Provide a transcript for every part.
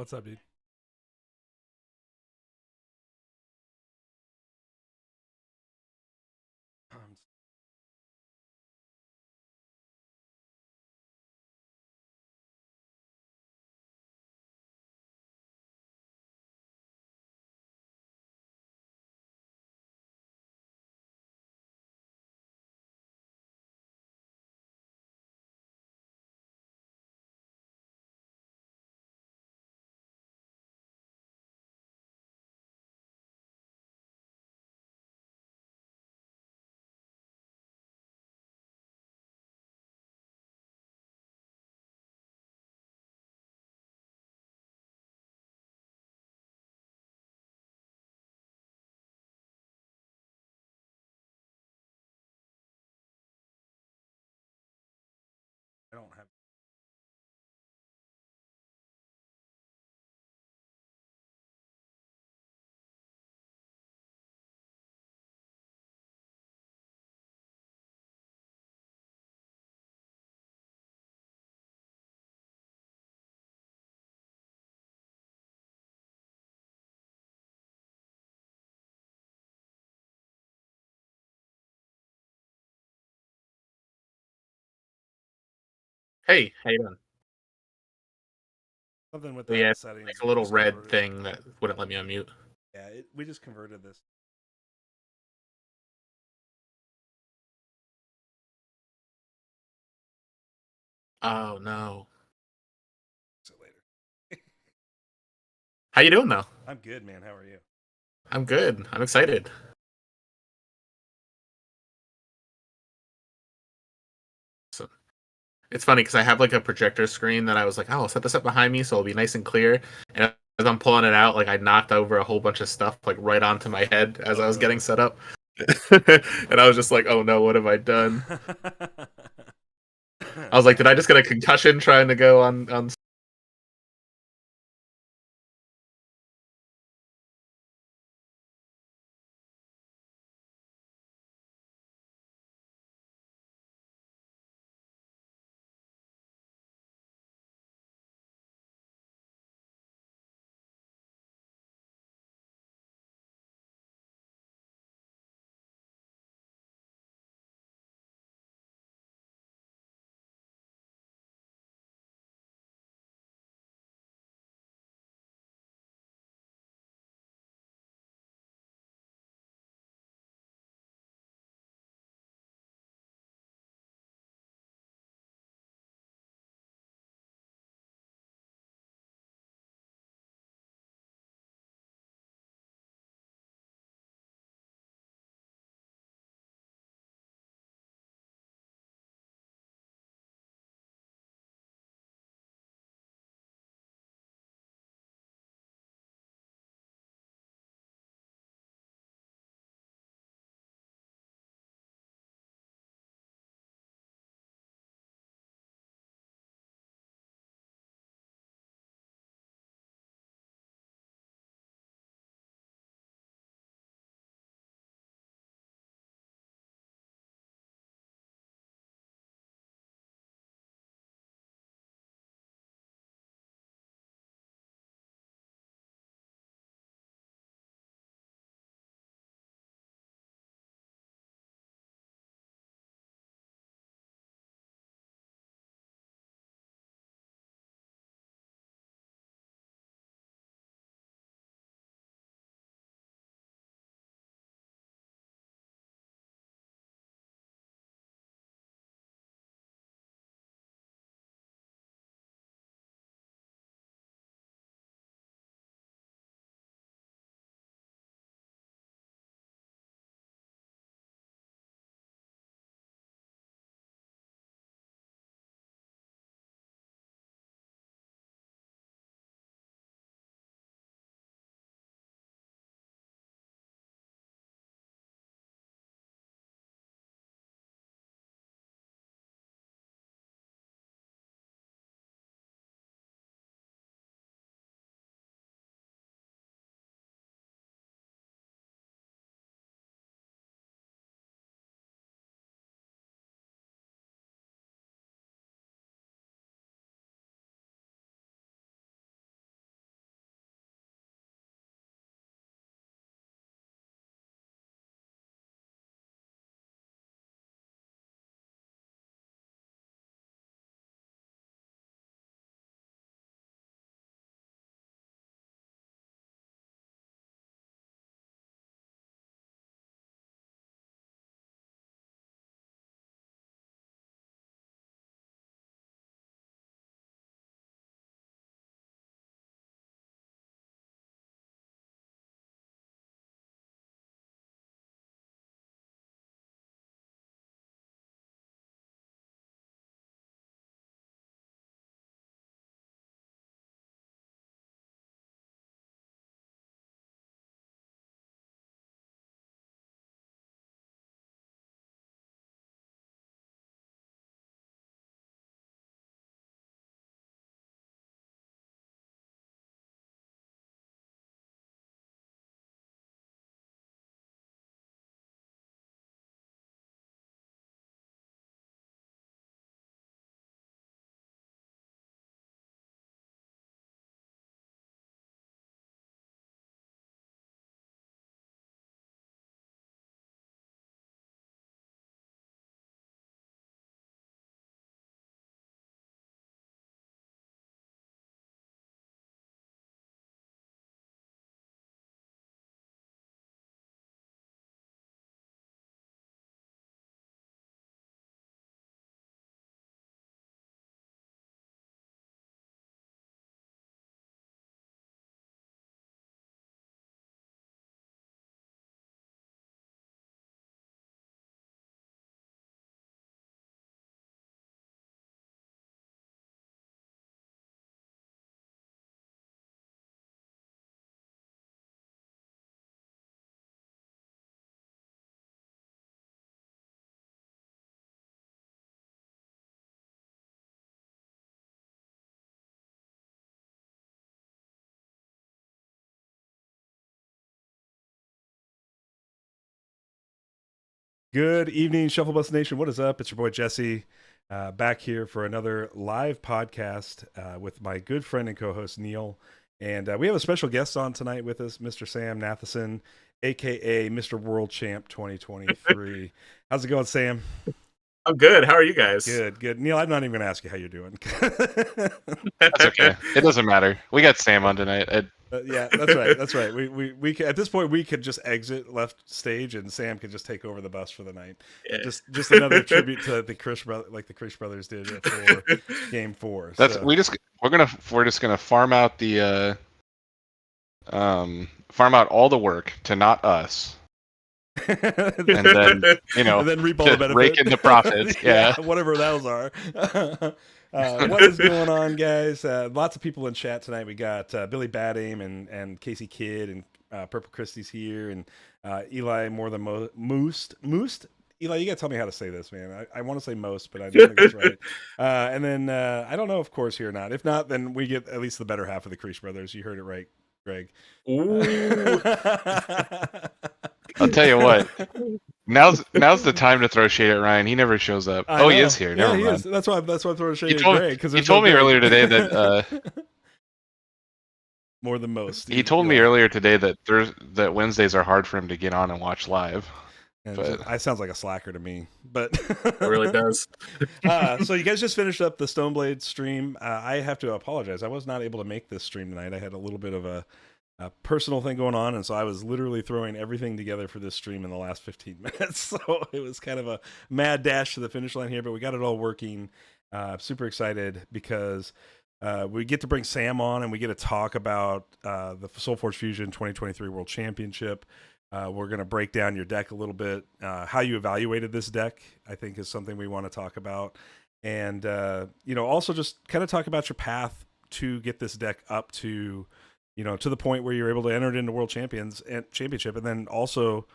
What's up, dude? Um, I don't have. Hey, how you doing? Something with Oh, yeah, that like settings. a We little just red converted. thing that wouldn't let me unmute. Yeah, we just converted this. Oh no. So later. How you doing though? I'm good, man. How are you? I'm good. I'm excited. So it's funny because I have like a projector screen that I was like, oh, I'll set this up behind me so it'll be nice and clear. And as I'm pulling it out, like I knocked over a whole bunch of stuff like right onto my head as Oh, I was getting really? set up. And I was just like, oh no, what have I done? I was like, did I just get a concussion trying to go on Good evening, Shuffle Bus Nation. What is up? It's your boy Jesse, back here for another live podcast with my good friend and co-host Neil. And we have a special guest on tonight with us, Mr. Sam Nathason, aka Mr. World Champ 2023. How's it going, Sam? I'm good. How are you guys? Good, good. Neil, I'm not even going to ask you how you're doing. That's okay. It doesn't matter. We got Sam on tonight. Yeah, that's right. That's right. We at this point we could just exit left stage and Sam could just take over the bus for the night. Yeah. Just another tribute to the Krish like the Krish brothers did for Game 4. That's so. we're just gonna farm out the farm out all the work to not us, and then and then reap all the benefit. rake in the profits. Yeah. Whatever those are. What is going on, guys? Lots of people in chat tonight. We got Billy Bad Aim and Casey Kidd and Purple Christie's here and Eli more than Moost. Eli, you gotta tell me how to say this, man. I want to say most, but I don't think that's right. And then I don't know if Core's here or not. If not, then we get at least the better half of the Krish brothers. You heard it right, Greg. Ooh. I'll tell you what. Now's the time to throw shade at Ryan. He never shows up. He is here. Never mind. Is. That's why I'm throwing shade at told, Greg. He told me earlier today that more than most. He told me earlier today that Wednesdays are hard for him to get on and watch live. But I sounds like a slacker to me, but it really does. So you guys just finished up the Stoneblade stream. I have to apologize. I was not able to make this stream tonight. I had a little bit of a personal thing going on, and so I was literally throwing everything together for this stream in the last 15 minutes. So it was kind of a mad dash to the finish line here, but we got it all working. Super excited because we get to bring Sam on and we get to talk about the Solforge Fusion 2023 World Championship. We're going to break down your deck a little bit. How you evaluated this deck, I think, is something we want to talk about. And, also just kind of talk about your path to get this deck up to, to the point where you're able to enter it into World Championship. And then also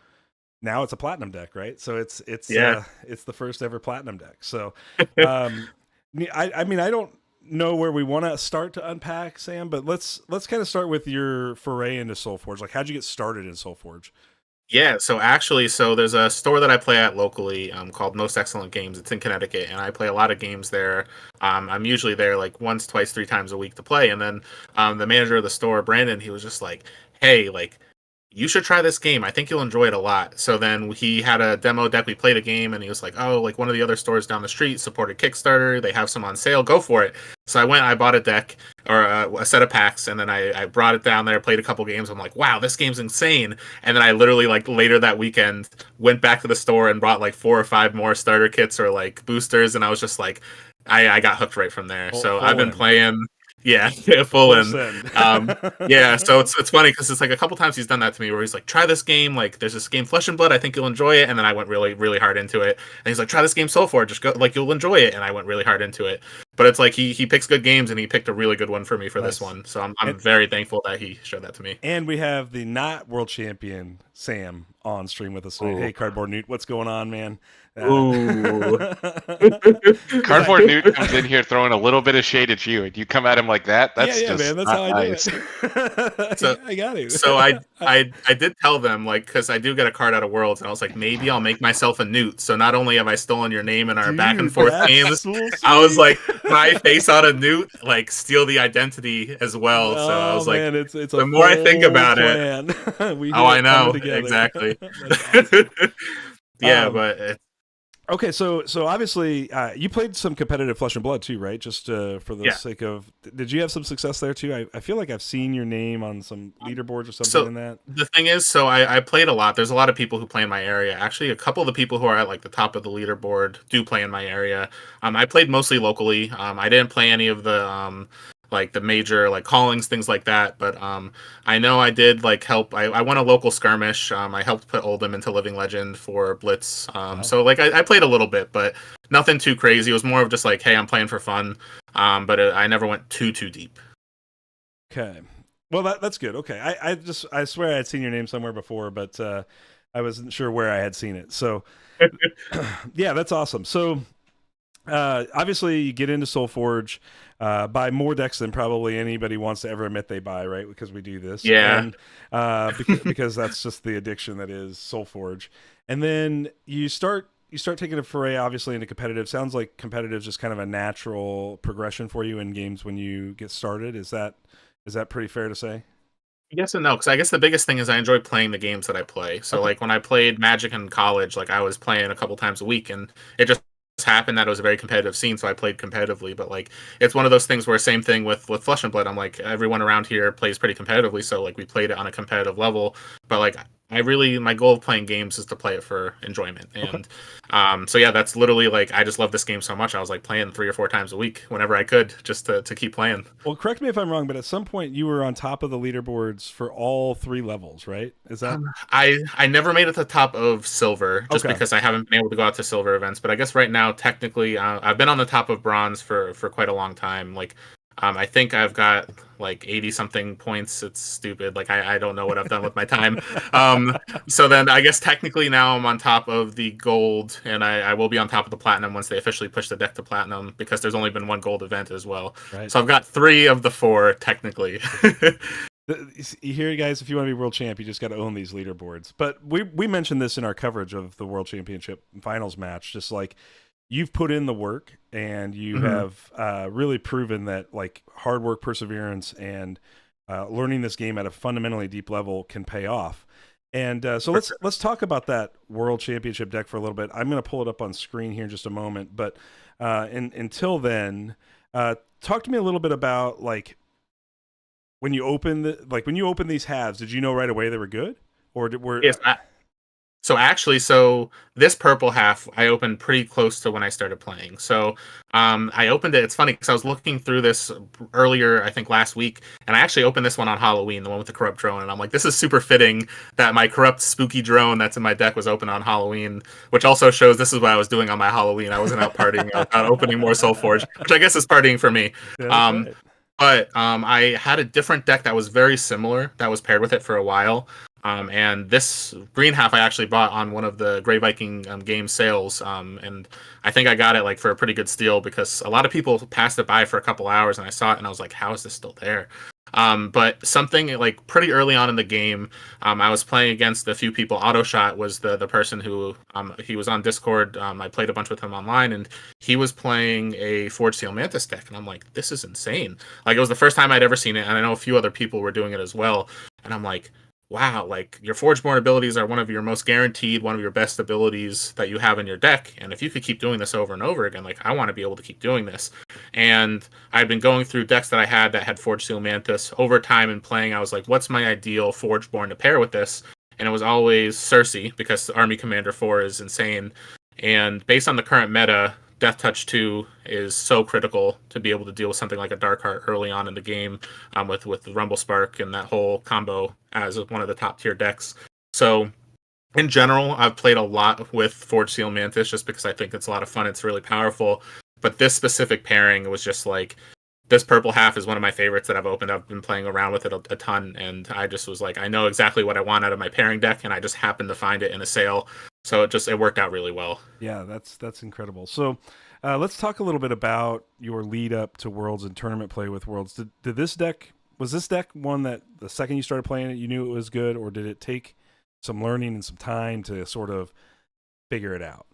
now it's a platinum deck, right? So it's the first ever platinum deck. So, I don't know where we want to start to unpack, Sam, but let's kind of start with your foray into Solforge. Like, how'd you get started in Solforge? Yeah, so there's a store that I play at locally called Most Excellent Games. It's in Connecticut, and I play a lot of games there. I'm usually there like once, twice, 3 times a week to play. And then the manager of the store, Brandon, he was just like, hey, like, you should try this game. I think you'll enjoy it a lot. So then he had a demo deck. We played a game, and he was like, oh, like one of the other stores down the street supported Kickstarter. They have some on sale. Go for it. So I bought a deck or a set of packs, and then I brought it down there, played a couple games. I'm like, wow, this game's insane. And then I literally, like, later that weekend went back to the store and brought like 4 or 5 more starter kits or like boosters. And I was just like, I got hooked right from there. So I've been playing. Yeah, full in. Yeah, so it's funny because it's like a couple times he's done that to me where he's like, try this game, like there's this game Flesh and Blood, I think you'll enjoy it, and then I went really, really hard into it. And he's like, try this game Solforge, just go, like you'll enjoy it, and I went really hard into it. But it's like he picks good games, and he picked a really good one for me for this one. So I'm very thankful that he showed that to me. And we have the not world champion Sam on stream with us tonight. Hey, Cardboard Newt, what's going on, man? Ooh. Cardboard Newt comes in here throwing a little bit of shade at you, and you come at him like that. That's just man. That's not how I nice. do it. So, I got it. So I did tell them, like, because I do get a card out of Worlds, and I was like, maybe I'll make myself a Newt. So not only have I stolen your name in our back and forth games, I was like, my face on a Newt, like, steal the identity as well. So I was like, man, it's the more I think about it, I know exactly. Yeah, but. Okay, so obviously you played some competitive Flesh and Blood too, right? Just for the sake of, did you have some success there too? I feel like I've seen your name on some leaderboards or something in that. The thing is, I played a lot. There's a lot of people who play in my area. Actually, a couple of the people who are at like the top of the leaderboard do play in my area. I played mostly locally. I didn't play any of the like the major like callings, things like that. But I know I did like help. I won a local skirmish. I helped put Oldham into Living Legend for Blitz. So like I played a little bit, but nothing too crazy. It was more of just like, hey, I'm playing for fun. But I never went too deep. Okay, well that's good. Okay, I swear I had seen your name somewhere before, but I wasn't sure where I had seen it. So yeah, that's awesome. So obviously you get into Solforge, buy more decks than probably anybody wants to ever admit they buy, right? Because we do this, Yeah. and because that's just the addiction that is Solforge. And then you start taking a foray, obviously, into competitive. Sounds like competitive is just kind of a natural progression for you in games when you get started. Is that pretty fair to say? Yes and no, because I guess the biggest thing is I enjoy playing the games that I play. So Okay. like when I played Magic in college, like I was playing a couple times a week, and it just happened that it was a very competitive scene, so I played competitively. But like it's one of those things where same thing with Flesh and Blood. I'm like everyone around here plays pretty competitively, so like we played it on a competitive level. But like I really my goal of playing games is to play it for enjoyment, Okay. and so yeah, that's literally like I just love this game so much. I was like playing 3 or 4 times a week whenever I could, just to keep playing. Well, correct me if I'm wrong, but at some point you were on top of the leaderboards for all three levels, right? Is that I never made it to the top of silver just okay? because I haven't been able to go out to silver events. But I guess right now, technically, I've been on the top of bronze for quite a long time. Like, I think I've got like 80 something points. It's stupid. Like, I don't know what I've done with my time. Um, so then I guess technically now I'm on top of the gold, and I will be on top of the platinum once they officially push the deck to platinum because there's only been one gold event as well. Right. So I've got 3 of the 4 technically. You hear, guys? If you want to be world champ, you just got to own these leaderboards. But we mentioned this in our coverage of the world championship finals match. Just like you've put in the work, and you have really proven that like hard work, perseverance, and learning this game at a fundamentally deep level can pay off. And so let's talk about that world championship deck for a little bit. I'm going to pull it up on screen here in just a moment. But until then, talk to me a little bit about like when you open these halves, did you know right away they were good, or were Yes, so this purple half I opened pretty close to when I started playing. So I opened it. It's funny because I was looking through this earlier, I think last week, and I actually opened this one on Halloween, the one with the corrupt drone, and I'm like, this is super fitting that my corrupt spooky drone that's in my deck was open on Halloween, which also shows this is what I was doing on my Halloween. I wasn't out partying, I was out opening more Soulforge, which I guess is partying for me. yeah, that's Um, right. but I had a different deck that was very similar that was paired with it for a while. And this green half I actually bought on one of the Grey Viking game sales. And I think I got it like for a pretty good steal because a lot of people passed it by for a couple hours and I saw it and I was like, how is this still there? But something like pretty early on in the game, I was playing against a few people. Autoshot was the person who he was on Discord. I played a bunch with him online, and he was playing a Forge Seal Mantis deck, and I'm like, this is insane. Like it was the first time I'd ever seen it, and I know a few other people were doing it as well. And I'm like, wow, like your Forgeborn abilities are one of your most guaranteed, one of your best abilities that you have in your deck. And if you could keep doing this over and over again, like I want to be able to keep doing this. And I'd been going through decks that I had that had Forge Seal Mantis over time and playing. I was like, what's my ideal Forgeborn to pair with this? And it was always Cersei because Army Commander 4 is insane. And based on the current meta, Death Touch 2 is so critical to be able to deal with something like a Dark Heart early on in the game with the Rumble Spark and that whole combo as one of the top tier decks. So in general, I've played a lot with Forge Seal Mantis just because I think it's a lot of fun. It's really powerful. But this specific pairing was just like, this purple half is one of my favorites that I've opened. I've been playing around with it a ton, and I just was like, I know exactly what I want out of my pairing deck, and I just happened to find it in a sale. So it worked out really well. Yeah, that's incredible. So let's talk a little bit about your lead up to Worlds and tournament play with Worlds. Did this deck was this deck one that the second you started playing it you knew it was good, or did it take some learning and some time to sort of figure it out?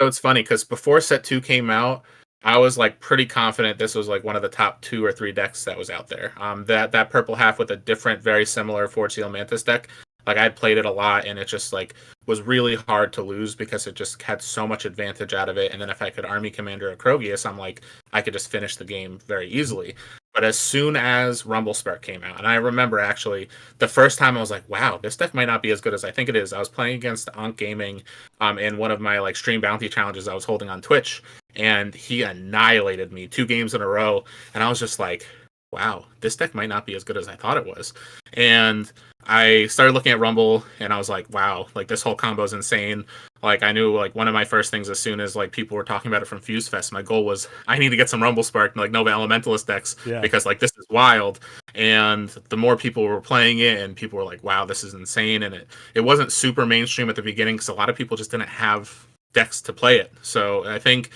So it's funny because before set 2 came out, I was like pretty confident this was like one of the top 2 or 3 decks that was out there. That purple half with a different, very similar Forge Seal Mantis deck. Like I'd played it a lot, and it just like was really hard to lose because it just had so much advantage out of it. And then if I could Army Commander a Krogius, I'm like I could just finish the game very easily. But as soon as Rumble Spark came out, and I remember actually the first time I was like, wow, this deck might not be as good as I think it is. I was playing against Ankh Gaming in one of my like stream bounty challenges I was holding on Twitch, and he annihilated me 2 games in a row. And I was just like, wow, this deck might not be as good as I thought it was. And I started looking at Rumble and I was like, wow, like this whole combo is insane. Like I knew like one of my first things as soon as like people were talking about it from Fuse Fest, my goal was I need to get some Rumble Spark and like Nova Elementalist decks Yeah. because like this is wild. And the more people were playing it and people were like, wow, this is insane. And it wasn't super mainstream at the beginning because a lot of people just didn't have decks to play it. So I think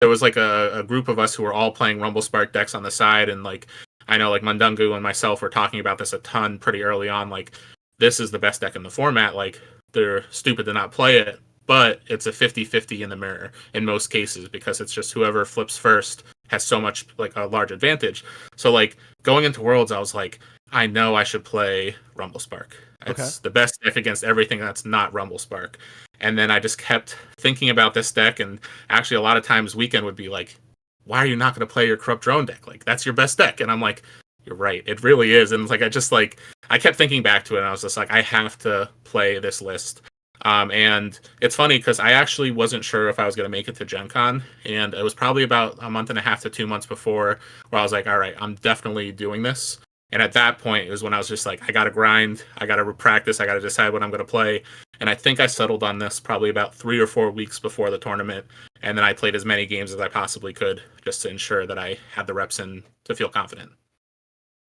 there was like a group of us who were all playing Rumble Spark decks on the side, and like I know like Mundungu and myself were talking about this a ton pretty early on. Like, this is the best deck in the format. Like, they're stupid to not play it, but it's a 50-50 in the mirror in most cases, because it's just whoever flips first has so much like a large advantage. So like going into Worlds, I was like, I know I should play Rumble Spark. It's the best deck against everything that's not Rumble Spark. And then I just kept thinking about this deck, and actually a lot of times Weekend would be like, why are you not going to play your Corrupt Drone deck? Like, that's your best deck. And I'm like, you're right, it really is. And like I kept thinking back to it, and I was just like, I have to play this list. And it's funny because I actually wasn't sure if I was going to make it to Gen Con, and it was probably about a month and a half to 2 months before where I was like, all right, I'm definitely doing this. And at that point, it was when I was just like, I got to grind, I got to practice, I got to decide what I'm going to play. And I think I settled on this probably about 3 or 4 weeks before the tournament. And then I played as many games as I possibly could just to ensure that I had the reps in to feel confident.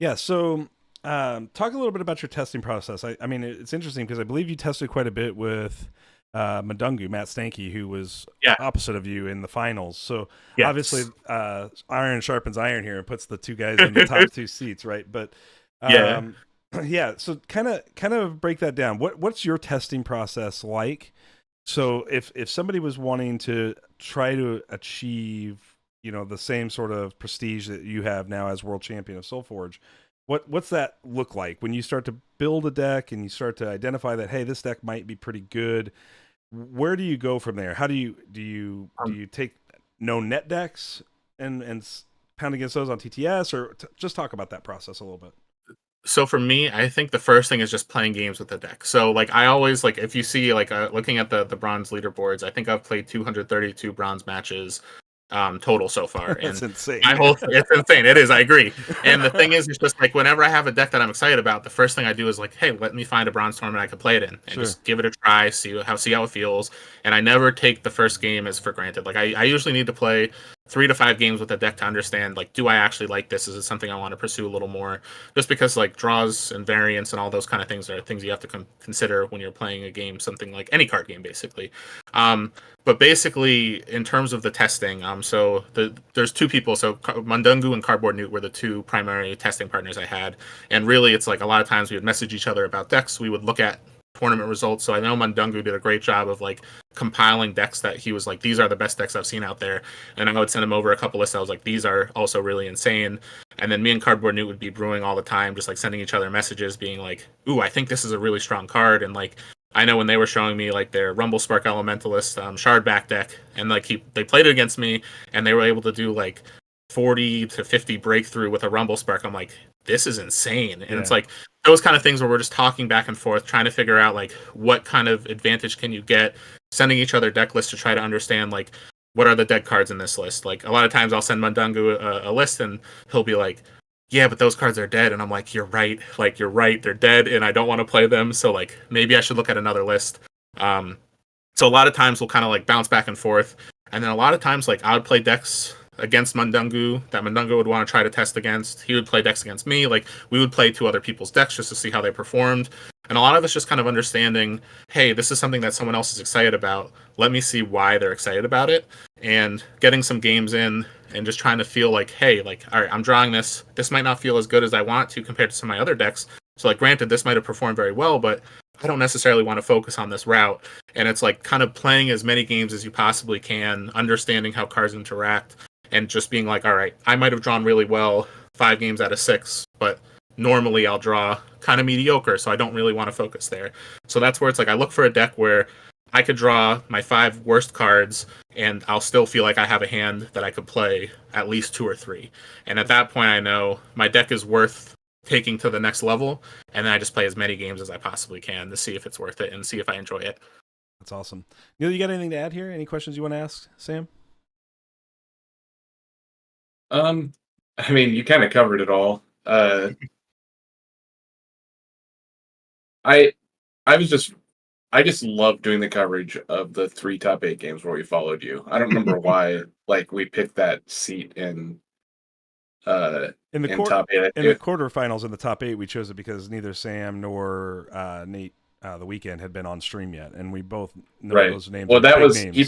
Yeah, so talk a little bit about your testing process. I mean, it's interesting because I believe you tested quite a bit with Mundungu, Matt Stanky, who was opposite of you in the finals. So obviously, iron sharpens iron here and puts the two guys in the top 2 seats, right? But yeah. So kind of break that down. What's your testing process like? So if somebody was wanting to try to achieve, the same sort of prestige that you have now as world champion of Solforge, what's that look like when you start to build a deck and you start to identify that, hey, this deck might be pretty good? Where do you go from there? How do you take known net decks and pound against those on TTS, or just talk about that process a little bit? So for me, I think the first thing is just playing games with the deck. So like I always like, if you see like looking at the bronze leaderboards, I think I've played 232 bronze matches total so far. That's and insane. It's insane. It is. I agree. And the thing is, it's just like whenever I have a deck that I'm excited about, the first thing I do is like, hey, let me find a bronze tournament I can play it in, and just give it a try, see how it feels. And I never take the first game as for granted. Like I usually need to play 3 to 5 games with the deck to understand, like, do I actually like this? Is it something I want to pursue a little more? Just because like draws and variants and all those kind of things are things you have to consider when you're playing a game, something like any card game, basically. But basically, in terms of the testing, so there's 2 people. So Mundungu and Cardboard Newt were the 2 primary testing partners I had. And really, it's like a lot of times we would message each other about decks. We would look at tournament results. So I know Mundungu did a great job of like compiling decks that he was like, these are the best decks I've seen out there. And I would send him over a couple lists. I was like, these are also really insane. And then me and Cardboard Newt would be brewing all the time, just like sending each other messages being like, ooh, I think this is a really strong card. And like, I know when they were showing me like their Rumble Spark Elementalist Shardback deck, and like they played it against me, and they were able to do like 40 to 50 breakthrough with a Rumble Spark. I'm like, this is insane. And it's like those kind of things where we're just talking back and forth, trying to figure out like what kind of advantage can you get, sending each other deck lists to try to understand like what are the dead cards in this list. Like a lot of times I'll send Mundungu a list, and he'll be like, yeah, but those cards are dead. And I'm like, you're right. Like, you're right. They're dead, and I don't want to play them. So, like, maybe I should look at another list. So a lot of times we'll kind of, like, bounce back and forth. And then a lot of times, like, I would play decks against Mundungu that Mundungu would want to try to test against. He would play decks against me. Like, we would play 2 other people's decks just to see how they performed. And a lot of it's just kind of understanding, hey, this is something that someone else is excited about. Let me see why they're excited about it. And getting some games in and just trying to feel like, hey, like, all right, I'm drawing this. This might not feel as good as I want to compared to some of my other decks. So, like, granted, this might have performed very well, but I don't necessarily want to focus on this route. And it's like kind of playing as many games as you possibly can, understanding how cards interact, and just being like, all right, I might have drawn really well 5 games out of 6, but normally I'll draw kind of mediocre, so I don't really want to focus there. So that's where it's like I look for a deck where I could draw my 5 worst cards, and I'll still feel like I have a hand that I could play at least 2 or 3. And at that point, I know my deck is worth taking to the next level, and then I just play as many games as I possibly can to see if it's worth it and see if I enjoy it. That's awesome. Neil, you got anything to add here? Any questions you want to ask Sam? I mean, you kind of covered it all. I just love doing the coverage of the 3 top 8 games where we followed you. I don't remember why like we picked that seat in the top 8. In the quarterfinals in the top 8, we chose it because neither Sam nor Nate the Weekend had been on stream yet, and we both know those names. Well, that was names, he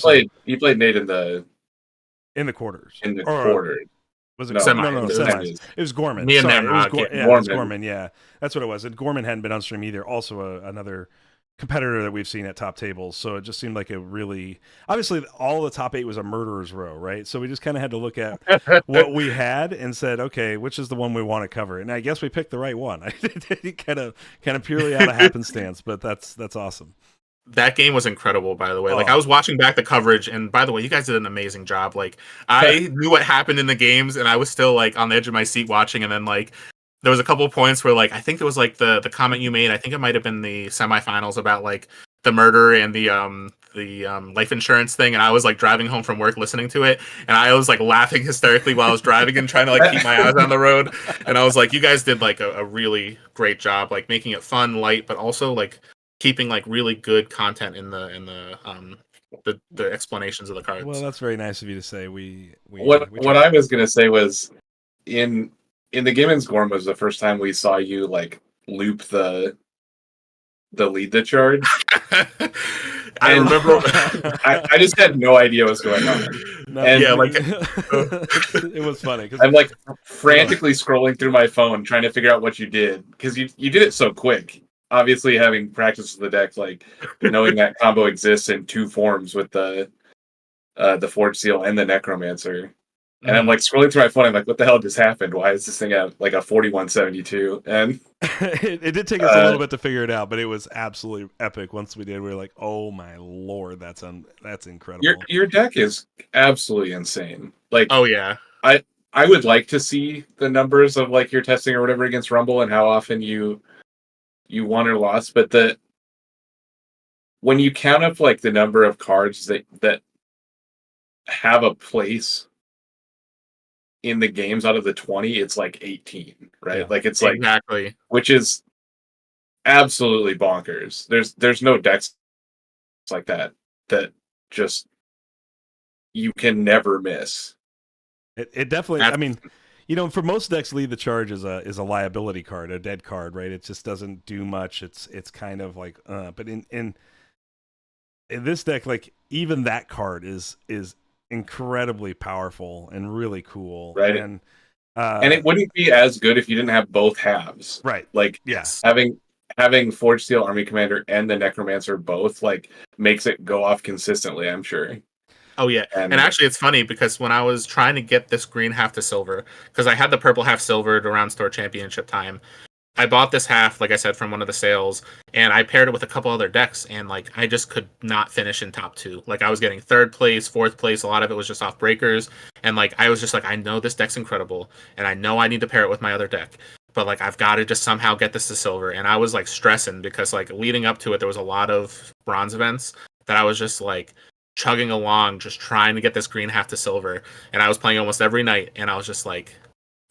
played Nate in the in the quarters. in the Or quarters. was it No, Semi. no, It was semis? semis. It was Gorman. Me and Sorry, them, it was getting- yeah, it was Gorman. Gorman. Yeah, that's what it was. And Gorman hadn't been on stream either. Also, another competitor that we've seen at top tables. So it just seemed like a really obviously all the top 8 was a murderer's row, right? So we just kind of had to look at what we had and said, okay, which is the one we want to cover? And I guess we picked the right one. kind of purely out of happenstance, but that's awesome. That game was incredible, by the way. Like, Oh. I was watching back the coverage, and by the way, you guys did an amazing job. Like, I knew what happened in the games, and I was still like on the edge of my seat watching. And then like, there was a couple of points where like I think it was like the comment you made. I think it might have been the semifinals about like the murder and the life insurance thing. And I was like driving home from work listening to it, and I was like laughing hysterically while I was driving and trying to like keep my eyes on the road. And I was like, you guys did like a really great job, like making it fun, light, but also like keeping like really good content in the explanations of the cards. Well, that's very nice of you to say. We What tried. I was gonna say was in the game in Gorm was the first time we saw you like loop the lead the charge. I And- remember. I just had no idea what was going on. No, And- Yeah, like- it was funny because I'm like frantically scrolling through my phone trying to figure out what you did because you did it so quick. Obviously, having practiced the deck, like knowing that combo exists in 2 forms with the Forge Seal and the Necromancer. And I'm like scrolling through my phone. I'm like, what the hell just happened? Why is this thing at like a 4172? And it did take us a little bit to figure it out, but it was absolutely epic. Once we did, we were like, "Oh my lord, that's incredible." your deck is absolutely insane. Like, Oh yeah. I would like to see the numbers of like your testing or whatever against Rumble and how often you won or lost. But when you count up like the number of cards that have a place in the games out of the 20, it's like 18, right? Yeah. Like it's like, Exactly. which is absolutely bonkers. There's no decks like that just you can never miss. It definitely. That's- I mean, you know, for most decks, lead the charge is a liability card, a dead card, right? It just doesn't do much. It's kind of like, but in this deck, like even that card is incredibly powerful and really cool, Right. And it wouldn't be as good if you didn't have both halves. right, Like yes, having Forge Steel Army Commander and the Necromancer both like makes it go off consistently, I'm sure. Oh yeah. And- And actually, it's funny because when I was trying to get this green half to silver, because I had the purple half silvered around store championship time, I bought this half, like I said, from one of the sales, and I paired it with a couple other decks, and like I just could not finish in top 2. Like I was getting 3rd place, 4th place. A lot of it was just off breakers, and like I was just like, I know this deck's incredible, and I know I need to pair it with my other deck, but like I've got to just somehow get this to silver. And I was like stressing because like leading up to it, there was a lot of bronze events that I was just like chugging along, just trying to get this green half to silver, and I was playing almost every night, and I was just like,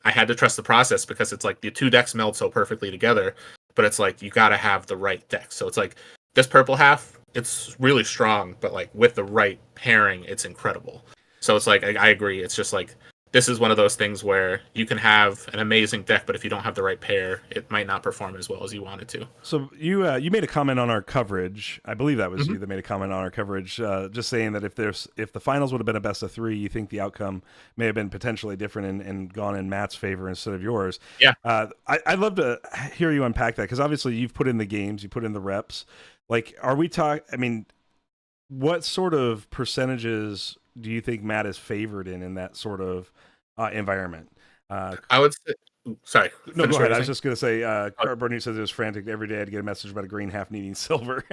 I had to trust the process because it's like the 2 decks meld so perfectly together, but it's like you got to have the right deck. So it's like this purple half, it's really strong, but like with the right pairing, it's incredible. So it's like I agree. It's just like this is one of those things where you can have an amazing deck, but if you don't have the right pair, it might not perform as well as you want it to. So you made a comment on our coverage. I believe that was you that made a comment on our coverage, just saying that if the finals would have been a best of 3, you think the outcome may have been potentially different and gone in Matt's favor instead of yours. Yeah. I'd love to hear you unpack that because obviously you've put in the games, you put in the reps. Like, are we talking? I mean, what sort of percentages do you think Matt is favored in that sort of environment? I would say, sorry. No, finish go what ahead. I you're was just going to say, Bernie says it was frantic. Every day I'd get a message about a green half needing silver.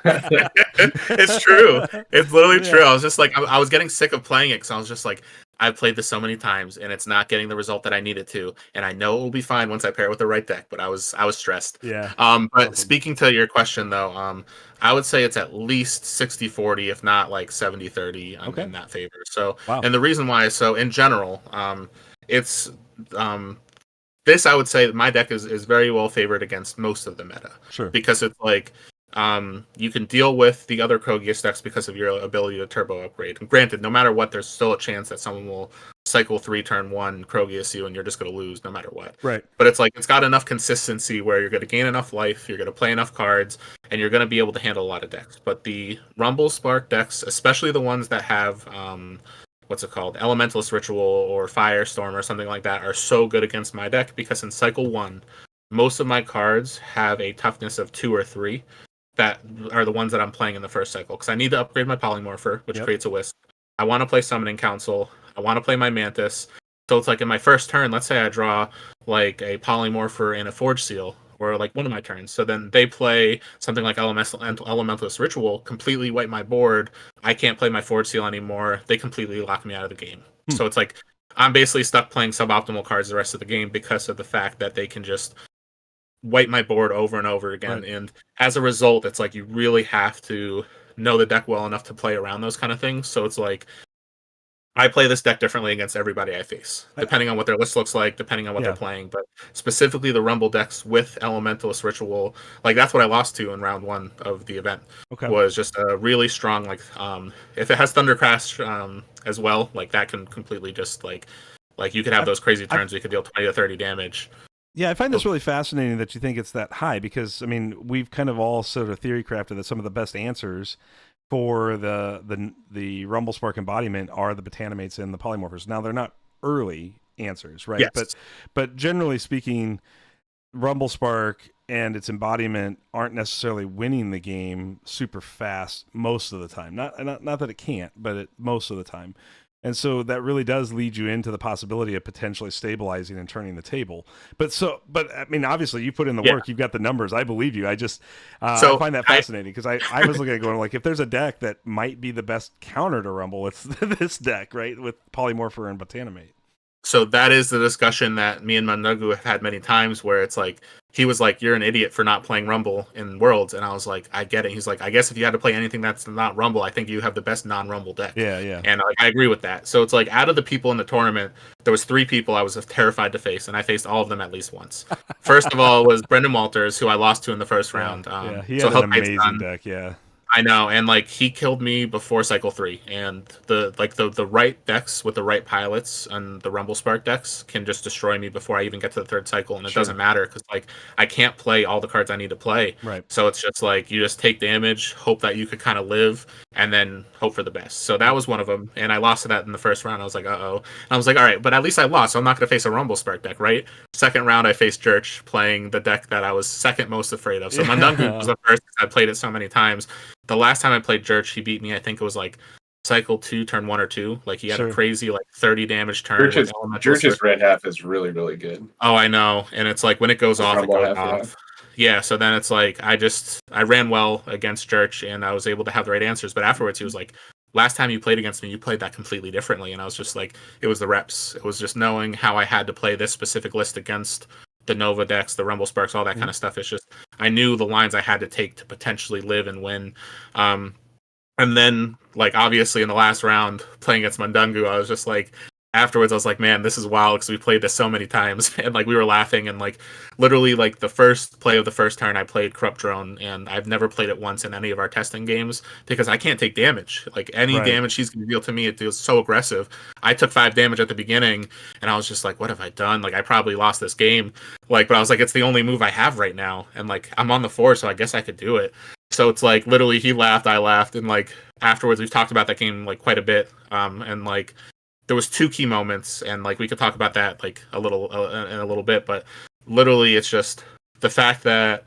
It's true. It's literally Yeah. true. I was just like, I was getting sick of playing it because I was just like, I've played this so many times and it's not getting the result that I needed to. And I know it will be fine once I pair it with the right deck, but I was stressed. Yeah. But Awesome. speaking to your question though, I would say it's at least 60-40, if not like 70-30 Okay. in that favor. So, Wow. and the reason why, so in general, it's, this I would say my deck is very well favored against most of the meta. Sure. Because it's like you can deal with the other Krogius decks because of your ability to turbo upgrade. And granted, no matter what, there's still a chance that someone will cycle 3 turn 1 Krogius you and you're just going to lose no matter what. Right. But it's like it's got enough consistency where you're going to gain enough life, you're going to play enough cards, and you're going to be able to handle a lot of decks. But the Rumble Spark decks, especially the ones that have what's it called, Elementalist Ritual or Firestorm or something like that are so good against my deck because in cycle 1, most of my cards have a toughness of 2 or 3 that are the ones that I'm playing in the first cycle because I need to upgrade my Polymorpher, which creates a Wisp. I want to play Summoning Council. I want to play my Mantis. So it's like in my first turn, let's say I draw like a Polymorpher and a Forge Seal, or like one of my turns. So then they play something like Elementalist Ritual, completely wipe my board. I can't play my Forge Seal anymore. They completely lock me out of the game. So it's like I'm basically stuck playing suboptimal cards the rest of the game because of the fact that they can just wipe my board over and over again. Right. And as a result, it's like you really have to know the deck well enough to play around those kind of things. So it's like I play this deck differently against everybody I face, depending on what their list looks like, depending on what they're playing. But specifically the Rumble decks with Elementalist Ritual, like that's what I lost to in round 1 of the event. Was just a really strong, like if it has Thunder Crash as well, like that can completely just like you could have those crazy turns where you could deal 20 to 30 damage. Yeah, I find this really fascinating that you think it's that high because, I mean, we've kind of all sort of theory crafted that some of the best answers for the Rumble Spark embodiment are the Botanimates and the Polymorphers. Now, they're not early answers, right? Yes. But generally speaking, Rumble Spark and its embodiment aren't necessarily winning the game super fast most of the time. Not that it can't, but most of the time. And so that really does lead you into the possibility of potentially stabilizing and turning the table. But I mean, obviously you put in the work, you've got the numbers. I believe you. I just, I find that fascinating because I was looking at going like, if there's a deck that might be the best counter to Rumble, it's this deck, right? With Polymorpher and Botanimate. So that is the discussion that me and Mandugu have had many times where it's like, he was like, you're an idiot for not playing Rumble in Worlds. And I was like, I get it. He's like, I guess if you had to play anything that's not Rumble, I think you have the best non-Rumble deck. Yeah. And I agree with that. So it's like, out of the people in the tournament, there was 3 people I was terrified to face, and I faced all of them at least once. First of all was Brendan Walters, who I lost to in the first round. He had an amazing deck, I know, and like he killed me before cycle 3, and the right decks with the right pilots and the Rumble Spark decks can just destroy me before I even get to the 3rd cycle, and it doesn't matter because like I can't play all the cards I need to play. Right. So it's just like you just take damage, hope that you could kind of live, and then hope for the best. So that was one of them, and I lost to that in the first round. I was like, uh-oh. And I was like, all right, but at least I lost, so I'm not going to face a Rumble Spark deck, right? Second round, I faced Church playing the deck that I was second most afraid of. So Mandungu was the first because I played it so many times. The last time I played Church, he beat me. I think it was like cycle 2, turn 1 or 2. Like he had a crazy like 30 damage turn. Church's red half is really, really good. Oh, I know. And it's like when it goes off, it goes off. Yeah, so then it's like I ran well against Church and I was able to have the right answers. But afterwards, he was like, last time you played against me, you played that completely differently. And I was just like, it was the reps. It was just knowing how I had to play this specific list against the Nova decks, the Rumble Sparks, all that kind of stuff. It's just I knew the lines I had to take to potentially live and win. And then, like, obviously in the last round, playing against Mandungu, I was just like, afterwards, I was like, man, this is wild because we played this so many times. And, like, we were laughing. And, like, literally, like, the first play of the first turn, I played Corrupt Drone. And I've never played it once in any of our testing games because I can't take damage. Like, any damage he's going to deal to me, it feels so aggressive. I took 5 damage at the beginning. And I was just like, what have I done? Like, I probably lost this game. Like, but I was like, it's the only move I have right now. And, like, I'm on the 4, so I guess I could do it. So it's like literally he laughed, I laughed, and like afterwards we've talked about that game like quite a bit. And like there was 2 key moments, and like we could talk about that like a little in a little bit, but literally it's just the fact that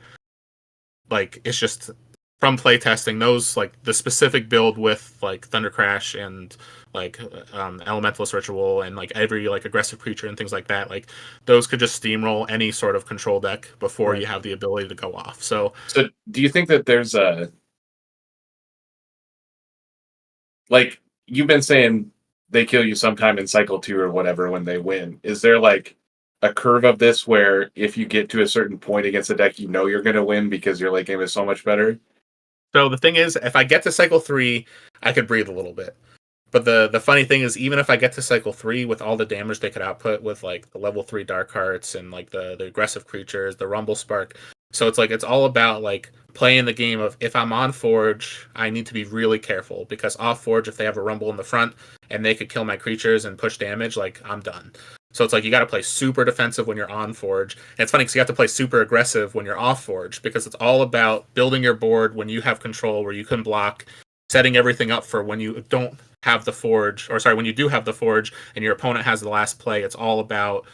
like it's just from playtesting those like the specific build with like Thunder Crash and like Elementalist Ritual and like every like aggressive creature and things like that, like those could just steamroll any sort of control deck before you have the ability to go off. So do you think that there's a like you've been saying they kill you sometime in cycle 2 or whatever when they win? Is there like a curve of this where if you get to a certain point against a deck, you know you're going to win because your late game is so much better? So the thing is, if I get to cycle 3, I could breathe a little bit. But the funny thing is, even if I get to cycle 3 with all the damage they could output with like the level 3 Dark Hearts and like the aggressive creatures, the Rumble Spark. So it's like it's all about like playing the game of if I'm on Forge, I need to be really careful because off Forge, if they have a Rumble in the front and they could kill my creatures and push damage, like I'm done. So it's like you got to play super defensive when you're on Forge. And it's funny because you have to play super aggressive when you're off Forge because it's all about building your board when you have control, where you can block, setting everything up for when you don't have the forge, or sorry, when you do have the forge and your opponent has the last play, it's all about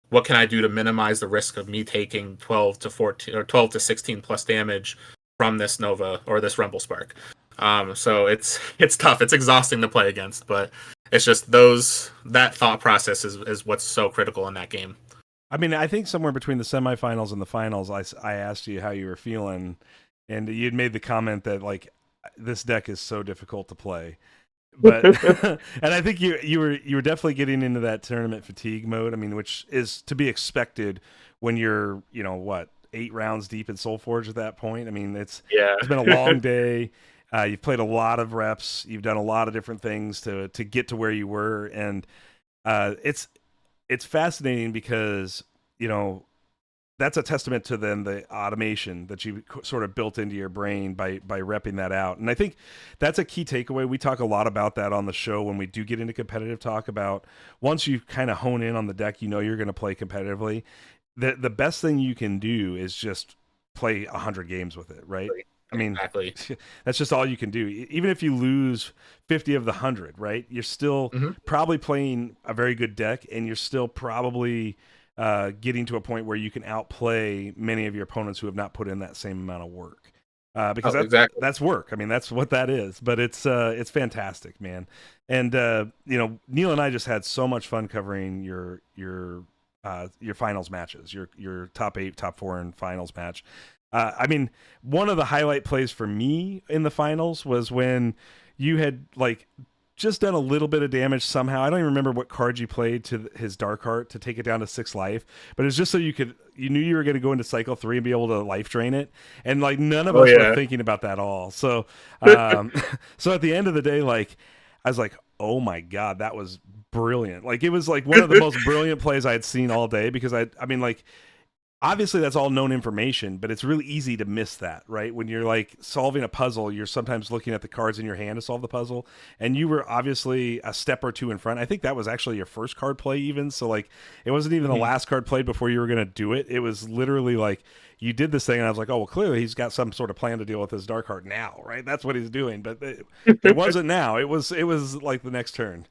what can I do to minimize the risk of me taking 12 to 14 or 12 to 16 plus damage from this Nova or this Rumble Spark. So it's tough. It's exhausting to play against, but it's just that thought process is what's so critical in that game. I mean, I think somewhere between the semifinals and the finals, I asked you how you were feeling, and you'd made the comment that like this deck is so difficult to play. But and I think you were definitely getting into that tournament fatigue mode. I mean, which is to be expected when you're 8 rounds deep in Solforge at that point. I mean, it's been a long day. You've played a lot of reps. You've done a lot of different things to get to where you were, and it's fascinating because that's a testament to then the automation that you sort of built into your brain by repping that out. And I think that's a key takeaway. We talk a lot about that on the show when we do get into competitive talk about once you kind of hone in on the deck, you're going to play competitively. The best thing you can do is just play 100 games with it, right? I mean, exactly. That's just all you can do. Even if you lose 50 of the 100, right? You're still probably playing a very good deck, and you're still probably getting to a point where you can outplay many of your opponents who have not put in that same amount of work. Because that's work. I mean, that's what that is. But it's fantastic, man. And Neil and I just had so much fun covering your finals matches, your top 8, top 4 and finals match. I mean, one of the highlight plays for me in the finals was when you had just done a little bit of damage somehow. I don't even remember what card you played to his Darkheart to take it down to 6 life, but it's just so you knew you were going to go into cycle 3 and be able to life drain it. And none of us were thinking about that at all. So, so at the end of the day, I was like, oh my God, that was brilliant. It was one of the most brilliant plays I had seen all day, because I mean, obviously that's all known information, but it's really easy to miss that, right? When you're solving a puzzle, you're sometimes looking at the cards in your hand to solve the puzzle, and you were obviously a step or two in front. I think that was actually your first card play even, so it wasn't even the last card played before you were going to do it. It was literally you did this thing, and I was like, oh, well, clearly he's got some sort of plan to deal with his Darkheart now, right? That's what he's doing, but it wasn't now. It was the next turn.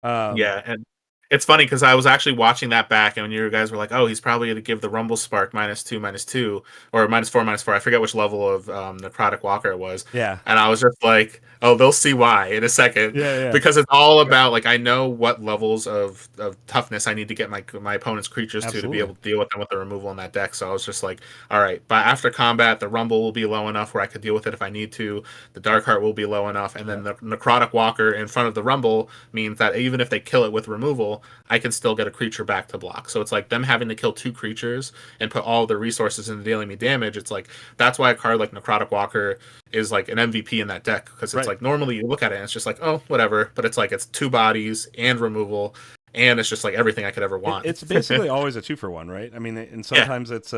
And it's funny because I was actually watching that back, and when you guys were like, "Oh, he's probably going to give the Rumble Spark -2/-2, or -4/-4." I forget which level of Necrotic Walker it was. Yeah. And I was just like, "Oh, they'll see why in a second." Yeah. Because it's all about I know what levels of toughness I need to get my opponent's creatures to be able to deal with them with the removal in that deck. So I was just like, "All right." But after combat, the Rumble will be low enough where I could deal with it if I need to. The Darkheart will be low enough, and then the Necrotic Walker in front of the Rumble means that even if they kill it with removal, I can still get a creature back to block. So it's them having to kill 2 creatures and put all the resources into dealing me damage. It's that's why a card like Necrotic Walker is an MVP in that deck, because it's normally you look at it and it's just oh, whatever, but it's it's 2 bodies and removal, and it's just everything I could ever want. It's basically always a 2-for-1, right? I mean, and sometimes it's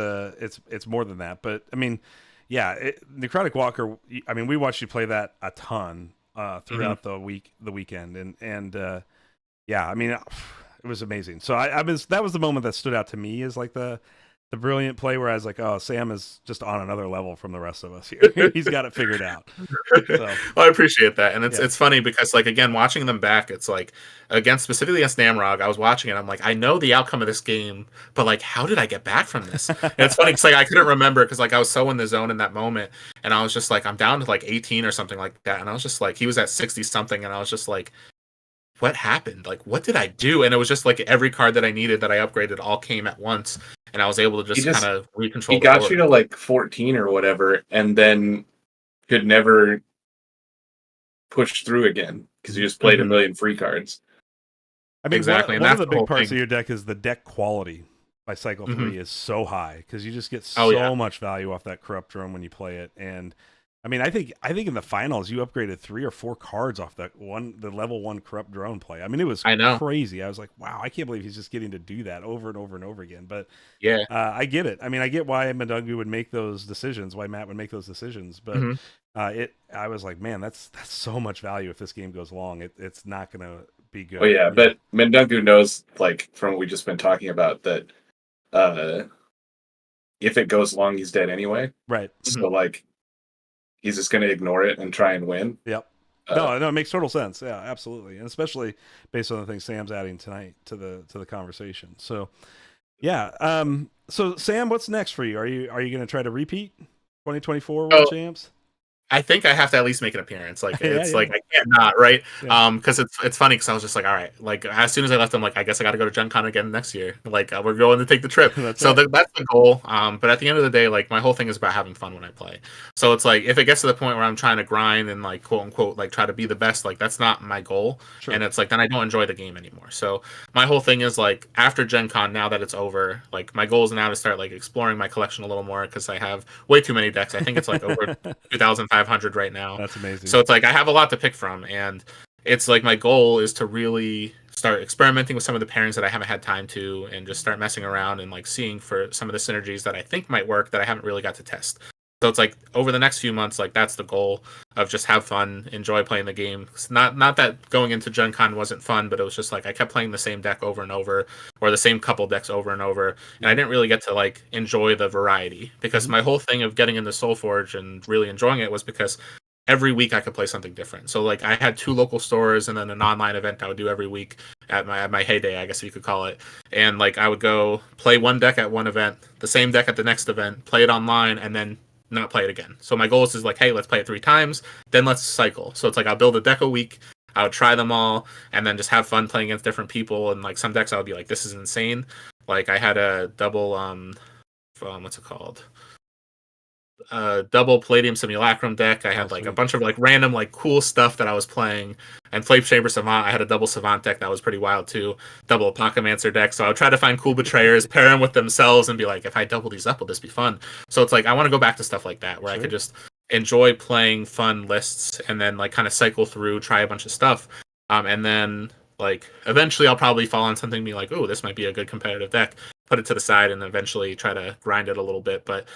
more than that, but I mean, Necrotic Walker. I mean, we watched you play that a ton throughout the weekend, and I mean, it was amazing. So that was the moment that stood out to me as the brilliant play, where I was like, oh, Sam is just on another level from the rest of us here. He's got it figured out. So. Well, I appreciate that. And it's funny because again, watching them back, it's specifically against Namrog, I was watching it, I'm I know the outcome of this game, but how did I get back from this? And it's funny because I couldn't remember, because I was so in the zone in that moment, and I was just I'm down to 18 or something like that, and I was just he was at 60 something, and I was just what happened? What did I do? And it was just every card that I needed that I upgraded all came at once, and I was able to just kind of recontrol. He got you to 14 or whatever, and then could never push through again because you just played a million free cards. I mean, exactly. One of the big parts of your deck is the deck quality by cycle 3 is so high, because you just get so much value off that Corrupt Drone when you play it. And I mean, I think in the finals you upgraded 3 or 4 cards off the level 1 Corrupt Drone play. I mean, it was crazy. I was like, wow, I can't believe he's just getting to do that over and over and over again. But I get it. I mean, I get why Mendungu would make those decisions, why Matt would make those decisions. But I was like, man, that's so much value. If this game goes long, it's not going to be good. Oh yeah, but Mendungu knows, from what we just been talking about, that if it goes long, he's dead anyway. Right. So he's just going to ignore it and try and win. Yep. No, it makes total sense. Yeah, absolutely, and especially based on the things Sam's adding tonight to the conversation. So, yeah. So Sam, what's next for you? Are you going to try to repeat 2024 World Oh, Champs? I think I have to at least make an appearance. Like Yeah, it's yeah. like I can't not, right? Yeah. Because it's funny because I was just like, all right, like as soon as I left, I'm like, I guess I got to go to Gen Con again next year. Like we're going to take the trip, That's so right. that's the goal. But at the end of the day, like my whole thing is about having fun when I play. So it's like if it gets to the point where I'm trying to grind and like quote unquote like try to be the best, like that's not my goal. Sure. And it's like then I don't enjoy the game anymore. So my whole thing is like after Gen Con, now that it's over, like my goal is now to start like exploring my collection a little more because I have way too many decks. I think it's like over 2,500 right now. That's amazing. So it's like I have a lot to pick from, and it's like my goal is to really start experimenting with some of the pairings that I haven't had time to, and just start messing around and like seeing for some of the synergies that I think might work that I haven't really got to test. So it's like over the next few months, like that's the goal of just have fun, enjoy playing the game. It's not that going into Gen Con wasn't fun, but it was just like I kept playing the same deck over and over, or the same couple decks over and over, and I didn't really get to like enjoy the variety because my whole thing of getting into Solforge and really enjoying it was because every week I could play something different. So like I had 2 local stores and then an online event I would do every week at my heyday, I guess you could call it. And like I would go play one deck at one event, the same deck at the next event, play it online, and then not play it again. So my goal is like, hey, let's play it 3 times, then let's cycle. So it's like I'll build a deck a week, I would try them all, and then just have fun playing against different people. And like some decks I would be like, this is insane. Like I had a double what's it called? Double Palladium Simulacrum deck. I had like a bunch of like random like cool stuff that I was playing, and Flame Chamber Savant. I had a double Savant deck that was pretty wild too. Double Apocalypser deck. So I would try to find cool betrayers, pair them with themselves, and be like, if I double these up, will this be fun? So it's like I want to go back to stuff like that where I could just enjoy playing fun lists and then like kind of cycle through, try a bunch of stuff, and then like eventually I'll probably fall on something and be like, oh, this might be a good competitive deck. Put it to the side and eventually try to grind it a little bit, but.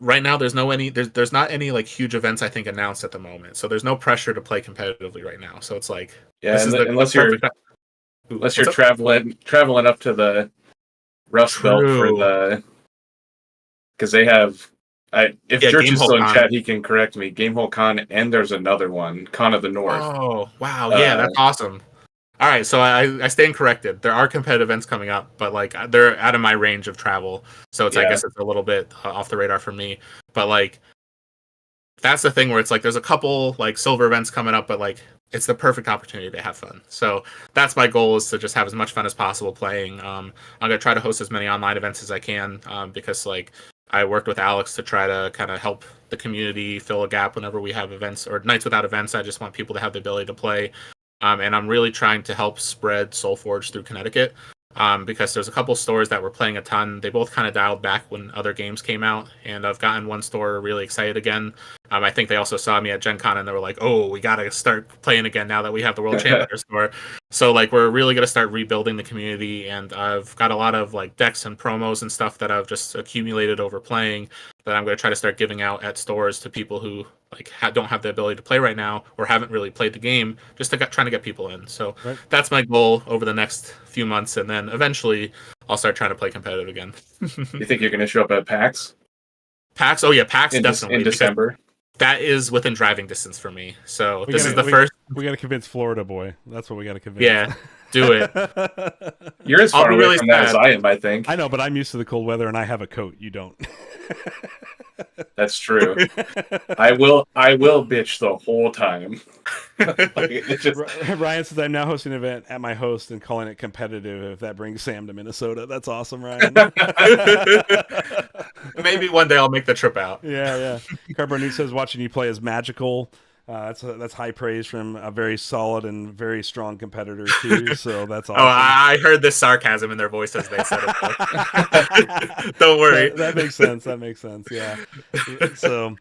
Right now, there's not any like huge events I think announced at the moment, so there's no pressure to play competitively right now. So it's like unless you're traveling up to the Rust Belt for the because they have. If Church is still in chat, he can correct me. Gamehole Con, and there's another one, Con of the North. Oh wow, yeah, that's awesome. All right, so I stand corrected. There are competitive events coming up, but like they're out of my range of travel, so it's I guess it's a little bit off the radar for me. But like that's the thing where it's like there's a couple like silver events coming up, but like it's the perfect opportunity to have fun. So that's my goal is to just have as much fun as possible playing. I'm gonna try to host as many online events as I can because like I worked with Alex to try to kind of help the community fill a gap whenever we have events or nights without events. I just want people to have the ability to play. And I'm really trying to help spread Solforge through Connecticut because there's a couple stores that were playing a ton. They both kind of dialed back when other games came out, and I've gotten one store really excited again. I think they also saw me at Gen Con, and they were like, oh, we got to start playing again now that we have the World Champ at our store. So, like, we're really going to start rebuilding the community, and I've got a lot of, like, decks and promos and stuff that I've just accumulated over playing that I'm going to try to start giving out at stores to people who like don't have the ability to play right now or haven't really played the game, just to trying to get people in. So that's my goal over the next few months, and then eventually I'll start trying to play competitive again. You think you're going to show up at PAX? PAX? Oh yeah, PAX definitely in December. That is within driving distance for me. So this is the first. We got to convince Florida boy. That's what we got to convince. Yeah, do it. You're as far away from that as I am, I think. I know, but I'm used to the cold weather, and I have a coat. You don't. That's true. I will bitch the whole time. Ryan says I'm now hosting an event at my host and calling it competitive. If that brings Sam to Minnesota, that's awesome, Ryan. Maybe one day I'll make the trip out. Yeah. Carbonite says watching you play is magical. That's high praise from a very solid and very strong competitor too. So that's awesome. Oh, I heard this sarcasm in their voice as they said it. Don't worry. That makes sense. Yeah. So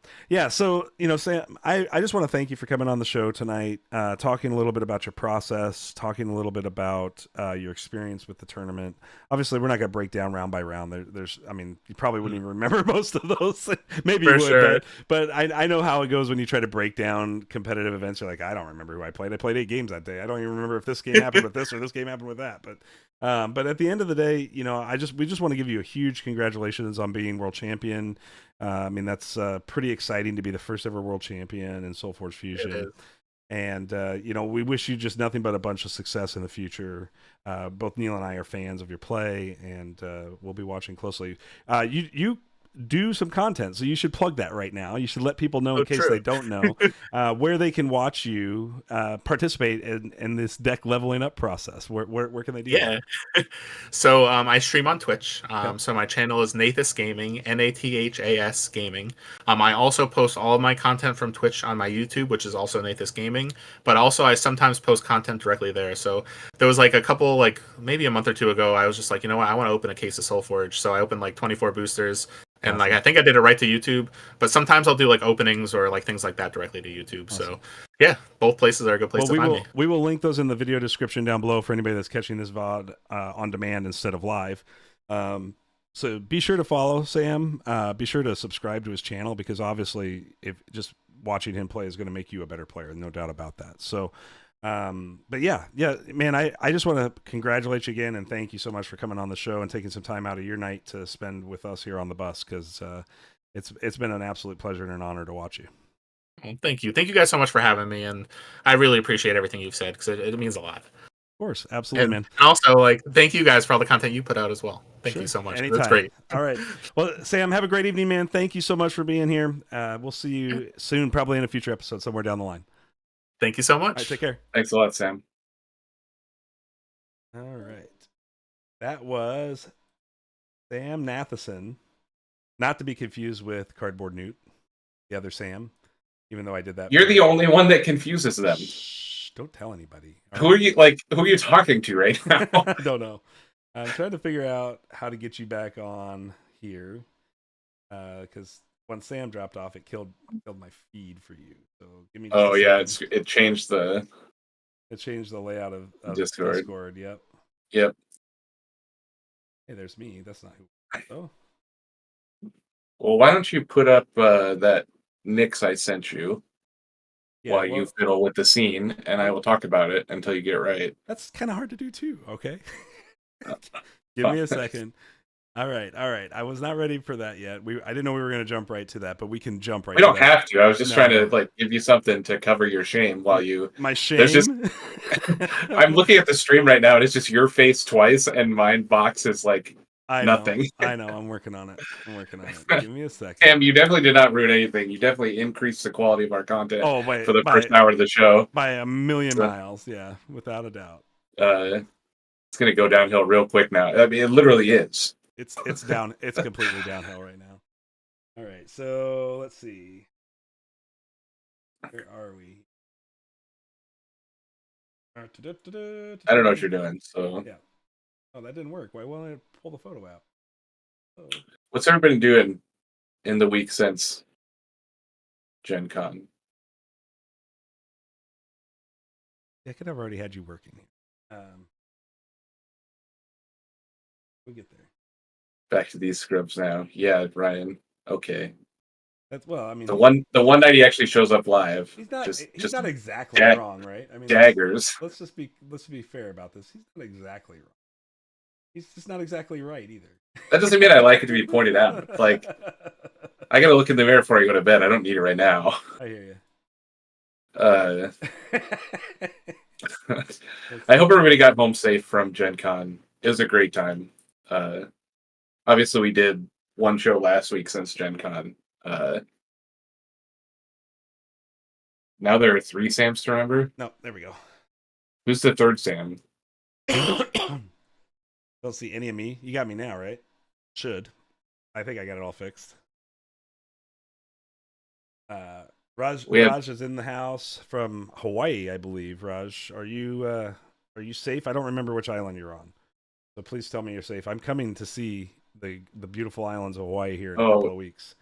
Sam, I just want to thank you for coming on the show tonight, talking a little bit about your process, talking a little bit about your experience with the tournament. Obviously, we're not going to break down round by round. You probably wouldn't even remember most of those. Maybe you would, sure. but I know how it goes when you try to break down competitive events. You're like, I don't remember who I played. I played 8 games that day. I don't even remember if this game happened with this or this game happened with that. But at the end of the day, we just want to give you a huge congratulations on being world champion. That's pretty exciting to be the first ever world champion in Solforge Fusion. And we wish you just nothing but a bunch of success in the future. Both Neil and I are fans of your play, and we'll be watching closely. You do some content, so you should plug that right now. You should let people know, in case true. they don't know, where they can watch you participate in this deck leveling up process. Where can they do that? Yeah. So I stream on Twitch. Yep. So my channel is Nathas Gaming, Nathas Gaming. I also post all of my content from Twitch on my YouTube, which is also Nathas Gaming. But also I sometimes post content directly there. So there was like a couple, like maybe a month or two ago, I was just like, you know what, I want to open a case of Solforge. So I opened like 24 boosters. And like I think I did it right to YouTube, but sometimes I'll do like openings or like things like that directly to YouTube. Awesome. So yeah, both places are a good place to find me. We will link those in the video description down below for anybody that's catching this VOD on demand instead of live. So be sure to follow Sam. Be sure to subscribe to his channel, because obviously if just watching him play is going to make you a better player, no doubt about that. So but yeah, man, I just want to congratulate you again and thank you so much for coming on the show and taking some time out of your night to spend with us here on the bus, because it's been an absolute pleasure and an honor to watch you. Well, thank you guys so much for having me, and I really appreciate everything you've said, because it means a lot. Of course, absolutely, man. And also, like, thank you guys for all the content you put out as well. Thank you so much. Anytime. That's great. All right. Well, Sam, have a great evening, man. Thank you so much for being here. We'll see you soon, probably in a future episode somewhere down the line. Thank you so much. All right, take care. Thanks a lot, Sam. All right. That was Sam Nathason, not to be confused with Cardboard Newt, the other Sam, even though I did that. You're the only one that confuses them. Shh, don't tell anybody. Who are you talking to right now? I don't know. I'm trying to figure out how to get you back on here, because when Sam dropped off, it killed my feed for you. So give me. Oh yeah, it changed the layout of Discord. Yep. Yep. Hey, there's me. That's not who. Oh. Well, why don't you put up that Nix I sent you while you fiddle with the scene, and I will talk about it until you get it right. That's kind of hard to do too. Okay. Give me a second. All right. I was not ready for that yet. I didn't know we were going to jump right to that, but we can jump right. We don't have to. I was just trying to give you something to cover your shame while you. My shame. There's just. I'm looking at the stream right now, and it's just your face twice, and mine box is nothing. I know. I'm working on it. Give me a second. Sam, you definitely did not ruin anything. You definitely increased the quality of our content. For the first hour of the show by a million miles. Yeah, without a doubt. It's going to go downhill real quick now. I mean, it literally is. It's down. It's completely downhill right now. All right, so let's see. Where are we? I don't know what you're doing. So yeah. Oh, that didn't work. Why won't I pull the photo out? Oh. What's everybody doing in the week since Gen Con? I could have already had you working. We'll get there. Back to these scrubs now. Yeah, Ryan. Okay. That's I mean, the one night he actually shows up live. He's not. Just not exactly wrong, right? I mean, daggers. Let's be fair about this. He's not exactly wrong. He's just not exactly right either. That doesn't mean I like it to be pointed out. I gotta look in the mirror before I go to bed. I don't need it right now. I hear you. I hope everybody got home safe from Gen Con. It was a great time. Obviously, we did one show last week since Gen Con. Now there are 3 Sams to remember. No, there we go. Who's the third Sam? Don't see any of me. You got me now, right? Should. I think I got it all fixed. Raj is in the house from Hawaii, I believe. Raj, are you safe? I don't remember which island you're on, so please tell me you're safe. I'm coming to see the beautiful islands of Hawaii here in a couple of weeks.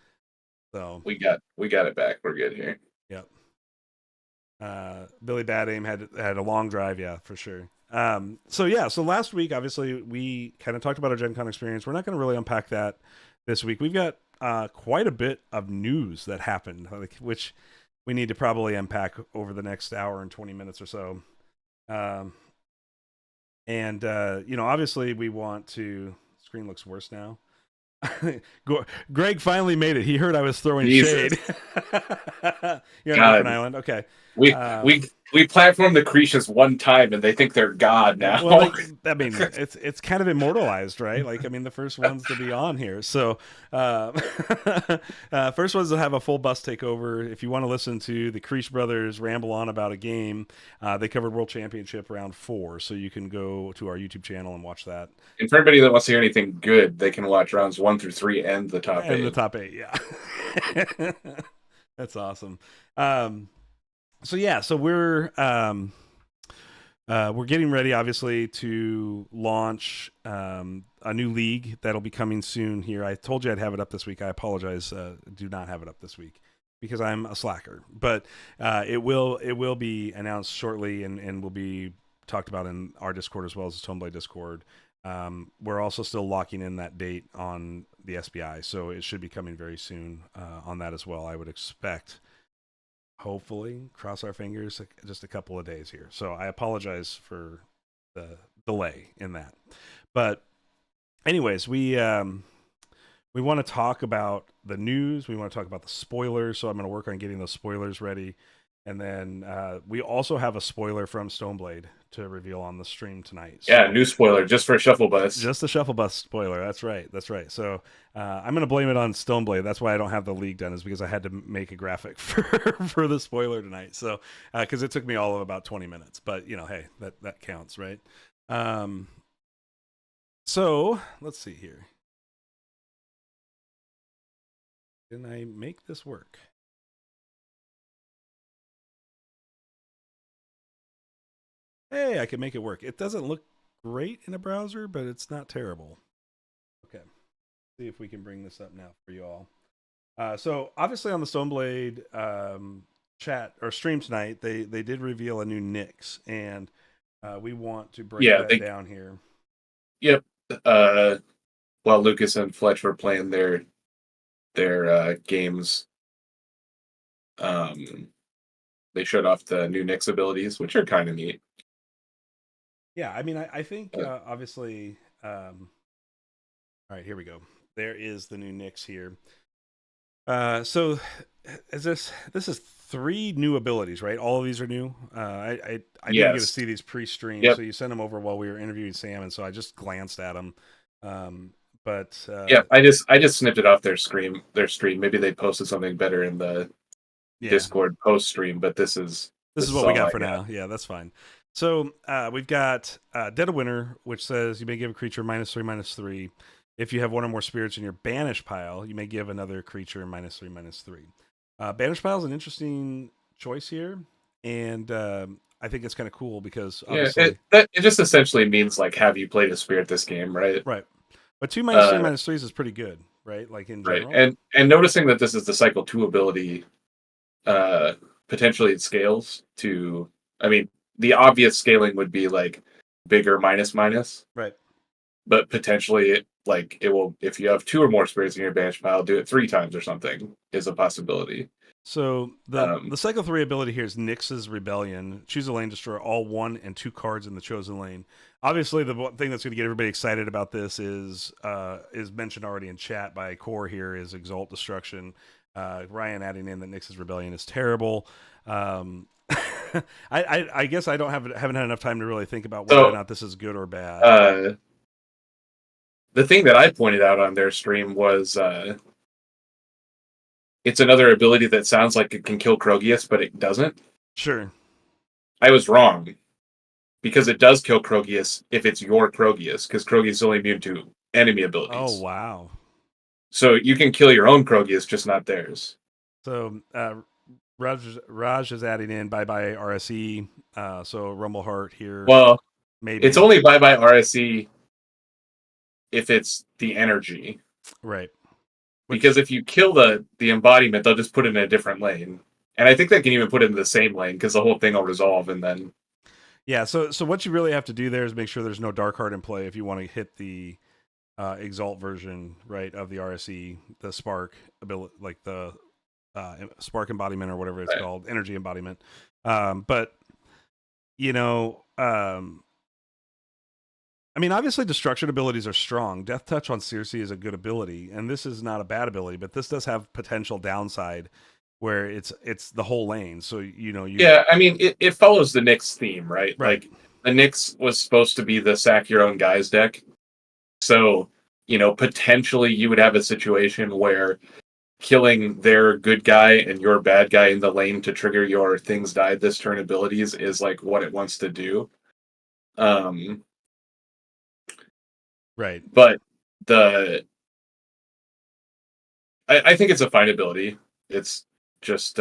So we got it back. We're good here. Yep. Billy Bad Aim had a long drive, yeah, for sure. So last week, obviously, we kind of talked about our Gen Con experience. We're not going to really unpack that this week. We've got quite a bit of news that happened, which we need to probably unpack over the next hour and 20 minutes or so. Obviously, we want to. Screen looks worse now. Greg finally made it. He heard I was throwing shade. You're on a different island. Okay. We platformed the Cretians one time, and they think they're God now. Well, I mean, it's kind of immortalized, right? Like, I mean, the first ones to be on here. So, first ones to have a full bus takeover. If you want to listen to the Creech brothers ramble on about a game, they covered World Championship round 4, so you can go to our YouTube channel and watch that. And for anybody that wants to hear anything good, they can watch rounds 1 through 3 and the top 8. And the top 8, yeah. That's awesome. So yeah, so we're getting ready, obviously, to launch a new league that'll be coming soon here. I told you I'd have it up this week. I apologize, do not have it up this week because I'm a slacker. But it will be announced shortly and will be talked about in our Discord as well as the Stoneblade Discord. We're also still locking in that date on the SBI, so it should be coming very soon on that as well, I would expect. Hopefully, cross our fingers, just a couple of days here. So I apologize for the delay in that. But anyways, we want to talk about the news. We want to talk about the spoilers. So I'm going to work on getting those spoilers ready. And then we also have a spoiler from Stoneblade to reveal on the stream tonight. So, yeah, new spoiler just for Shuffle Bus. Just the Shuffle Bus spoiler. That's right. That's right. So I'm going to blame it on Stoneblade. That's why I don't have the league done, is because I had to make a graphic for the spoiler tonight. So because it took me all of about 20 minutes. But, you know, hey, that counts, right? So let's see here. Can I make this work? Hey, I can make it work. It doesn't look great in a browser, but it's not terrible. Okay. See if we can bring this up now for you all. So obviously on the Stoneblade chat or stream tonight, they did reveal a new Nyx, and we want to break that down here. Yep. While Lucas and Fletch were playing their games, they showed off the new Nyx abilities, which are kind of neat. Yeah, I mean, I think obviously. All right, here we go. There is the new Nyx here. So, this is 3 new abilities, right? All of these are new. I didn't get to see these pre-stream, so you sent them over while we were interviewing Sam, and so I just glanced at them. But yeah, I just snipped it off their stream. Maybe they posted something better in the Discord post stream, but this is what we got for now. Yeah, that's fine. So we've got Dead of Winter, which says you may give a creature -3/-3. If you have 1 or more spirits in your banish pile, you may give another creature -3/-3. Banish pile is an interesting choice here, and I think it's kind of cool because obviously it just essentially means like, have you played a spirit this game, right? Right. But 2 -3/-3s is pretty good, right? Like in general. Right. And noticing that this is the cycle 2 ability, potentially it scales to. I mean, the obvious scaling would be like bigger -/-. Right. But potentially it will, if you have 2 or more spirits in your banish pile, do it 3 times or something is a possibility. So the cycle 3 ability here is Nyx's Rebellion. Choose a lane, destroy all 1 and 2 cards in the chosen lane. Obviously, the thing that's going to get everybody excited about this is mentioned already in chat by Core here, is Exalt Destruction. Ryan adding in that Nyx's Rebellion is terrible. I guess I haven't had enough time to really think about whether or not this is good or bad. The thing that I pointed out on their stream was it's another ability that sounds like it can kill Krogius, but it doesn't. Sure. I was wrong. Because it does kill Krogius if it's your Krogius, because Krogius is only immune to enemy abilities. Oh, wow. So you can kill your own Krogius, just not theirs. So Raj is adding in bye-bye RSE. So Rumbleheart here. Well, maybe it's only bye-bye RSE if it's the energy. Right. Because if you kill the embodiment, they'll just put it in a different lane. And I think they can even put it in the same lane, because the whole thing will resolve, and then... Yeah, so what you really have to do there is make sure there's no Dark Heart in play if you want to hit the Exalt version, right, of the RSE, the Spark ability, like the Spark embodiment or whatever it's called, energy embodiment. But, you know, I mean, obviously destruction abilities are strong. Death Touch on Circe is a good ability, and this is not a bad ability, but this does have potential downside where it's the whole lane. So you Yeah, I mean, it follows the Nyx theme, right? Right. Like the Nyx was supposed to be the sack your own guys deck. So, potentially you would have a situation where killing their good guy and your bad guy in the lane to trigger your things died this turn abilities is like what it wants to do. right. But I think it's a fine ability. It's just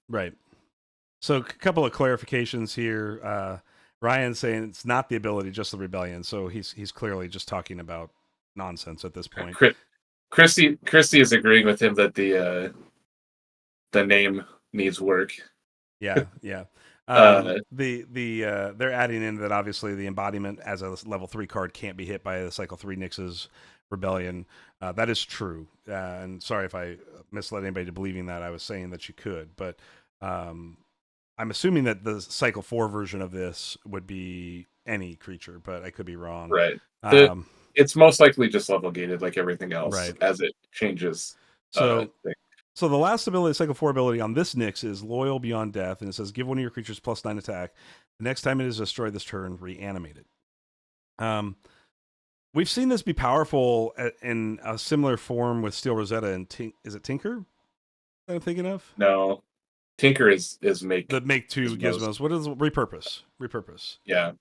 Right. So a couple of clarifications here. Ryan's saying it's not the ability, just the rebellion. So he's clearly just talking about nonsense at this point. Christy is agreeing with him that the name needs work. Yeah. They're adding in that obviously the embodiment as a level 3 card can't be hit by the cycle 3 Nyx's rebellion. That is true. And sorry if I misled anybody to believing that. I was saying that you could, but I'm assuming that the cycle 4 version of this would be any creature, but I could be wrong. Right. It's most likely just level gated like everything else as it changes. So the last ability, cycle 4 ability on this Nyx is Loyal Beyond Death, and it says give one of your creatures +9 attack. The next time it is destroyed this turn, reanimate it. We've seen this be powerful in a similar form with Steel Rosetta and is it Tinker that I'm thinking of? No. Tinker is make the make 2 gizmos. What is repurpose? Yeah.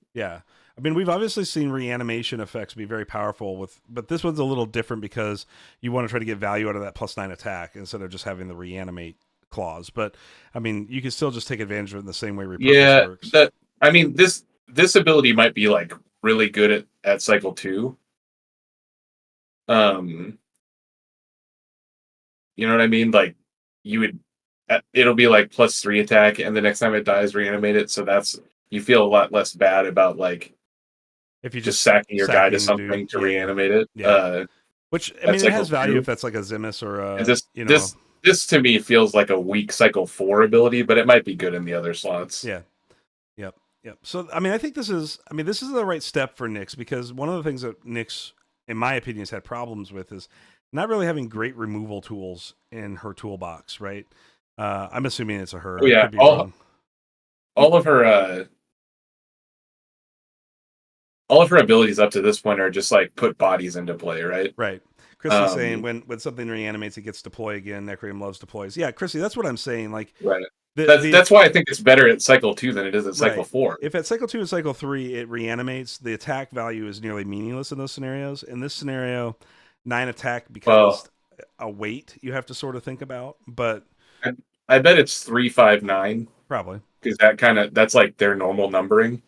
I mean, we've obviously seen reanimation effects be very powerful but this one's a little different because you want to try to get value out of that +9 attack instead of just having the reanimate clause. But I mean, you can still just take advantage of it in the same way repurpose works. This ability might be like really good at cycle 2. You know what I mean? Like it'll be like +3 attack, and the next time it dies, reanimate it. So you feel a lot less bad about like if you just sacking your guy to something to reanimate it. Yeah. Which I mean, it has value if that's like a Zimus or a This to me feels like a weak cycle 4 ability, but it might be good in the other slots. Yeah. Yep. So I mean, I think this is the right step for Nyx, because one of the things that Nyx, in my opinion, has had problems with is not really having great removal tools in her toolbox, right? I'm assuming it's a her. Oh, yeah. All of her abilities up to this point are just like put bodies into play, right? Right. Chrissy's saying when something reanimates, it gets deploy again. Necreum loves deploys. Yeah, Chrissy, that's what I'm saying. Like, right. That's why I think it's better at cycle 2 than it is at cycle 4. If at cycle 2 and cycle 3 it reanimates, the attack value is nearly meaningless in those scenarios. In this scenario, 9 attack becomes a weight you have to sort of think about. But I bet it's 359 probably, because that's like their normal numbering.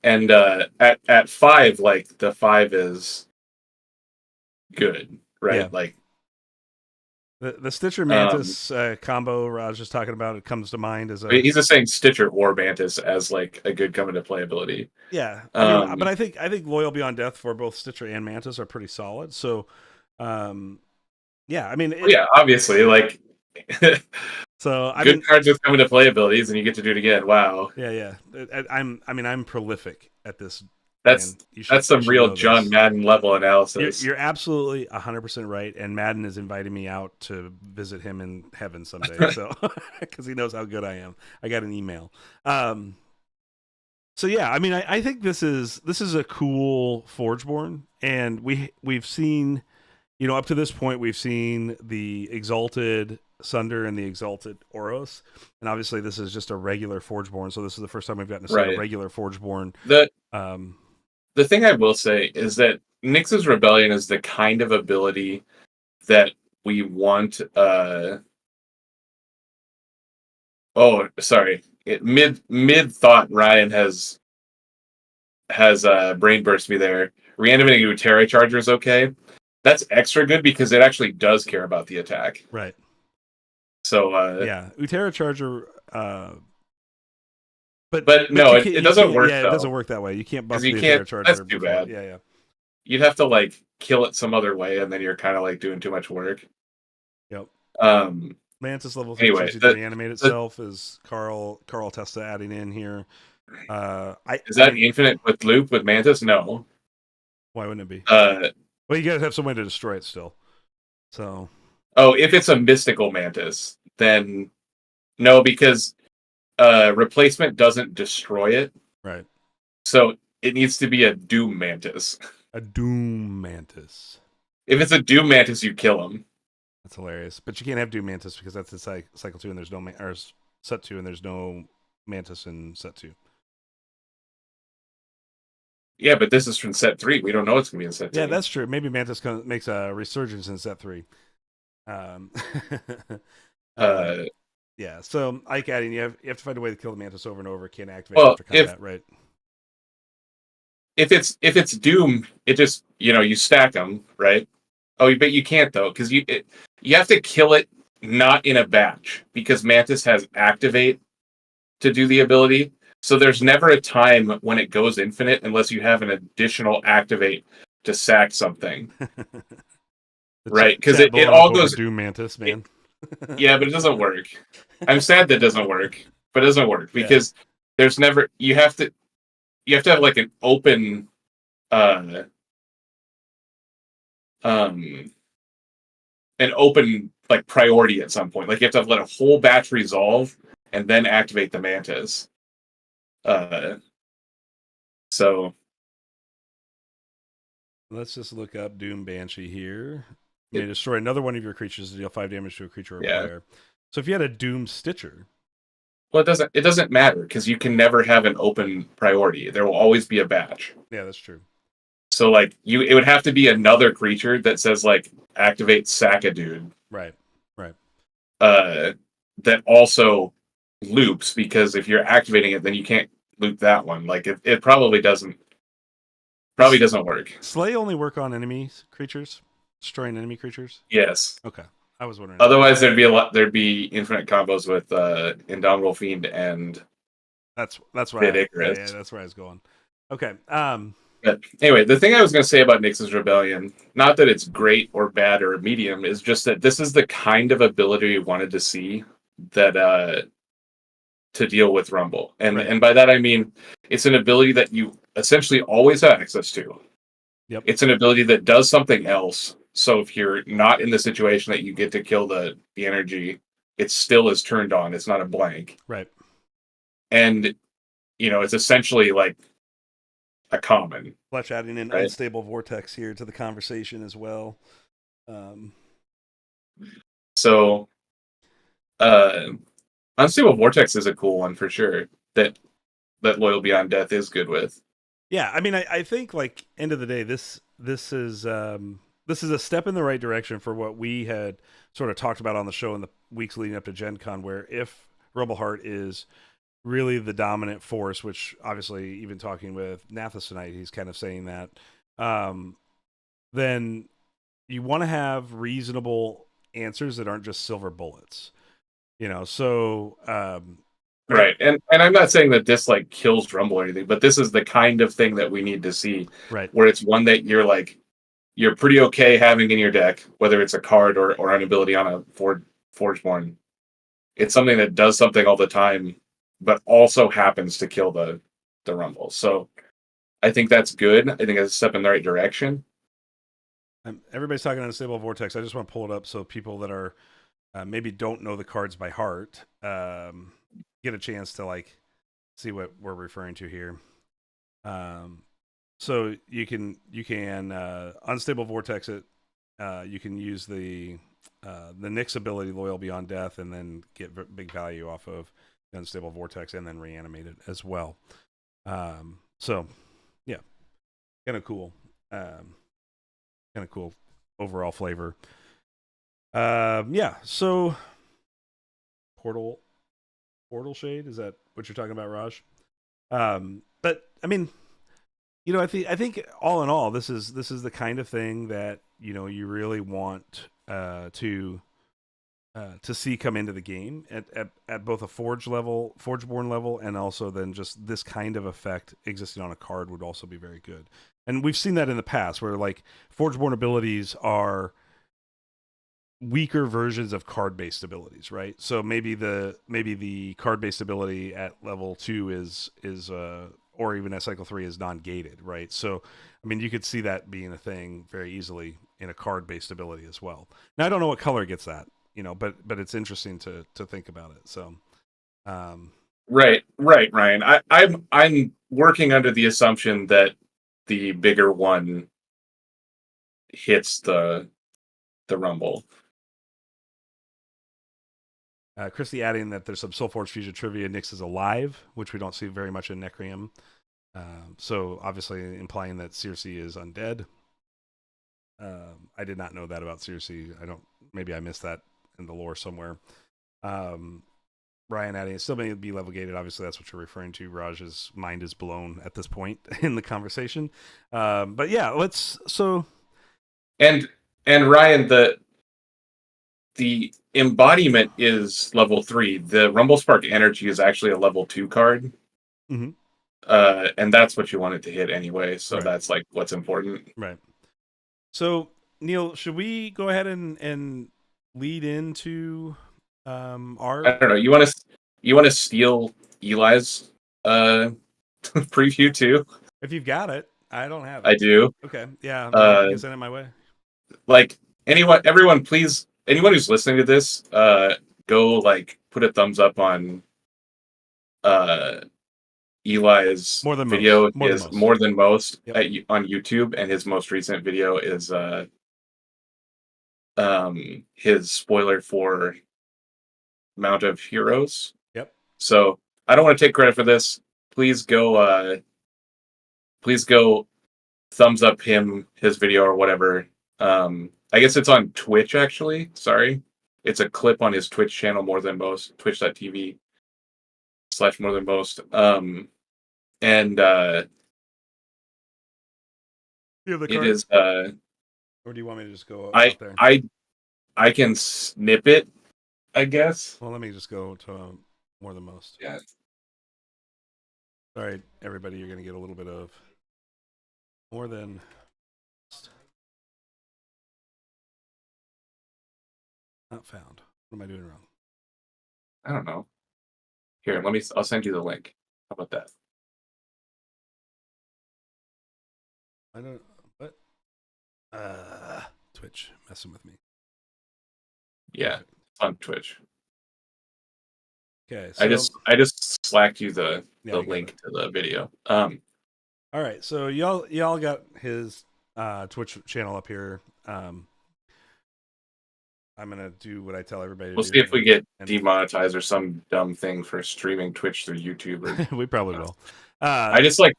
And at 5, like the 5 is good, right? Yeah. Like the Stitcher Mantis combo Raj is talking about, it comes to mind as he's just saying Stitcher or Mantis as like a good come into play ability. Yeah, but I think Loyal Beyond Death for both Stitcher and Mantis are pretty solid. So, yeah, I mean, obviously, like. So good cards with come into play abilities, and you get to do it again. Wow. Yeah. I'm prolific at this. That's some real John Madden level analysis. You're absolutely 100% right, and Madden is inviting me out to visit him in heaven someday. So because he knows how good I am, I got an email. So yeah, I mean, I think this is a cool Forgeborn, and we've seen, up to this point, we've seen the Exalted Sunder and the Exalted Oros, and obviously this is just a regular Forgeborn. So this is the first time we've gotten to see a regular Forgeborn. The thing I will say is that Nyx's Rebellion is the kind of ability that we want. Mid thought, Ryan has brain burst me there. Reanimating a Terra Charger is okay. That's extra good because it actually does care about the attack. Right. So Utera Charger. But no, it doesn't work. Yeah, though. It doesn't work that way. You can't bust the Utera Charger. That's too bad. Yeah. You'd have to like kill it some other way, and then you're kind of like doing too much work. Yep. Mantis level 3 anyway, to reanimate itself is Carl Testa adding in here. Is that infinite with loop with Mantis? No. Why wouldn't it be? Well, you guys have some way to destroy it still. So. Oh, if it's a mystical Mantis, then no, because replacement doesn't destroy it. Right. So it needs to be a Doom Mantis. A Doom Mantis. If it's a Doom Mantis, you kill him. That's hilarious. But you can't have Doom Mantis because that's in cycle 2 and there's no or set 2 and there's no Mantis in set 2. Yeah, but this is from set 3. We don't know it's gonna be in set 2. Yeah, that's true. Maybe Mantis makes a resurgence in set 3. Yeah. So Ike adding, you have to find a way to kill the Mantis over and over. Can't activate after combat, right? If it's Doom, it just you stack them, right? Oh, but you can't though, because you have to kill it not in a batch because Mantis has activate to do the ability. So there's never a time when it goes infinite unless you have an additional activate to sack something. Right? Because it all goes Doom Mantis, man. Yeah, but it doesn't work. I'm sad that doesn't work, but it doesn't work because there's never you have to have like an open an open like priority at some point. Like you have to let a whole batch resolve and then activate the Mantis. So let's just look up Doom Banshee here. You may destroy another one of your creatures to deal 5 damage to a creature or player. So if you had a Doom Stitcher, well, it doesn't matter because you can never have an open priority. There will always be a batch. Yeah, that's true. So like it would have to be another creature that says like activate sack a dude. Right. That also loops because if you're activating it, then you can't loop that one. Like it probably doesn't work. Slay only work on enemy creatures, destroying enemy creatures. Yes. Okay, I was wondering. Otherwise, there'd be infinite combos with Indomitable Fiend and that's where Icarus. Yeah, that's where I was going. Okay. But anyway, the thing I was going to say about Nyx's Rebellion, not that it's great or bad or medium, is just that this is the kind of ability we wanted to see that to deal with Rumble. And by that I mean it's an ability that you essentially always have access to. Yep. It's an ability that does something else. So if you're not in the situation that you get to kill the energy, it still is turned on. It's not a blank. Right. And it's essentially like a common. Fletch adding in Unstable Vortex here to the conversation as well. So Unstable Vortex is a cool one for sure that Loyal Beyond Death is good with. Yeah, I mean I think like end of the day this is a step in the right direction for what we had sort of talked about on the show in the weeks leading up to Gen Con, where if Rebel Heart is really the dominant force, which obviously even talking with Nathason, he's kind of saying that, then you want to have reasonable answers that aren't just silver bullets. So right. And I'm not saying that this like kills Rumble or anything, but this is the kind of thing that we need to see. Right. Where it's one that you're pretty okay having in your deck, whether it's a card or an ability on a Forgeborn. It's something that does something all the time, but also happens to kill the Rumble. So I think that's good. I think it's a step in the right direction. Everybody's talking Unstable Vortex. I just want to pull it up so people that are maybe don't know the cards by heart get a chance to like see what we're referring to here. So you can Unstable Vortex it. You can use the Nyx ability, Loyal Beyond Death, and then get big value off of the Unstable Vortex, and then reanimate it as well. So yeah, kind of cool. Kind of cool overall flavor. Yeah. So Portal Shade, is that what you're talking about, Raj? But I mean, I think all in all, this is the kind of thing that you really want to see come into the game at both a Forgeborn level, and also then just this kind of effect existing on a card would also be very good. And we've seen that in the past where like Forgeborn abilities are weaker versions of card-based abilities, right? So maybe the card-based ability at level 2 is or even at cycle 3 is non-gated, right? So I mean you could see that being a thing very easily in a card-based ability as well. Now I don't know what color gets that. but it's interesting to think about it. So, Right, Ryan. I'm working under the assumption that the bigger one hits the Rumble. Christy adding that there's some Solforge Fusion trivia. Nyx is alive, which we don't see very much in Necrium. So obviously implying that Circe is undead. I did not know that about Circe. Maybe I missed that in the lore somewhere. Ryan adding, it still may be level gated. Obviously, that's what you're referring to. Raj's mind is blown at this point in the conversation. But yeah, And Ryan, the embodiment is level 3. The Rumble Spark Energy is actually a level 2 card. Mm-hmm. And that's what you want it to hit anyway. So Right. that's like what's important. Right. So Neil, should we go ahead and lead into our? I don't know. You want to steal Eli's preview too? If you've got it, I don't have it. I do. Okay. Yeah. You can send it my way. Like everyone, please. Anyone who's listening to this, go like put a thumbs up on Eli's More than video most. is more than most Yep. on YouTube, and his most recent video is his spoiler for Mount of Heroes. Yep. So I don't want to take credit for this. Please go thumbs up his video or whatever. I guess it's on Twitch actually. Sorry. It's a clip on his Twitch channel, More Than Most, twitch.tv/More Than Most. And You have the it card? is Or do you want me to just go I out there? I can snip it, I guess. Well, let me just go to More Than Most. Yeah. All right, everybody, you're going to get a little bit of More Than Most. Not found. What am I doing wrong? I don't know. Here, I'll send you the link. How about that? I don't. What? Twitch messing with me. Yeah, on Twitch. Okay, so I just slacked you the Yeah, I got link it. to the video. All right, so y'all got his Twitch channel up here. I'm gonna do what I tell everybody to We'll do. see if we get and- demonetized or some dumb thing for streaming Twitch through YouTube. Or, we probably will. I just like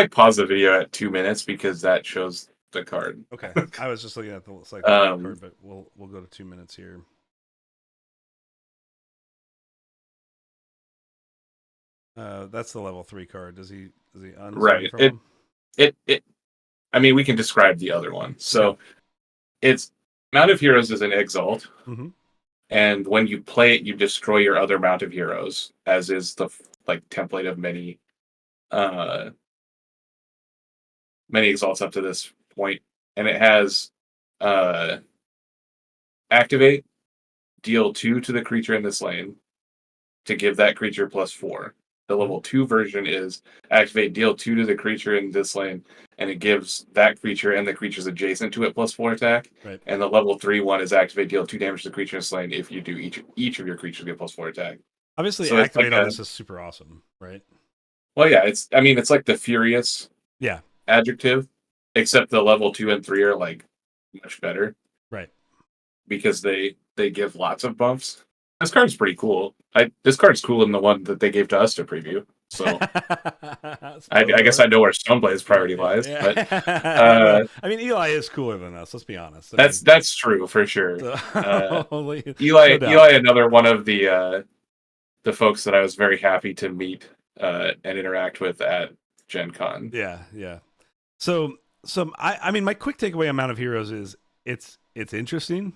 pause the video at 2 minutes because that shows the card. Okay, I was just looking at the card, but we'll go to 2 minutes here. That's the level 3 card. Does he Right. From It I mean, we can describe the other one. So it's Mount of Heroes is an exalt. Mm-hmm. And when you play it, you destroy your other Mount of Heroes, as is the template of many exalts up to this point. And it has activate, deal 2 to the creature in this lane to give that creature +4. The level 2 version is activate, deal 2 to the creature in this lane, and it gives that creature and the creatures adjacent to it +4 attack. Right. And the level 3 one is activate, deal 2 damage to the creature in this lane. If you do, each of your creatures get +4 attack. Obviously, So it's activate like on this is super awesome, right? Well, yeah, it's like the Furious adjective, except the level 2 and 3 are like much better. Right. Because they give lots of buffs. This card's pretty cool. This card's cool in the one that they gave to us to preview. So I guess I know where Stoneblade's priority lies. Yeah. But I mean, Eli is cooler than us. Let's be honest. That's true for sure. Eli, another one of the folks that I was very happy to meet and interact with at Gen Con. Yeah. So I mean, my quick takeaway on Mount of Heroes is it's interesting.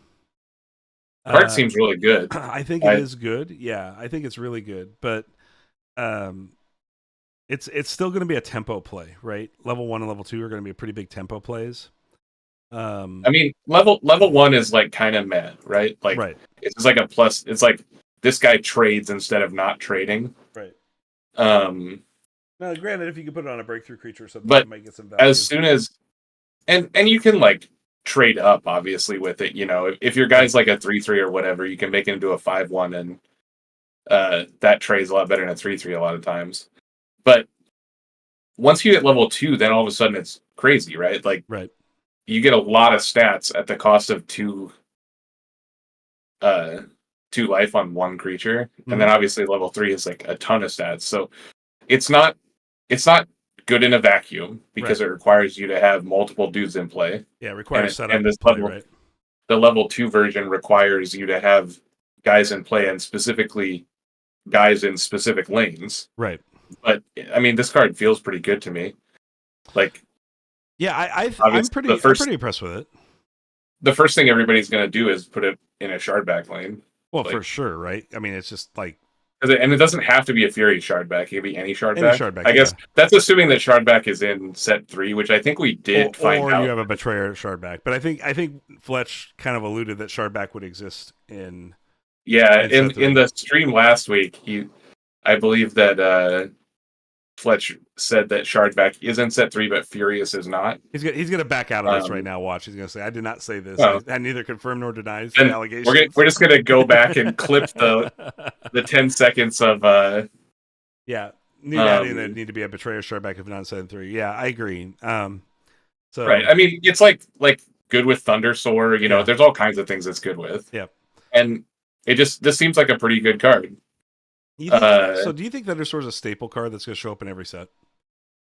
Card seems really good. I think it is good. Yeah, I think it's really good, but it's still going to be a tempo play, right? Level 1 and level 2 are going to be pretty big tempo plays. I mean, level 1 is like kind of meh, right? Like, right. It's like a plus. It's like this guy trades instead of not trading. Right. Now, granted, if you could put it on a breakthrough creature or something, but it might get some value. As soon as, and you can like trade up obviously with it. You know, if your guy's like a 3/3 or whatever, you can make it into a 5/1, and that trades a lot better than a 3/3 a lot of times. But once you hit level 2, then all of a sudden it's crazy, right? Like Right. you get a lot of stats at the cost of 2 life on one creature, and then obviously level 3 is like a ton of stats. So it's not good in a vacuum because it requires you to have multiple dudes in play. Yeah, it requires setup and this play, level, right? the level 2 version requires you to have guys in play, and specifically guys in specific lanes. Right. But I mean, this card feels pretty good to me. Like, yeah, I'm obviously pretty impressed with it. The first thing everybody's going to do is put it in a shardback lane. Well, Like, for sure, right? I mean, it's just like, and it doesn't have to be a Fury shardback. It can be any shardback. I guess yeah. that's assuming that shardback is in set 3, which I think we did find out. Or you have a Betrayer shardback. But I think Fletch kind of alluded that shardback would exist in. Yeah, in the stream last week, I believe that Fletch said that shardback is in set 3, but Furious is not. He's gonna back out of this right now. Watch, he's gonna say, "I did not say this. Oh. I neither confirm nor denies the allegations." We're just gonna go back and clip the 10 seconds of yeah, adding that need to be a Betrayer shardback if not in set 3. Yeah, I agree. So right. I mean, it's like good with Thundersoar. You know, there's all kinds of things it's good with. Yeah, and this seems like a pretty good card. So do you think Thundersoar is a staple card that's going to show up in every set?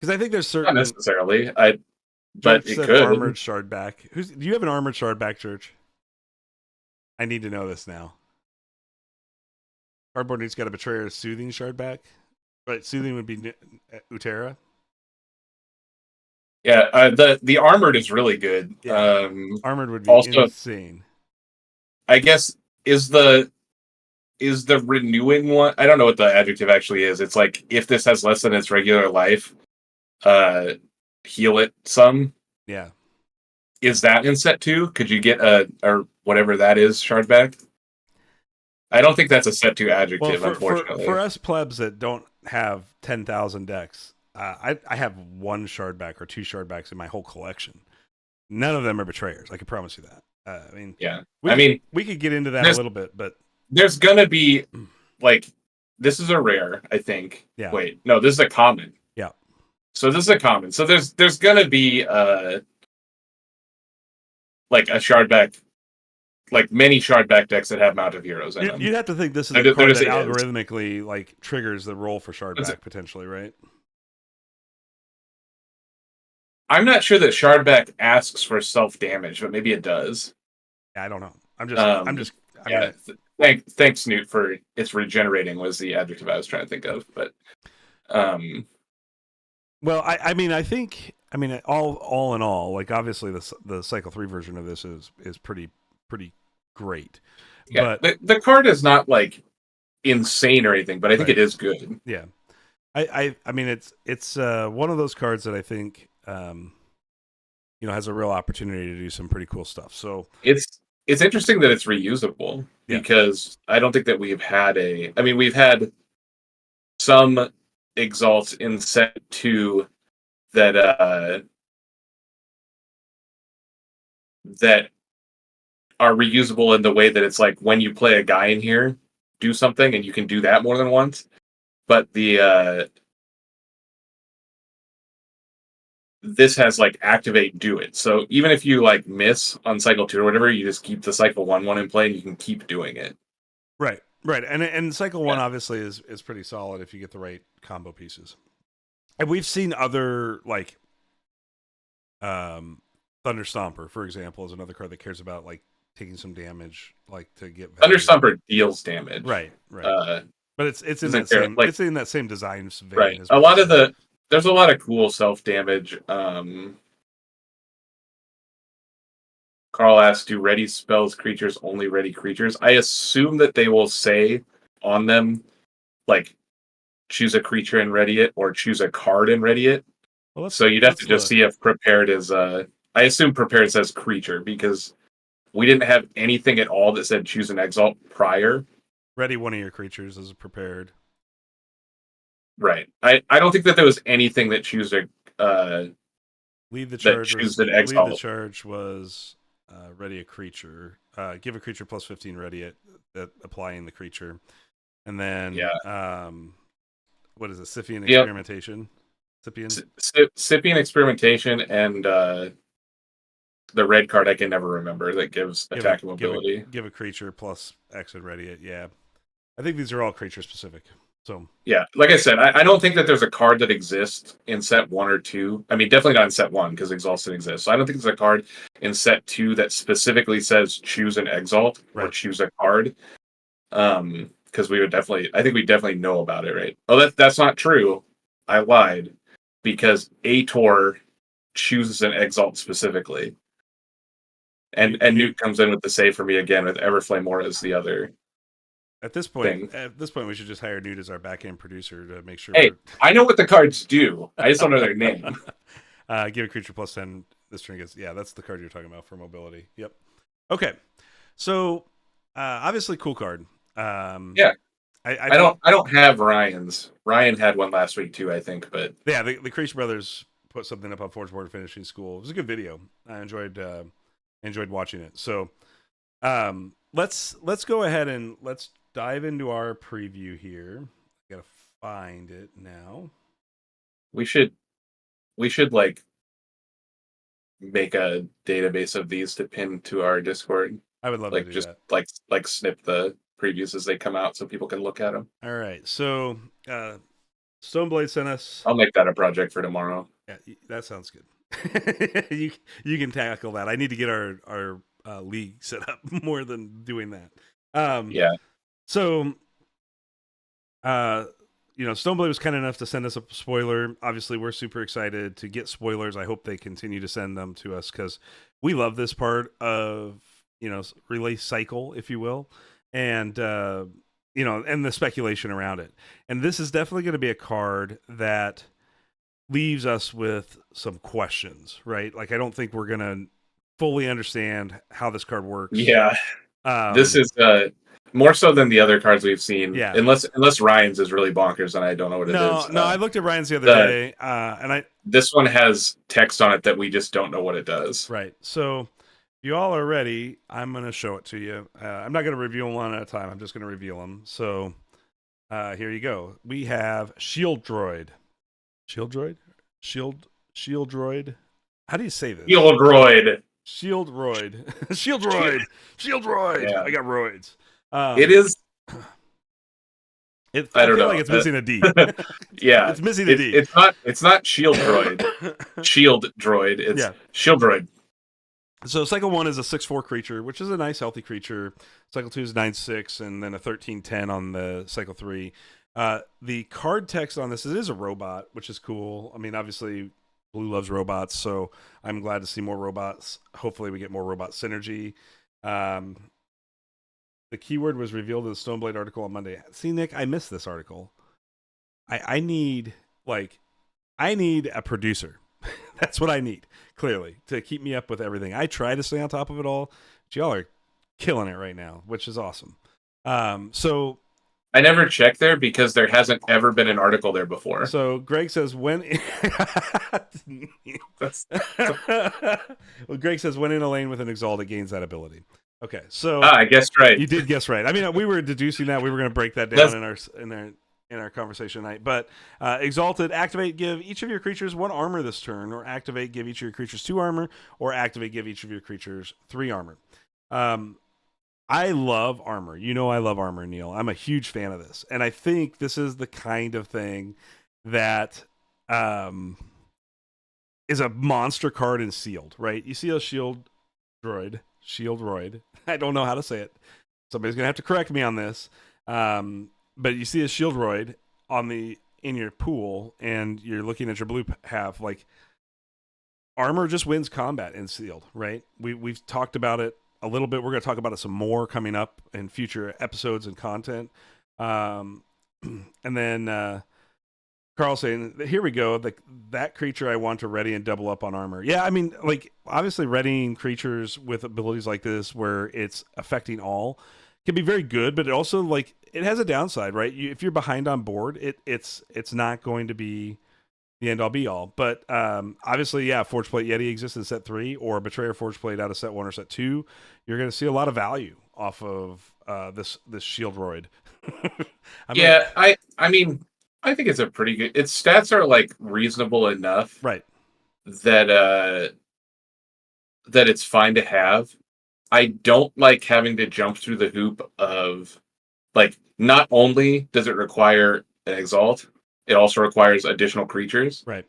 Because I think there's certain... Not necessarily. But it could. Armored Shardback. Do you have an Armored Shardback, Church? I need to know this now. Cardboard needs got a Betrayer Soothing Shardback. Right, Soothing would be Utera. Yeah, the Armored is really good. Yeah. Armored would be also insane. I guess is the renewing one. I don't know what the adjective actually is. It's like if this has less than its regular life, heal it some. Yeah. Is that in set 2? Could you get or whatever that is shardback? I don't think that's a set 2 adjective, unfortunately. For us plebs that don't have 10,000 decks, I have 1 shardback or 2 shardbacks in my whole collection. None of them are Betrayers. I can promise you that. I mean, yeah. We could get into that a little bit, but there's gonna be like, this is a rare, I think. Yeah. Wait, no, this is a common. Yeah. So this is a common. So there's gonna be like a shardback, like many shardback decks that have Mount of Heroes in them. You'd have to think this is a card that algorithmically like triggers the roll for shardback potentially, right? I'm not sure that shardback asks for self damage, but maybe it does. Yeah, I don't know. Thanks, Newt, for it's regenerating was the adjective I was trying to think of, but well, I mean, all in all, like obviously the Cycle 3 version of this is pretty great. Yeah, but the card is not like insane or anything, but I think it is good. Yeah, I mean it's one of those cards that I think has a real opportunity to do some pretty cool stuff. So it's interesting that it's reusable because I don't think that we've had we've had some exalts in set 2 that are reusable in the way that it's like when you play a guy in here, do something and you can do that more than once. But this has like activate, do it. So even if you like miss on cycle 2 or whatever, you just keep the cycle 1 in play and you can keep doing it. Right. And cycle 1 obviously is pretty solid if you get the right combo pieces. And we've seen other like Thunder Stomper, for example, is another card that cares about like taking some damage, like to get value. Thunder Stomper deals damage. Right. But it's in that same it's in that same design vein. Right. As there's a lot of cool self damage. Carl asks, do ready spells creatures only ready creatures? I assume that they will say on them, like, choose a creature and ready it, or choose a card and ready it. Well, so you'd have to just see if prepared is I assume prepared says creature, because we didn't have anything at all that said choose an exalt prior. Ready one of your creatures is prepared. Right. I don't think that there was anything that choose a lead the charge. Choose an exalt. Lead the charge was ready a creature. Give a creature plus 15 ready at applying the creature. And then, what is it? Scythian Yep. experimentation. Scythian. Scythian experimentation and the red card I can never remember that gives attack and mobility. Give a creature plus X and ready it. Yeah, I think these are all creature specific. So yeah, like I said, I don't think that there's a card that exists in set 1 or 2. I mean, definitely not in set 1 because Exalted exists. So I don't think there's a card in set 2 that specifically says choose an Exalt or choose a card. Because we would definitely, I think we definitely know about it, right? Oh, that's not true. I lied because Ator chooses an Exalt specifically. And Newt comes in with the save for me again with Everflame Aura as the other. At this point, we should just hire Newt as our back end producer to make sure. Hey, I know what the cards do. I just don't know their name. Give a creature plus 10. This turn gets. Yeah, that's the card you're talking about for mobility. Yep. Okay. So obviously, cool card. Yeah. I don't have Ryan's. Ryan had one last week too, I think. But yeah, the Creature Brothers put something up on Forge Board Finishing School. It was a good video. I enjoyed watching it. So let's go ahead and let's dive into our preview here. I gotta find it now. We should like make a database of these to pin to our Discord. I would love to do just that. like snip the previews as they come out so people can look at them. All right. So Stoneblade sent us. I'll make that a project for tomorrow. Yeah, that sounds good. you can tackle that. I need to get our league set up more than doing that. Yeah. So, Stoneblade was kind enough to send us a spoiler. Obviously, we're super excited to get spoilers. I hope they continue to send them to us because we love this part of, release cycle, if you will. And, and the speculation around it. And this is definitely going to be a card that leaves us with some questions, right? Like, I don't think we're going to fully understand how this card works. Yeah. This is more so than the other cards we've seen. Yeah. Unless Ryan's is really bonkers and I don't know what it is. No, I looked at Ryan's the other day, and this one has text on it that we just don't know what it does. Right. So if you all are ready, I'm going to show it to you. I'm not going to review them one at a time. I'm just going to reveal them. So here you go. We have Shield Droid. Shield Droid? Shield Droid? How do you say this? Shield Droid. Shield Droid. Shield Droid. Shield Droid. Yeah. I got roids. It is. I feel like it's missing a D. Yeah, it's missing a D. It's not Shield Droid. Shield Droid. It's Shield Droid. So Cycle 1 is a 6/4 creature, which is a nice healthy creature. Cycle 2 is 9/6, and then a 13/10 on the Cycle 3. The card text on this is a robot, which is cool. I mean, obviously, Blue loves robots, so I'm glad to see more robots. Hopefully, we get more robot synergy. The keyword was revealed in the Stoneblade article on Monday. See, Nick, I missed this article. I need a producer. That's what I need, clearly, to keep me up with everything. I try to stay on top of it all, but y'all are killing it right now, which is awesome. So I never checked there because there hasn't ever been an article there before. So Greg says when Greg says when in a lane with an Exalt, it gains that ability. Okay, so I guessed right. You did guess right. I mean, we were deducing that. We were going to break that down in our conversation tonight. But Exalted, activate, give each of your creatures 1 armor this turn, or activate, give each of your creatures 2 armor, or activate, give each of your creatures 3 armor. I love armor. I love armor, Neil. I'm a huge fan of this, and I think this is the kind of thing that is a monster card in Sealed, right? You see a Shield Droid. I don't know how to say it. Somebody's gonna have to correct me on this. But you see a Shield Droid in your pool, and you're looking at your blue half. Like, armor just wins combat in Sealed, right? We've talked about it a little bit. We're gonna talk about it some more coming up in future episodes and content. And then Carl saying, here we go. That creature I want to ready and double up on armor. Yeah, I mean, like, obviously readying creatures with abilities like this where it's affecting all can be very good, but it also, like, it has a downside, right? If you're behind on board, it's not going to be the end all be all. But obviously, yeah, Forge Plate Yeti exists in set 3, or Betrayer Forge Plate out of set 1 or set 2. You're going to see a lot of value off of this shield roid. Yeah, I mean, I think it's a pretty good. Its stats are like reasonable enough right. that that it's fine to have. I don't like having to jump through the hoop of like not only does it require an exalt, it also requires additional creatures. Right.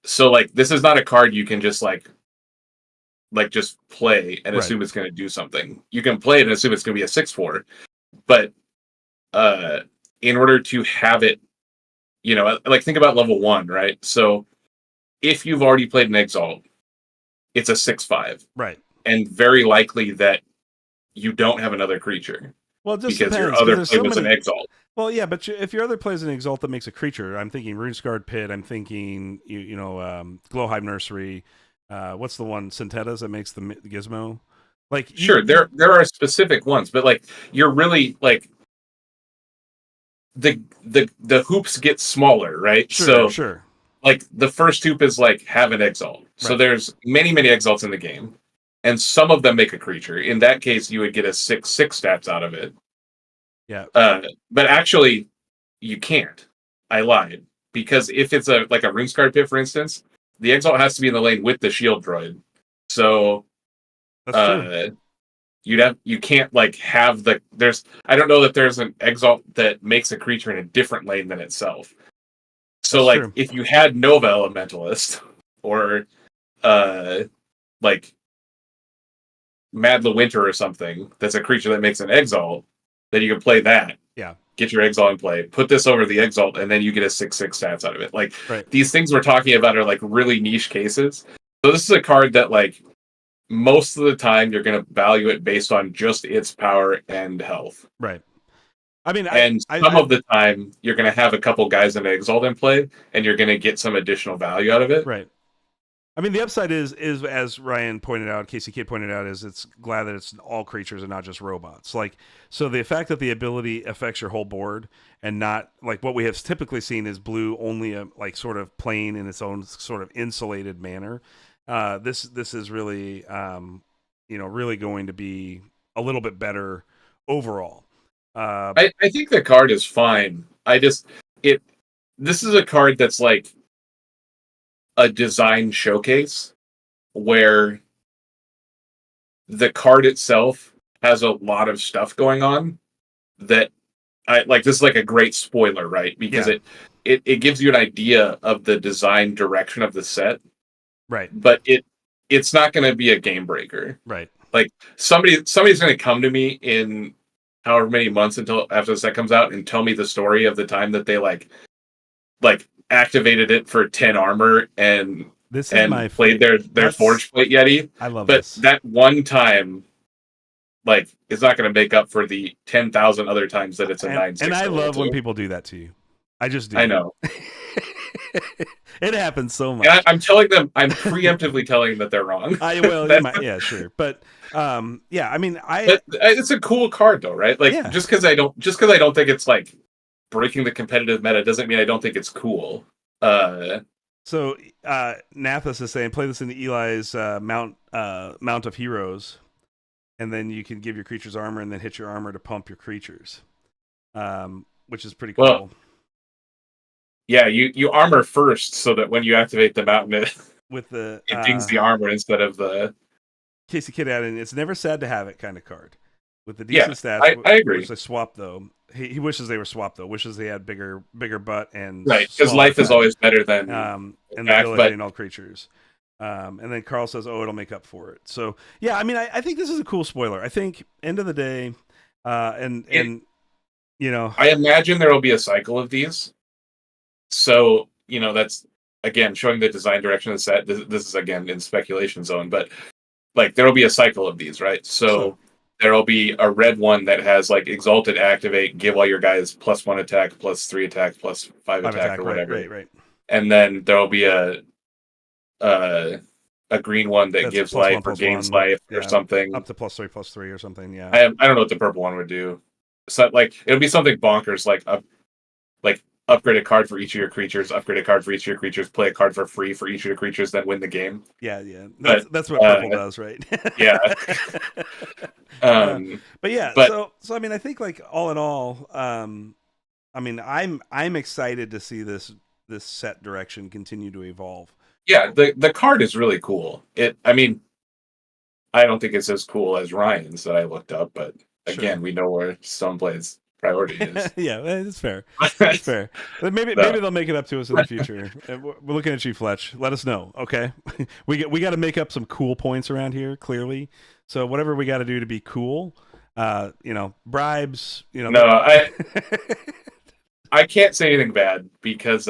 So like this is not a card you can just like just play and Right. assume it's going to do something. You can play it and assume it's going to be a 6/4, but in order to have it, you know, like think about level 1, right? So if you've already played an exalt, it's a 6/5. Right. And very likely that you don't have another creature. Well, it just because depends, your other 'cause play there's was so an many- exalt. Well, yeah, but if your other play is an exalt that makes a creature, I'm thinking Runescarred Pit. I'm thinking Glowhive Nursery. What's the one Centetas that makes the gizmo? Like Sure, there are specific ones, but like you're really like the hoops get smaller, right? Sure. Like the first hoop is like have an exalt. So Right. there's many exalts in the game, and some of them make a creature. In that case, you would get a 6/6 stats out of it. Yeah. But actually, you can't. I lied, because if it's a Runescarred Pit, for instance, the exalt has to be in the lane with the shield droid. So That's true. you can't like have I don't know that there's an exalt that makes a creature in a different lane than itself. So That's like true. if you had Nova Elementalist or like Mad Winter or something that's a creature that makes an exalt, then you can play that. Yeah. Get your exalt in play, put this over the exalt, and then you get a 6/6 stats out of it. Like Right. these things we're talking about are like really niche cases. So this is a card that like most of the time you're going to value it based on just its power and health. Right. I mean, some of the time you're going to have a couple guys in exalt in play, and you're going to get some additional value out of it. Right. I mean, the upside is as Ryan pointed out, Casey Kidd pointed out, is it's glad that it's all creatures and not just robots. Like, so the fact that the ability affects your whole board and not like what we have typically seen is blue only like sort of plain in its own sort of insulated manner. This is really really going to be a little bit better overall. I think the card is fine. This is a card that's like a design showcase where the card itself has a lot of stuff going on that this is like a great spoiler, right? Because it gives you an idea of the design direction of the set. Right. But it's not going to be a game breaker. Right. Like somebody's going to come to me in however many months until after the set comes out and tell me the story of the time that they like activated it for 10 armor and played their Forge Plate Yeti. I love but this. That one time is not going to make up for the 10,000 other times that it's a 9/6. And I love when people do that to you. I just do. I know. It happens so much. And I'm telling them, I'm preemptively telling them that they're wrong. Yeah, sure. But yeah, I mean, it's a cool card though, right? Like just because I don't think it's like breaking the competitive meta doesn't mean I don't think it's cool. So Nathas is saying play this in Eli's Mount of Heroes, and then you can give your creatures armor and then hit your armor to pump your creatures, which is pretty cool. Well, yeah, you armor first so that when you activate the mountain, it dings the armor instead of the. Casey Kidd added, it's never sad to have it kind of card. With the decent stats, I agree. Which they swapped though. He wishes they were swapped though. Wishes they had bigger butt and right because life is always better than and the ability in all creatures. And then Carl says, "Oh, it'll make up for it." So yeah, I mean, I think this is a cool spoiler. I think end of the day, and you know, I imagine there will be a cycle of these. So that's again showing the design direction of the set. This is again in speculation zone, but like there will be a cycle of these, right? So there will be a red one that has like exalted activate, give all your guys +1 attack, +3 attack, +5 attack, or whatever. Right. And then there will be a green one that gives life or gains life or something. Up to +3/+3 or something, yeah. I don't know what the purple one would do. So like it'll be something bonkers like upgrade a card for each of your creatures, upgrade a card for each of your creatures, play a card for free for each of your creatures, then win the game. Yeah, yeah. But, That's what purple does, right? Yeah. Uh, but yeah, but so I mean, I think like all in all, I mean, I'm excited to see this set direction continue to evolve. yeah, the card is really cool. I mean, I don't think it's as cool as Ryan's that I looked up, but again, we know where Stoneblade's priority is. Yeah, it's fair. It's fair. But maybe they'll make it up to us in the future. We're looking at you, Fletch. Let us know, okay? We got to make up some cool points around here, clearly. So whatever we got to do to be cool, bribes, No, I can't say anything bad because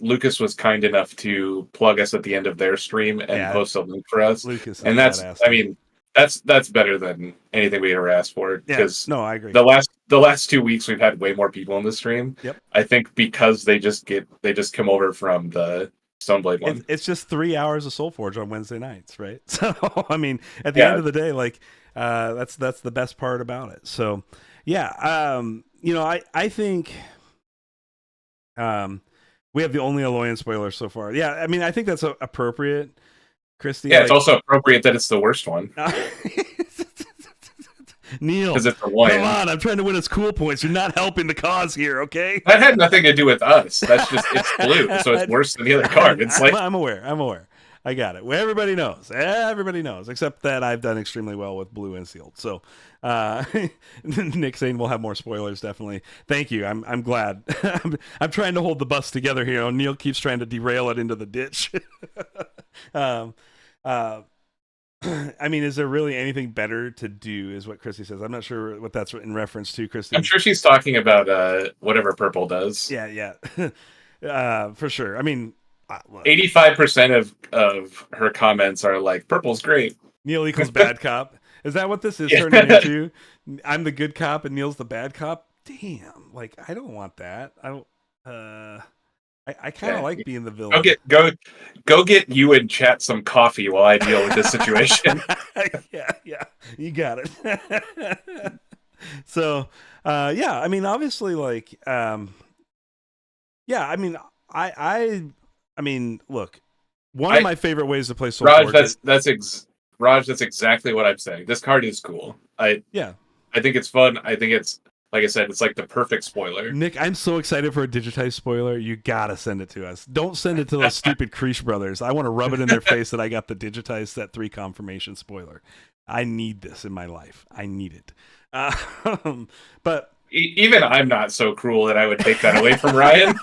Lucas was kind enough to plug us at the end of their stream and post a link for us. Lucas, and that's badass. I mean, that's better than anything we ever asked for. Because no, I agree. The last 2 weeks we've had way more people in the stream. Yep. I think because they just come over from the Stoneblade one. It's just 3 hours of Solforge on Wednesday nights, right? So I mean, at the end of the day, like that's the best part about it. So yeah, I think we have the only Aloyan spoiler so far. Yeah, I mean, I think that's appropriate, Christy. Yeah, it's also appropriate that it's the worst one. Neil, because it's Aloyan. Come on, I'm trying to win us cool points. You're not helping the cause here, okay? That had nothing to do with us. That's just it's blue, so it's worse than the other card. It's like I'm aware. I got it. Well, everybody knows, except that I've done extremely well with blue and sealed. So, Nick saying we'll have more spoilers, definitely. Thank you. I'm glad. I'm trying to hold the bus together here. Neil keeps trying to derail it into the ditch. I mean, is there really anything better to do? Is what Christy says. I'm not sure what that's in reference to, Christy. I'm sure she's talking about whatever purple does. Yeah. For sure. I mean. 85% of her comments are like, purple's great. Neil equals bad cop. Is that what this is turning into? I'm the good cop and Neil's the bad cop? Damn. Like, I don't want that. I don't I kind of like being the villain. Go get you and chat some coffee while I deal with this situation. Yeah. You got it. So yeah, I mean, obviously, like I mean, look, one of my favorite ways to play Solforge. Raj, that's exactly what I'm saying. This card is cool. I think it's fun. I think it's, like I said, it's like the perfect spoiler. Nick, I'm so excited for a digitized spoiler. You gotta send it to us. Don't send it to those stupid Creesh brothers. I want to rub it in their face that I got the digitized set 3 confirmation spoiler. I need this in my life. I need it. But even I'm not so cruel that I would take that away from Ryan.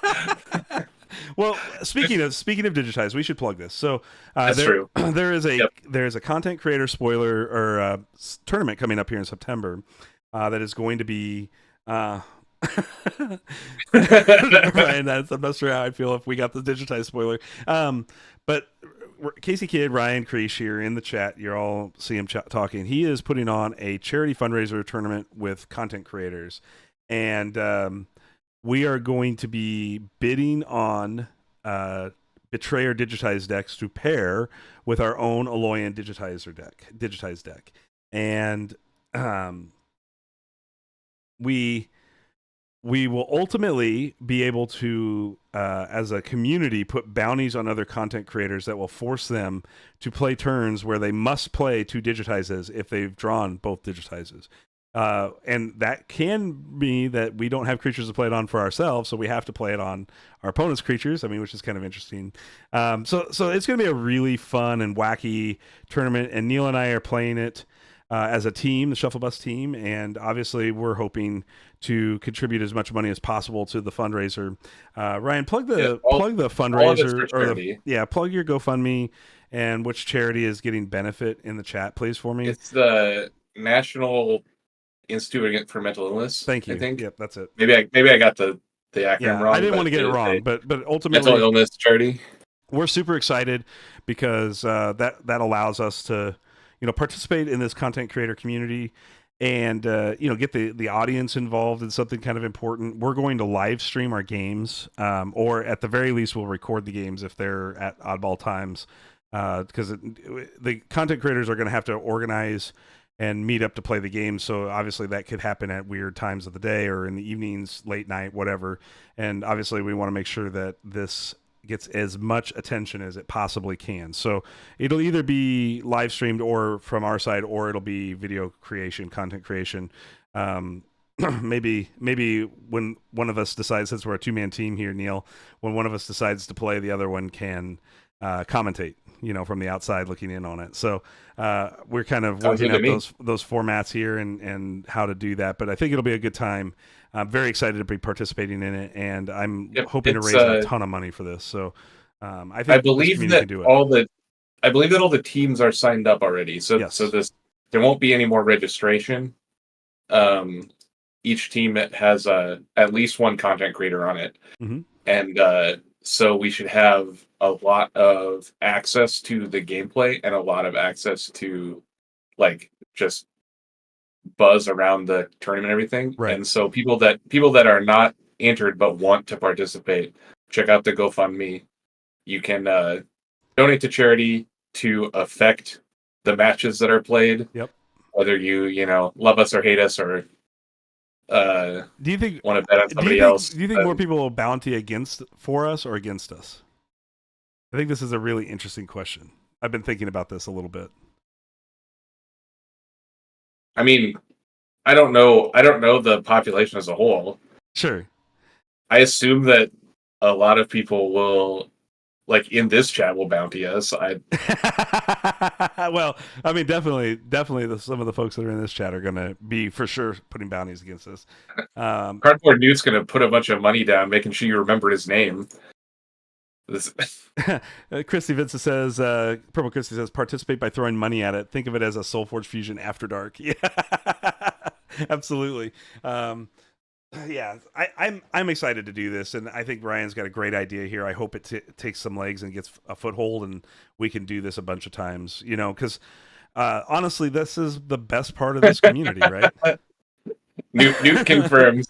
Well, speaking of digitized, we should plug this. So that's true. There is a content creator spoiler or tournament coming up here in September that is going to be. Ryan, I'm not sure how I'd feel if we got the digitized spoiler. But Casey Kidd, Ryan Creesh here in the chat. You all see him talking. He is putting on a charity fundraiser tournament with content creators, and we are going to be bidding on Betrayer digitized decks to pair with our own Aloyan digitized deck. And we will ultimately be able to, as a community, put bounties on other content creators that will force them to play turns where they must play 2 digitizes if they've drawn both digitizes. And that can be that we don't have creatures to play it on for ourselves, so we have to play it on our opponent's creatures. I mean, which is kind of interesting. So it's going to be a really fun and wacky tournament, and Neil and I are playing it as a team, the Shuffle Bus team, and obviously we're hoping to contribute as much money as possible to the fundraiser. Ryan, plug the fundraiser, plug your GoFundMe and which charity is getting benefit in the chat, please, for me. It's the National Institute for Mental Illness. Thank you. I think. Yep, that's it. Maybe I got the acronym wrong. I didn't want to get it wrong, but ultimately, mental illness charity. We're super excited because that allows us to participate in this content creator community and get the audience involved in something kind of important. We're going to live stream our games, or at the very least, we'll record the games if they're at oddball times, because the content creators are going to have to organize and meet up to play the game. So obviously that could happen at weird times of the day or in the evenings, late night, whatever. And obviously we want to make sure that this gets as much attention as it possibly can. So it'll either be live streamed or from our side, or it'll be video creation, content creation. Maybe when one of us decides, since we're a 2-man team here, Neil, when one of us decides to play, the other one can commentate, from the outside looking in on it. So we're kind of working out those formats here and how to do that. But I think it'll be a good time. I'm very excited to be participating in it, and I'm hoping to raise a ton of money for this. So I think believe this that can do it. I believe that all the teams are signed up already. So Yes. there won't be any more registration. Each team has at least one content creator on it, and so we should have a lot of access to the gameplay and a lot of access to just buzz around the tournament and everything. Right. And so people that are not entered but want to participate, check out the GoFundMe. You can donate to charity to affect the matches that are played. Yep. Whether you love us or hate us or do you think want to bet on somebody else? Do you think more people will bounty for us or against us? I think this is a really interesting question. I've been thinking about this a little bit. I mean, I don't know the population as a whole. Sure. I assume that a lot of people will, in this chat, will bounty us. Well, I mean, definitely, some of the folks that are in this chat are going to be for sure putting bounties against us. Cardboard Newt's going to put a bunch of money down, making sure you remember his name. Christy Vincent says, Purple Christy says, participate by throwing money at it. Think of it as a Solforge Fusion After Dark. Yeah, absolutely. Yeah, I'm excited to do this, and I think Ryan's got a great idea here. I hope it takes some legs and gets a foothold, and we can do this a bunch of times. Because honestly, this is the best part of this community, right? Newt confirms.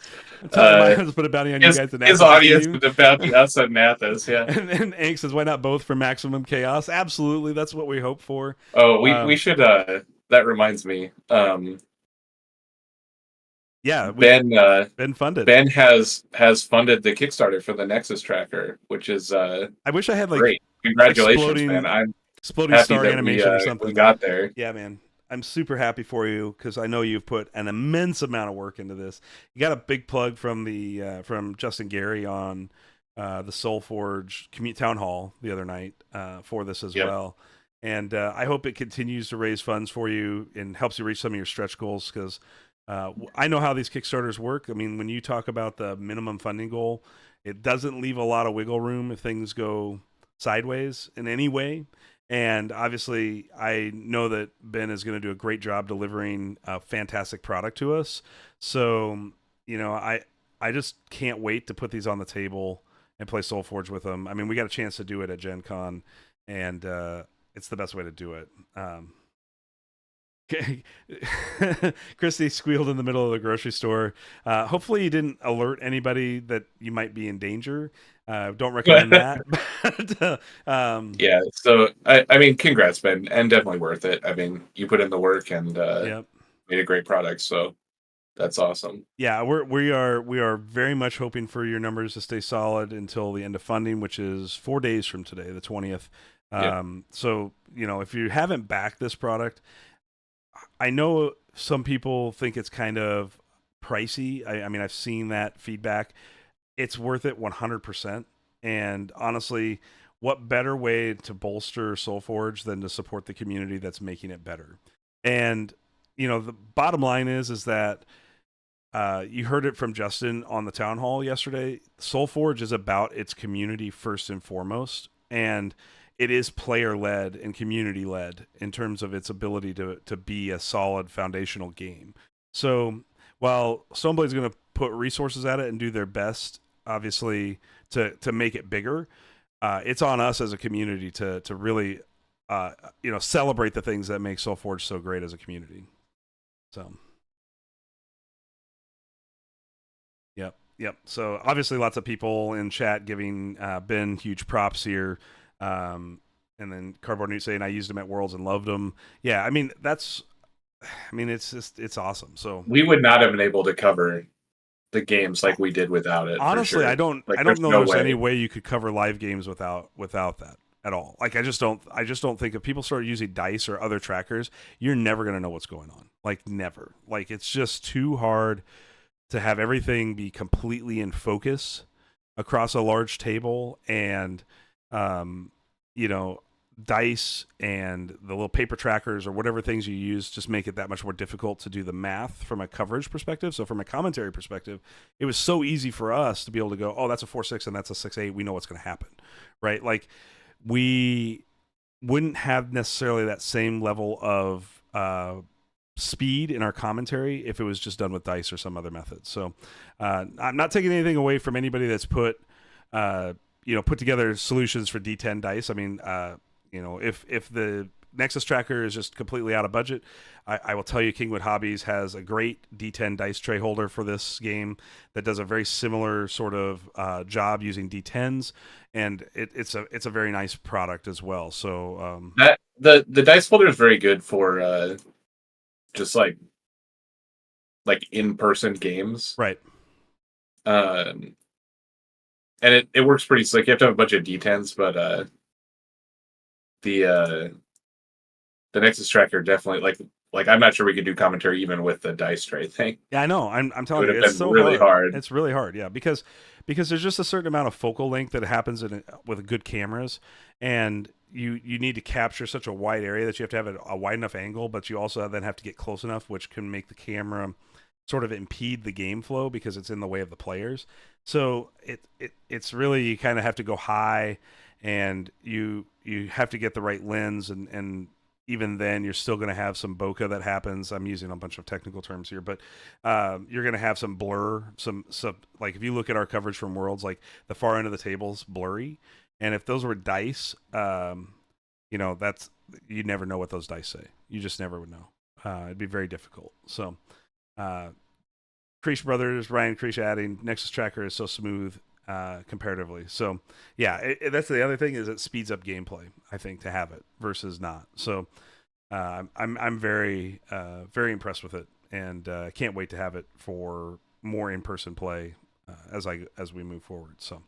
Let's put a bounty on you guys. His audience would have bounty us on Nathas, yeah. And Hank says, why not both for maximum chaos? Absolutely, that's what we hope for. Oh, we should. That reminds me. Yeah, Ben funded. Ben has funded the Kickstarter for the Nexus tracker, which is I wish I had great. Congratulations, man! I'm exploding happy star that animation or something. We got there. Yeah, man. I'm super happy for you because I know you've put an immense amount of work into this. You got a big plug from the from Justin Gary on the Solforge community town hall the other night for this as well. And I hope it continues to raise funds for you and helps you reach some of your stretch goals because I know how these Kickstarters work. I mean, when you talk about the minimum funding goal, it doesn't leave a lot of wiggle room if things go sideways in any way. And obviously, I know that Ben is going to do a great job delivering a fantastic product to us. So, I just can't wait to put these on the table and play Solforge with them. I mean, we got a chance to do it at Gen Con, and it's the best way to do it. Christy squealed in the middle of the grocery store. Hopefully you didn't alert anybody that you might be in danger. Don't recommend that. But, yeah, so I mean, congrats, Ben, and definitely worth it. I mean, you put in the work and made a great product, so that's awesome. Yeah, we are very much hoping for your numbers to stay solid until the end of funding, which is 4 days from today, the 20th. So if you haven't backed this product, I know some people think it's kind of pricey. I mean, I've seen that feedback. It's worth it 100%. And honestly, what better way to bolster Solforge than to support the community that's making it better? And, the bottom line is that you heard it from Justin on the town hall yesterday. Solforge is about its community first and foremost. And it is player-led and community-led in terms of its ability to be a solid foundational game. So while Stoneblade's going to put resources at it and do their best, obviously, to make it bigger, it's on us as a community to really, celebrate the things that make Solforge so great as a community. So, yep. So obviously, lots of people in chat giving Ben huge props here. And then Cardboard Newt saying I used him at Worlds and loved him. Yeah, I mean that's I mean, it's awesome. So We would not have been able to cover the games like we did without it. honestly, for sure. I don't There's know no there's way. any way you could cover live games without that at all. Like I just don't think if people start using dice or other trackers, you're never going to know what's going on. Like never. Like it's just too hard to have everything be completely in focus across a large table, and you know, dice and the little paper trackers or whatever things you use just make it that much more difficult to do the math from a coverage perspective. So from a commentary perspective, it was so easy for us to be able to go, oh, that's a 4-6 and that's a 6-8. We know what's going to happen, right? Like we wouldn't have necessarily that same level of speed in our commentary if it was just done with dice or some other method. So I'm not taking anything away from anybody that's put together solutions for D10 dice. I mean, if the Nexus tracker is just completely out of budget, I will tell you Kingwood Hobbies has a great D10 dice tray holder for this game that does a very similar sort of job using D10s, and it's a very nice product as well. So That the dice holder is very good for just like in-person games. right. And it works pretty slick. You have to have a bunch of D10s, but the Nexus tracker definitely like I'm not sure we could do commentary even with the dice tray thing. Yeah, I know. I'm telling would you, have it's been so really hard. It's really hard. Yeah, because there's just a certain amount of focal length that happens with good cameras, and you need to capture such a wide area that you have to have a wide enough angle, but you also then have to get close enough, which can make the camera sort of impede the game flow because it's in the way of the players. So it's really, you kind of have to go high, and you have to get the right lens, and even then you're still going to have some bokeh that happens. I'm using a bunch of technical terms here, but you're going to have some blur, some like if you look at our coverage from Worlds, like the far end of the table's blurry, and if those were dice, that's, you never know what those dice say. You just never would know. It'd be very difficult. So Creech Brothers, Ryan Creech adding Nexus Tracker is so smooth comparatively. So yeah, that's the other thing, is it speeds up gameplay, I think, to have it versus not. So I'm very very impressed with it, and can't wait to have it for more in-person play as we move forward. So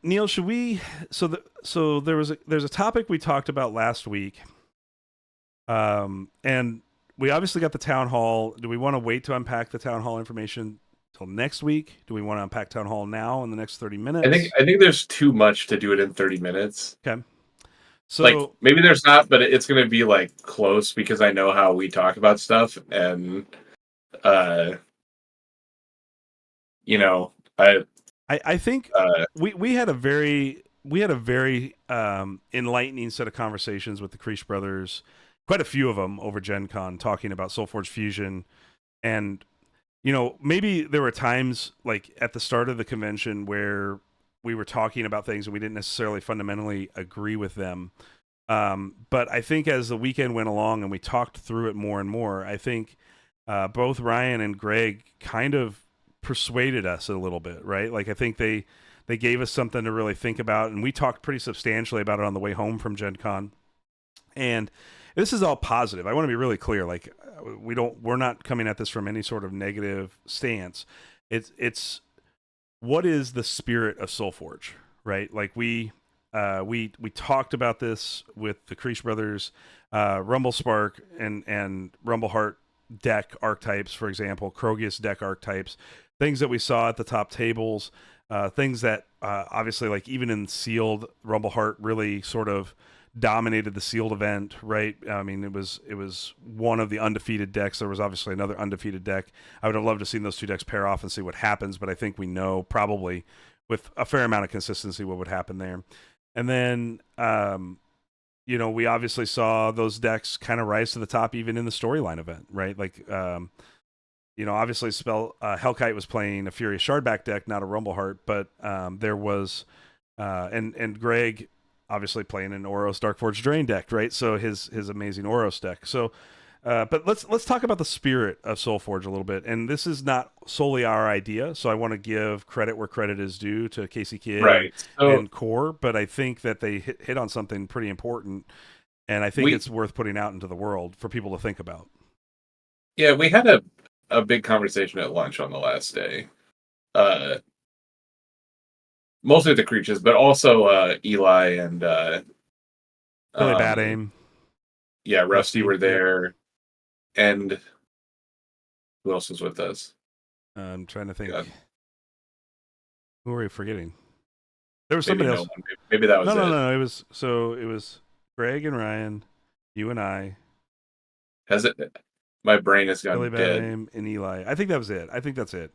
Neil, should we, so there's a topic we talked about last week, and we obviously got the town hall. Do we want to wait to unpack the town hall information till next week? Do we want to unpack town hall now in the next 30 minutes? I think there's too much to do it in 30 minutes. Okay. So maybe there's not, but it's going to be close because I know how we talk about stuff, and I think we had a very enlightening set of conversations with the Creech brothers, quite a few of them over Gen Con, talking about Solforge Fusion. And maybe there were times like at the start of the convention where we were talking about things and we didn't necessarily fundamentally agree with them. But I think as the weekend went along and we talked through it more and more, I think both Ryan and Greg kind of persuaded us a little bit, right? Like I think they gave us something to really think about, and we talked pretty substantially about it on the way home from Gen Con. And this is all positive. I want to be really clear. Like we're not coming at this from any sort of negative stance. It's what is the spirit of Solforge, right? Like we talked about this with the Creech brothers, Rumble Spark and Rumble Heart deck archetypes, for example, Krogius deck archetypes, things that we saw at the top tables, things that obviously, like even in sealed, Rumble Heart really sort of dominated the sealed event, right? I mean, it was one of the undefeated decks. There was obviously another undefeated deck. I would have loved to see those two decks pair off and see what happens, but I think we know probably with a fair amount of consistency what would happen there. And then we obviously saw those decks kind of rise to the top even in the storyline event, right? Like obviously Hellkite was playing a Furious Shardback deck, not a Rumble Heart, but there was and Greg obviously playing an Oros Darkforge Drain deck, right? So his amazing Oros deck. So but let's talk about the spirit of Solforge a little bit. And this is not solely our idea, so I want to give credit where credit is due to Casey Kidd right. and Core, but I think that they hit on something pretty important. And I think it's worth putting out into the world for people to think about. Yeah, we had a big conversation at lunch on the last day. Mostly the creatures, but also Eli and Really bad aim. Yeah, Rusty were Yep. there, and who else was with us? I'm trying to think. God. Who are we forgetting? There was Maybe somebody no else. one. Maybe that was it. No. It was Greg and Ryan, you and I, Has it? My brain has gone Really bad dead. aim, and Eli. I think that was it. I think that's it.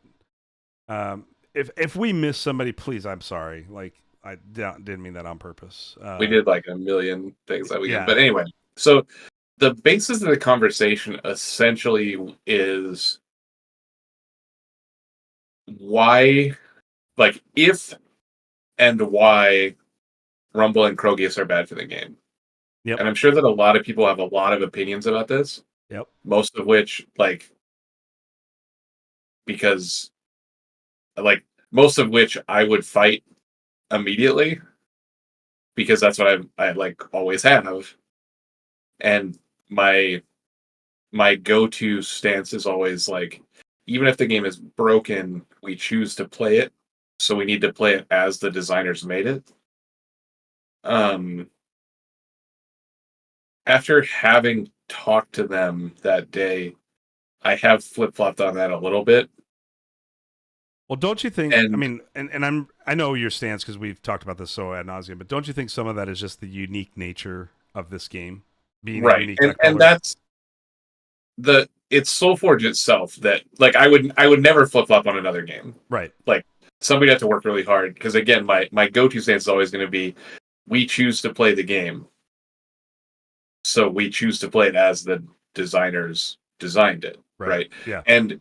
If we miss somebody, please, I'm sorry. Like I didn't mean that on purpose. We did like a million things that weekend. Yeah. But anyway, so the basis of the conversation essentially is why, like, if and why Rumble and Krogius are bad for the game. Yep. And I'm sure that a lot of people have a lot of opinions about this. Yep. Most of which, because most of which I would fight immediately, because that's what I like always have. And my go-to stance is always like, even if the game is broken, we choose to play it, so we need to play it as the designers made it. After having talked to them that day, I have flip-flopped on that a little bit. Well, don't you think? And- I mean, and I know your stance because we've talked about this so ad nauseum. But don't you think some of that is just the unique nature of this game being a right? unique And deck builder? that's it's Solforge itself that, like, I would never flip-flop on another game. Right. Like, somebody had to work really hard, because again, my go-to stance is always going to be, we choose to play the game, so we choose to play it as the designers designed it, right? Yeah. And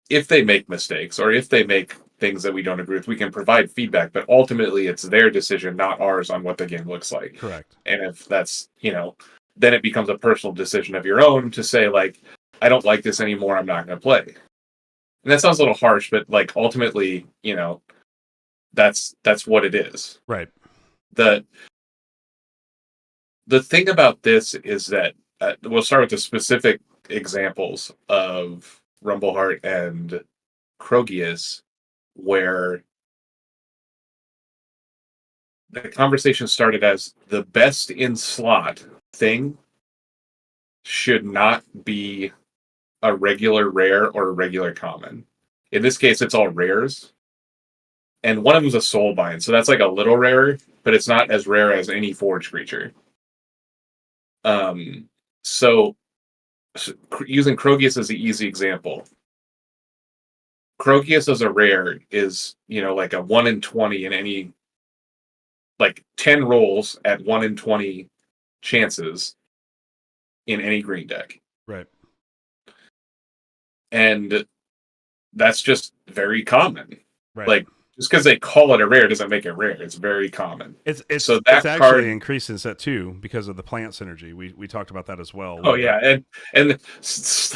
if they make mistakes, or if they make things that we don't agree with, we can provide feedback, but ultimately it's their decision, not ours, on what the game looks like. Correct. And if that's, then it becomes a personal decision of your own to say, like, I don't like this anymore, I'm not going to play. And that sounds a little harsh, but like, ultimately, that's what it is. Right. The thing about this is that we'll start with the specific examples of Rumbleheart and Krogius, where the conversation started as the best in slot thing should not be a regular rare or a regular common. In this case, it's all rares. And one of them is a soulbind, so that's like a little rarer, but it's not as rare as any forge creature. So using Krogius as the easy example, Krogius as a rare is, like a 1 in 20 in any, like 10 rolls at 1 in 20 chances in any green deck. Right. And that's just very common. Right. Like, just because they call it a rare doesn't make it rare. It's very common. It's that actually card increased in set 2 because of the plant synergy. We talked about that as well. Oh yeah, and it's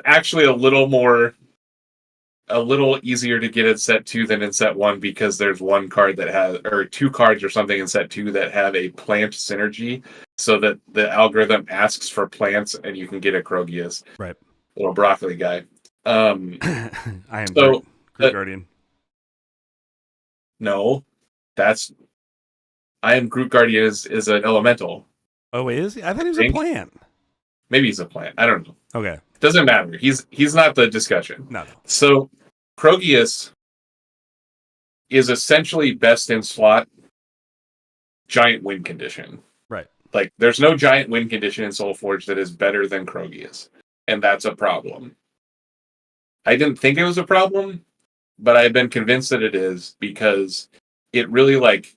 actually a little easier to get in set 2 than in set 1, because there's one card that has, or 2 cards or something in set 2 that have a plant synergy, so that the algorithm asks for plants and you can get a Krogius. Right. Little broccoli guy. I am So, Groot Guardian. No, I am Groot Guardian is an elemental. Oh, is he? I thought he was a plant. Maybe he's a plant. I don't know. Okay. Doesn't matter. He's not the discussion. No. So Krogius is essentially best in slot giant win condition. Right. Like, there's no giant win condition in Solforge that is better than Krogius, and that's a problem. I didn't think it was a problem, but I've been convinced that it is, because it really, like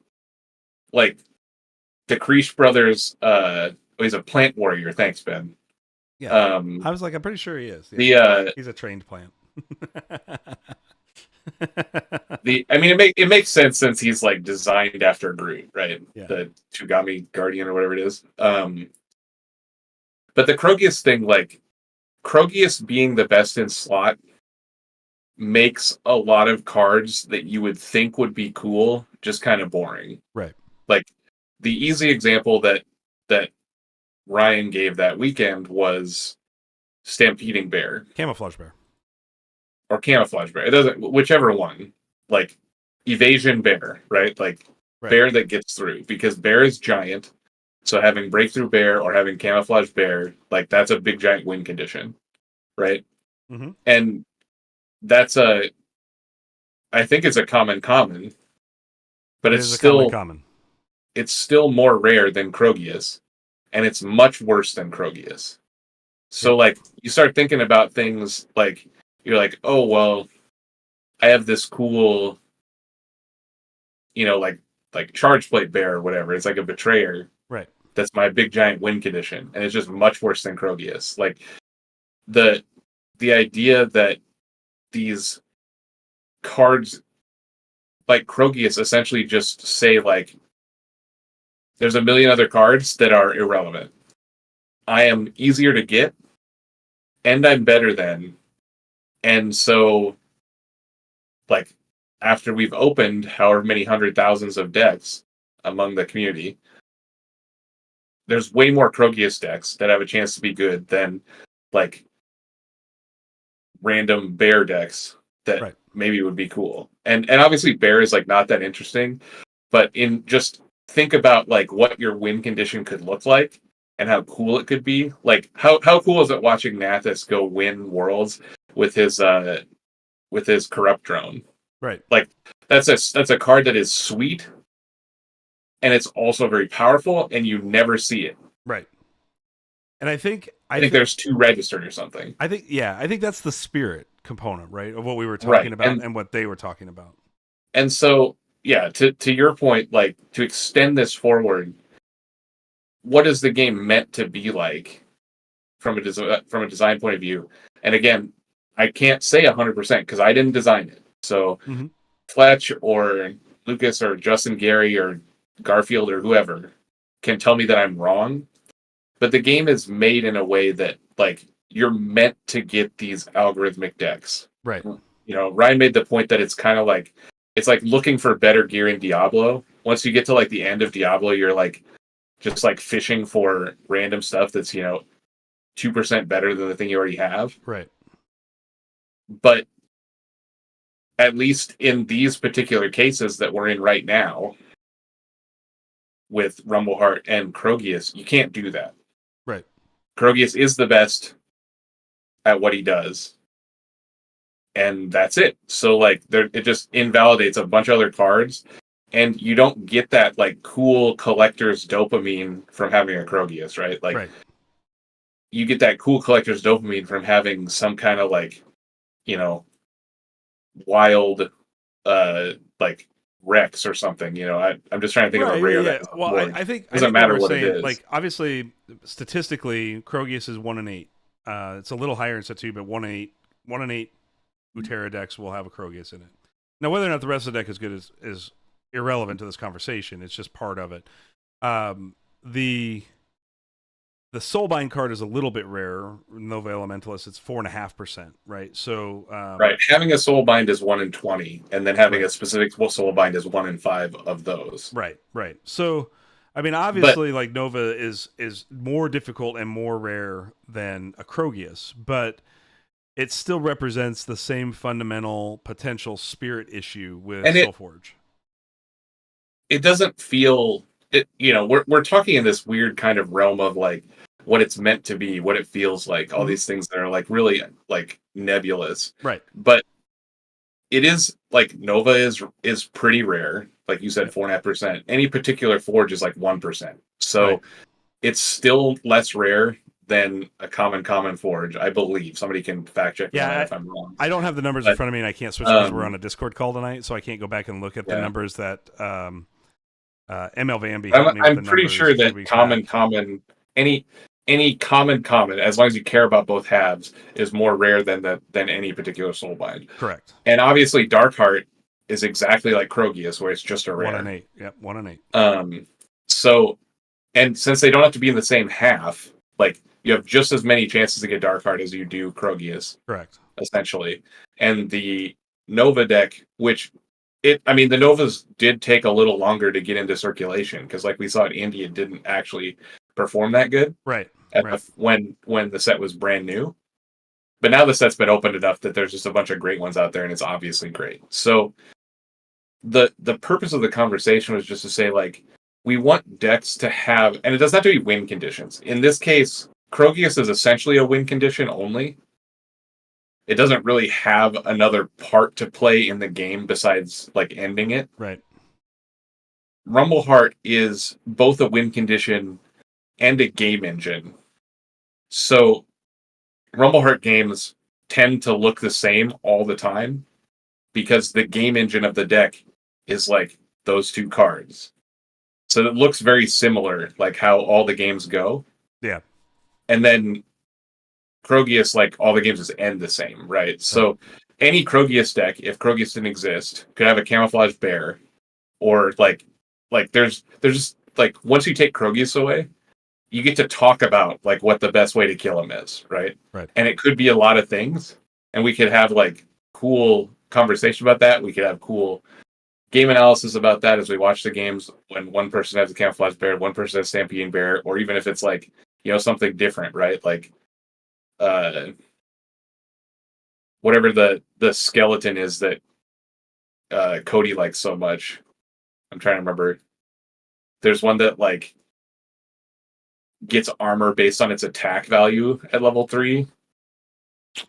the Kreesh brothers. He's a plant warrior. Thanks, Ben. Yeah. I was like, I'm pretty sure he is. Yeah. He's a trained plant. It makes sense, since he's like designed after Groot, right? Yeah. The Tugami Guardian or whatever it is. But the Krogius thing, like, Krogius being the best in slot makes a lot of cards that you would think would be cool just kind of boring. Right. Like, the easy example that that Ryan gave that weekend was Stampeding Bear Camouflage Bear. or Camouflage Bear. It doesn't, whichever one. Like Evasion Bear, right? Like Right. bear that gets through, because bear is giant. So having Breakthrough Bear or having Camouflage Bear, like that's a big giant win condition, right? Mm-hmm. And that's I think it's a common, but it's still common. It's still more rare than Krogius, and it's much worse than Krogius. So like you start thinking about things like you're like, oh well, I have this cool, like Charge Plate Bear or whatever. It's like a Betrayer. Right. That's my big giant win condition, and it's just much worse than Krogius. Like the idea that these cards like Krogius essentially just say like there's a million other cards that are irrelevant. I am easier to get, and I'm better than. And so, like, after we've opened however many hundred thousands of decks among the community, there's way more Krogius decks that have a chance to be good than, like, random bear decks that maybe would be cool. And obviously bear is, like, not that interesting, but in just think about, like, what your win condition could look like and how cool it could be. Like, how cool is it watching Nathas go win Worlds with his corrupt drone? Right. Like that's a card that is sweet, and it's also very powerful, and you never see it. Right. And I think there's 2 registered or something. I think that's the spirit component, right, of what we were talking about and what they were talking about. And so, yeah, to your point, like to extend this forward, what is the game meant to be like from a design point of view? And again, I can't say 100% because I didn't design it. So Fletch or Lucas or Justin Gary or Garfield or whoever can tell me that I'm wrong. But the game is made in a way that like you're meant to get these algorithmic decks. Right. You know, Ryan made the point that it's kind of like it's like looking for better gear in Diablo. Once you get to like the end of Diablo, you're like just like fishing for random stuff that's, 2% better than the thing you already have. Right. But at least in these particular cases that we're in right now with Rumbleheart and Krogius, you can't do that. Right. Krogius is the best at what he does. And that's it. So like it just invalidates a bunch of other cards, and you don't get that like cool collector's dopamine from having a Krogius, right? Like you get that cool collector's dopamine from having some kind of like, wild like Rex or something. I'm just trying to think of a rare that well, I think it doesn't matter what it is. Like obviously statistically Krogius is 1 in 8. It's a little higher in set 2, but 1 in 8 Utera decks will have a Krogius in it. Now whether or not the rest of the deck is good is irrelevant to this conversation. It's just part of it. The Soulbind card is a little bit rarer. Nova Elementalist, it's 4.5%, right? So having a Soulbind is 1 in 20, and then having a specific Soulbind is 1 in 5 of those. Right. So, I mean, obviously, like Nova is more difficult and more rare than a Krogius, but it still represents the same fundamental potential spirit issue with Solforge. It doesn't feel it. We're talking in this weird kind of realm of like what it's meant to be, what it feels like, all these things that are like really like nebulous. Right. But it is like Nova is pretty rare. Like you said, 4.5%. Any particular forge is like 1%. So it's still less rare than a common forge, I believe. Somebody can fact check me if I'm wrong. I don't have the numbers in front of me, and I can't switch because we're on a Discord call tonight, so I can't go back and look at the numbers that ML Vanby. I'm pretty sure that common any common, as long as you care about both halves, is more rare than any particular Soulbind. Correct. And obviously, Darkheart is exactly like Krogius, where it's just a rare. 1 in 8. Yep, 1 in 8. So, and since they don't have to be in the same half, like you have just as many chances to get Darkheart as you do Krogius. Correct. Essentially, and the Nova deck, the Novas did take a little longer to get into circulation because, like we saw at Indy, it didn't actually perform that good Right. when the set was brand new. But now the set's been opened enough that there's just a bunch of great ones out there, and it's obviously great. So the purpose of the conversation was just to say, like, we want decks to have, and it doesn't have to be win conditions. In this case, Krogius is essentially a win condition only. It doesn't really have another part to play in the game besides like ending it. Right. Rumbleheart is both a win condition and a game engine. So Rumbleheart games tend to look the same all the time because the game engine of the deck is like those two cards. So it looks very similar, like how all the games go. Yeah. And then Krogius, like all the games just end the same, right? So any Krogius deck, if Krogius didn't exist, could have a camouflage bear, or like there's just like once you take Krogius away, you get to talk about like what the best way to kill him is, right? Right. And it could be a lot of things, and we could have like cool conversation about that. We could have cool game analysis about that as we watch the games when one person has a camouflage bear, one person has a stampeding bear, or even if it's like, you know, something different, right? Like whatever the skeleton is that Cody likes so much. I'm trying to remember. There's one that like gets armor based on its attack value at level 3. I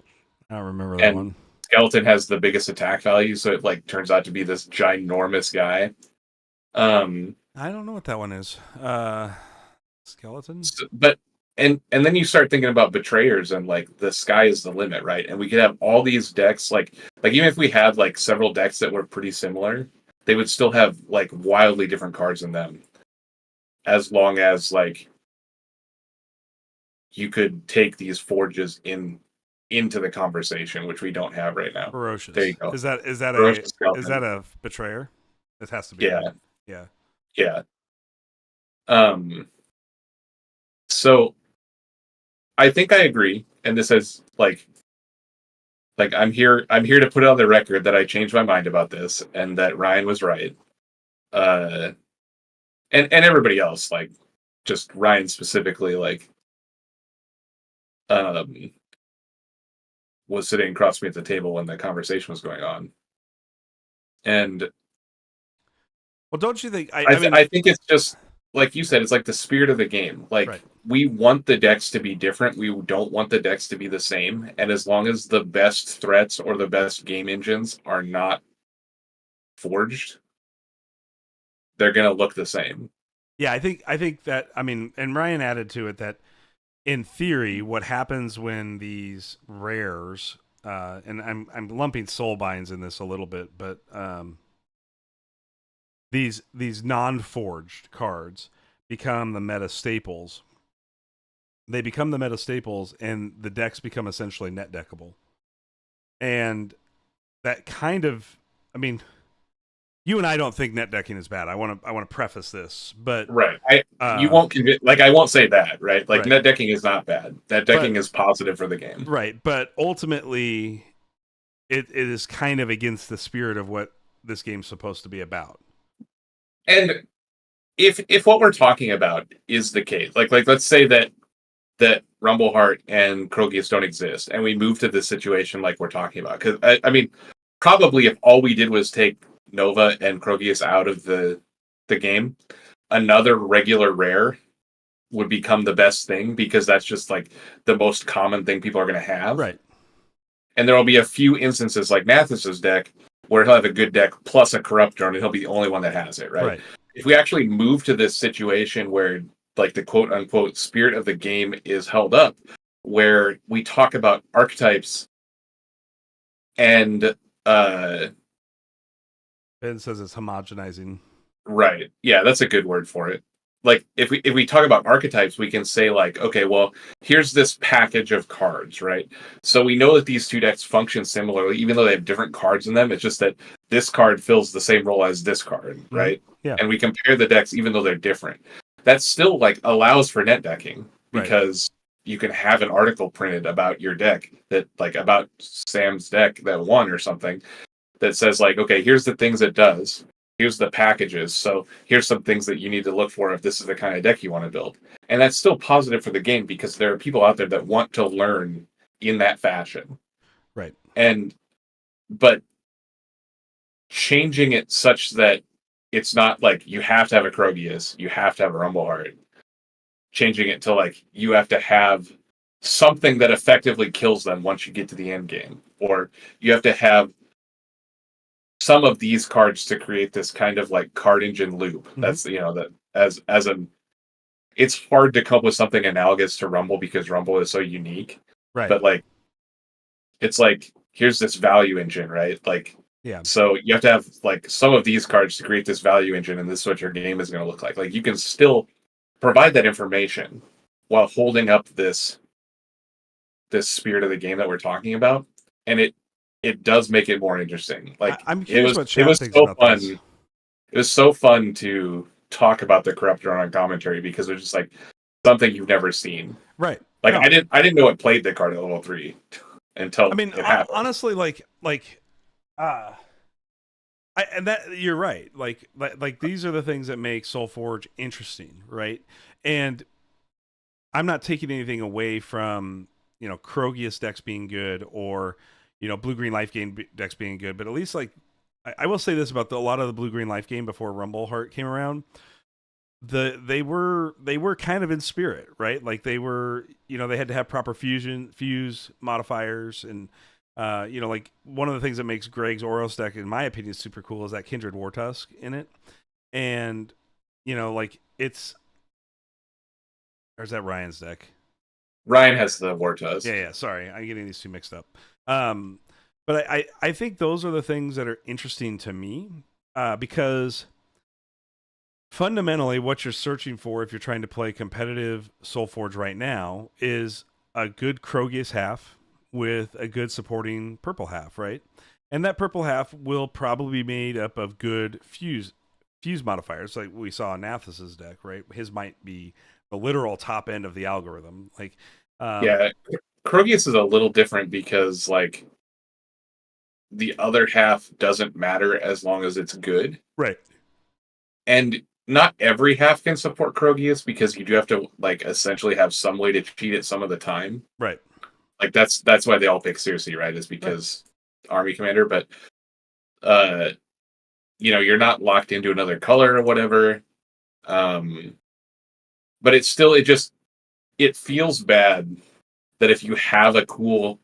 don't remember that one. Skeleton has the biggest attack value, so it like turns out to be this ginormous guy. I don't know what that one is. Skeleton? But and then you start thinking about betrayers and like the sky is the limit, right? And we could have all these decks like even if we had like several decks that were pretty similar, they would still have like wildly different cards in them. As long as like you could take these forges into the conversation, which we don't have right now. Ferocious. There you go. Is that Ferocious is that a betrayer? It has to be. Yeah. Right? Yeah. So I think I agree, and this is like I'm here to put it on the record that I changed my mind about this and that Ryan was right. And everybody else, like just Ryan specifically, like was sitting across from me at the table when the conversation was going on. And well, don't you think I think it's just like you said, it's like the spirit of the game. Like right. We want the decks to be different. We don't want the decks to be the same. And as long as the best threats or the best game engines are not forged, they're gonna look the same. Yeah, I think that, I mean, and Ryan added to it that in theory, what happens when these rares, and I'm lumping soul binds in this a little bit, but these non-forged cards become the meta staples. They become the meta staples, and the decks become essentially net deckable. And that kind of, I mean, you and I don't think net decking is bad. I want to preface this, but right, you won't I won't say that, right? Like right. Net decking is not bad. Net decking is positive for the game, right? But ultimately, it is kind of against the spirit of what this game's supposed to be about. And if what we're talking about is the case, like let's say that Rumbleheart and Krogius don't exist, and we move to this situation like we're talking about, because I mean, probably if all we did was take Nova and Krogius out of the game, another regular rare would become the best thing, because that's just like the most common thing people are going to have. Right. And there will be a few instances like Nathason's deck where he'll have a good deck plus a corrupt drone, and he'll be the only one that has it, right? If we actually move to this situation where like the quote unquote spirit of the game is held up, where we talk about archetypes and Ben says it's homogenizing. Right. Yeah, that's a good word for it. Like if we talk about archetypes, we can say like, okay, well, here's this package of cards, right? So we know that these two decks function similarly, even though they have different cards in them. It's just that this card fills the same role as this card, right? Yeah. And we compare the decks even though they're different. That still like allows for net decking, because you can have an article printed about your deck, that like about Sam's deck that won or something, that says like, okay, here's the things it does. here's the packages. So here's some things that you need to look for if this is the kind of deck you want to build. And that's still positive for the game because there are people out there that want to learn in that fashion. Right. But changing it such that it's not like you have to have a Krogius, you have to have a Rumbleheart. Changing it to like you have to have something that effectively kills them once you get to the end game, or you have to have some of these cards to create this kind of like card engine loop. Mm-hmm. That's that as an it's hard to come up with something analogous to Rumble because Rumble is so unique. Right. But like it's like here's this value engine, right? Like yeah. So you have to have like some of these cards to create this value engine, and this is what your game is going to look like. Like you can still provide that information while holding up this spirit of the game that we're talking about, and it does make it more interesting. Like I'm curious what Chad thinks so about fun. this. It was so fun to talk about the Corruptor on commentary because it was just like something you've never seen. Right. Like No. I didn't know it played the card at level 3 until it happened. Honestly, and that you're right. Like these are the things that make Solforge interesting, right? And I'm not taking anything away from Krogius decks being good or blue green life game decks being good, but at least like I will say this about a lot of the blue green life game before Rumbleheart came around. They were kind of in spirit, right? Like they were, they had to have proper fuse modifiers, and like one of the things that makes Greg's Oros deck, in my opinion, super cool is that Kindred Wartusk in it, and like it's, or is that Ryan's deck? Ryan has the Wartusk. Yeah. Sorry, I'm getting these two mixed up. But I think those are the things that are interesting to me, because fundamentally what you're searching for if you're trying to play competitive Solforge right now is a good Krogius half with a good supporting purple half, right? And that purple half will probably be made up of good fuse modifiers, like we saw in Nathason's deck, right? His might be the literal top end of the algorithm. Like, yeah, Krogius is a little different because like the other half doesn't matter as long as it's good, right? And not every half can support Krogius because you do have to like essentially have some way to cheat it some of the time, right? Like that's why they all pick Circe, right? Is because Army Commander, but you're not locked into another color or whatever. But it's still it feels bad that if you have a cool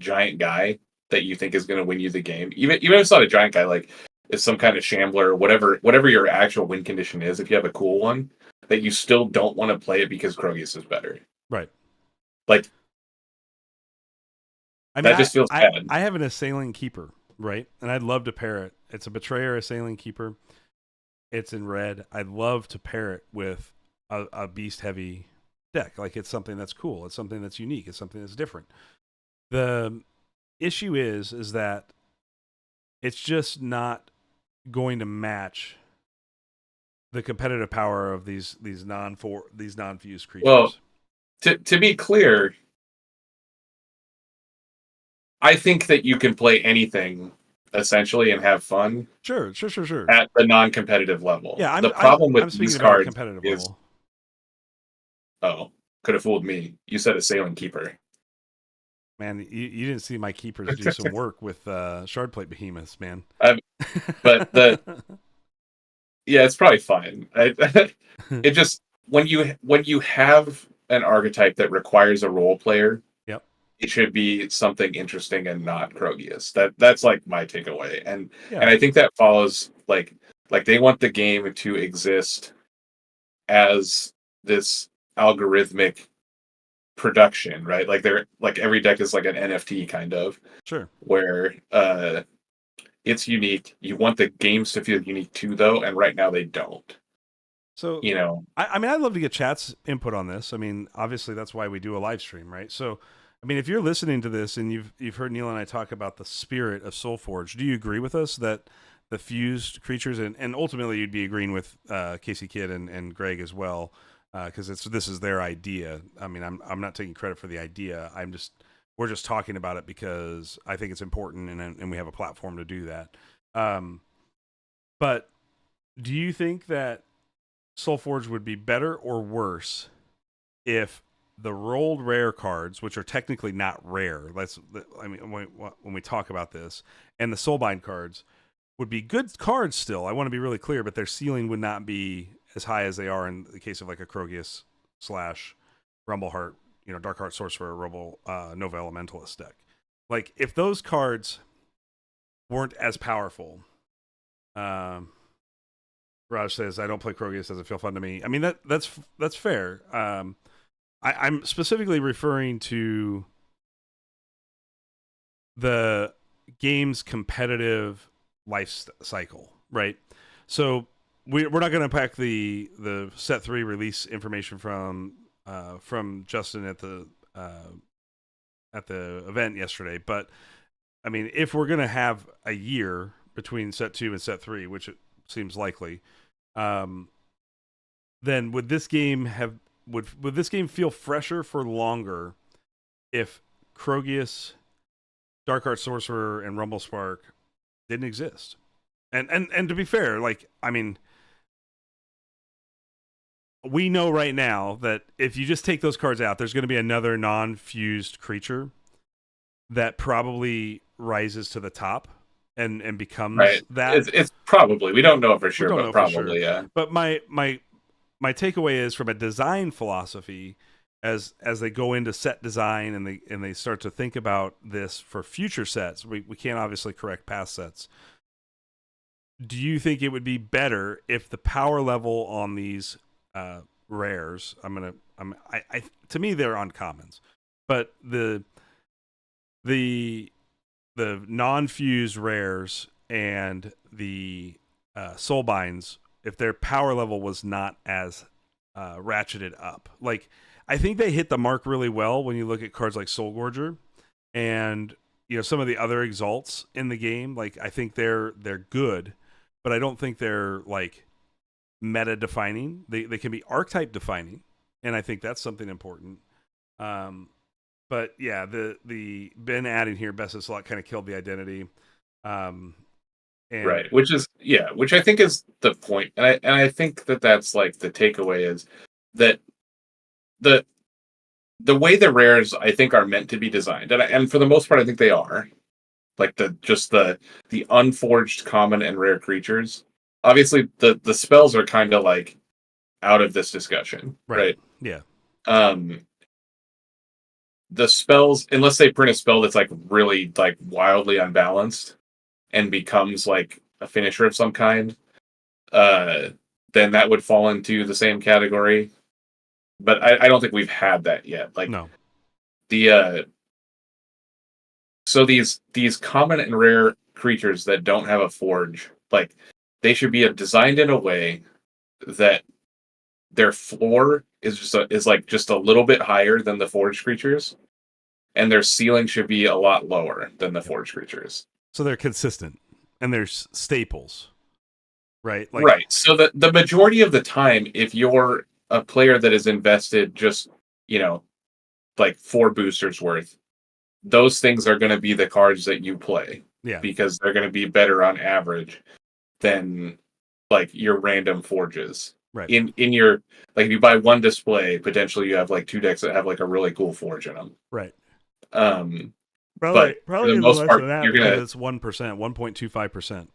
giant guy that you think is going to win you the game, even if it's not a giant guy, like it's some kind of shambler, whatever your actual win condition is, if you have a cool one, that you still don't want to play it because Krogius is better. Right. Like, I mean, that just feels bad. I have an Assailing Keeper, right? And I'd love to pair it. It's a Betrayer Assailing Keeper. It's in red. I'd love to pair it with a beast-heavy deck. Like, it's something that's cool. It's something that's unique. It's something that's different. The issue is that it's just not going to match the competitive power of these non-fused creatures. Well, to be clear, I think that you can play anything essentially and have fun. Sure. At the non-competitive level. Yeah, the problem with I'm these cards is level. Oh, could have fooled me. You said Assailing Keeper. Man, you didn't see my keepers do some work with Shardplate Behemoths, man. But yeah, it's probably fine. It just when you have an archetype that requires a role player, yep, it should be something interesting and not Krogius. That's like my takeaway, and yeah. I think that follows like they want the game to exist as this algorithmic production, right? Like they're like every deck is like an NFT kind of, sure, where it's unique. You want the games to feel unique too, though, and right now they don't. So I mean, I'd love to get chat's input on this. I mean, obviously that's why we do a live stream, right? So, I mean, if you're listening to this and you've heard Neil and I talk about the spirit of Solforge, do you agree with us that the fused creatures and ultimately you'd be agreeing with Casey Kidd and Greg as well, because this is their idea. I mean, I'm not taking credit for the idea. We're just talking about it because I think it's important and we have a platform to do that. But do you think that Solforge would be better or worse if the rolled rare cards, which are technically not rare, when we talk about this, and the soulbind cards would be good cards still. I want to be really clear, but their ceiling would not be as high as they are in the case of like a Krogius / Rumbleheart, Darkheart Sorcerer, Nova Elementalist deck. Like if those cards weren't as powerful, Raj says, "I don't play Krogius. Doesn't feel fun to me." I mean that's fair. I'm specifically referring to the game's competitive life cycle, right? So we're not going to unpack the set 3 release information from Justin at the event yesterday, but I mean, if we're going to have a year between set 2 and set 3, which it seems likely, then would this game feel fresher for longer if Krogius, Darkheart Sorcerer, and Rumblespark didn't exist? And to be fair, like, I mean, we know right now that if you just take those cards out, there's going to be another non-fused creature that probably rises to the top and becomes that. It's probably, we don't know for sure, We don't but know probably, for sure. yeah. But my takeaway is from a design philosophy, as they go into set design and they start to think about this for future sets. We can't obviously correct past sets. Do you think it would be better if the power level on these rares? To me they're uncommons, but the non-fused rares and the soulbinds, if their power level was not as ratcheted up. Like, I think they hit the mark really well when you look at cards like Soulgorger and some of the other exalts in the game. Like, I think they're good, but I don't think they're like meta defining. They can be archetype defining, and I think that's something important. But yeah, the Ben adding here best of slot kind of killed the identity. Right, which I think is the point, and I think that's like the takeaway is that the way the rares I think are meant to be designed, and for the most part I think they are, like the unforged common and rare creatures. Obviously, the spells are kind of like out of this discussion, right? Yeah. The spells, unless they print a spell that's like really like wildly unbalanced and becomes like a finisher of some kind, then that would fall into the same category. But I don't think we've had that yet. Like, no. So these common and rare creatures that don't have a forge, like, they should be designed in a way that their floor is just a little bit higher than the forged creatures, and their ceiling should be a lot lower than the forged creatures. So they're consistent and they're staples, right? Like, right. So the majority of the time, if you're a player that is invested just, like 4 boosters worth, those things are going to be the cards that you play. Yeah. Because they're going to be better on average than like your random forges. Right. In your, like, if you buy one display, potentially you have like 2 decks that have like a really cool forge in them. Right. Probably for the most part, that, you're gonna, it's 1%, 1.25%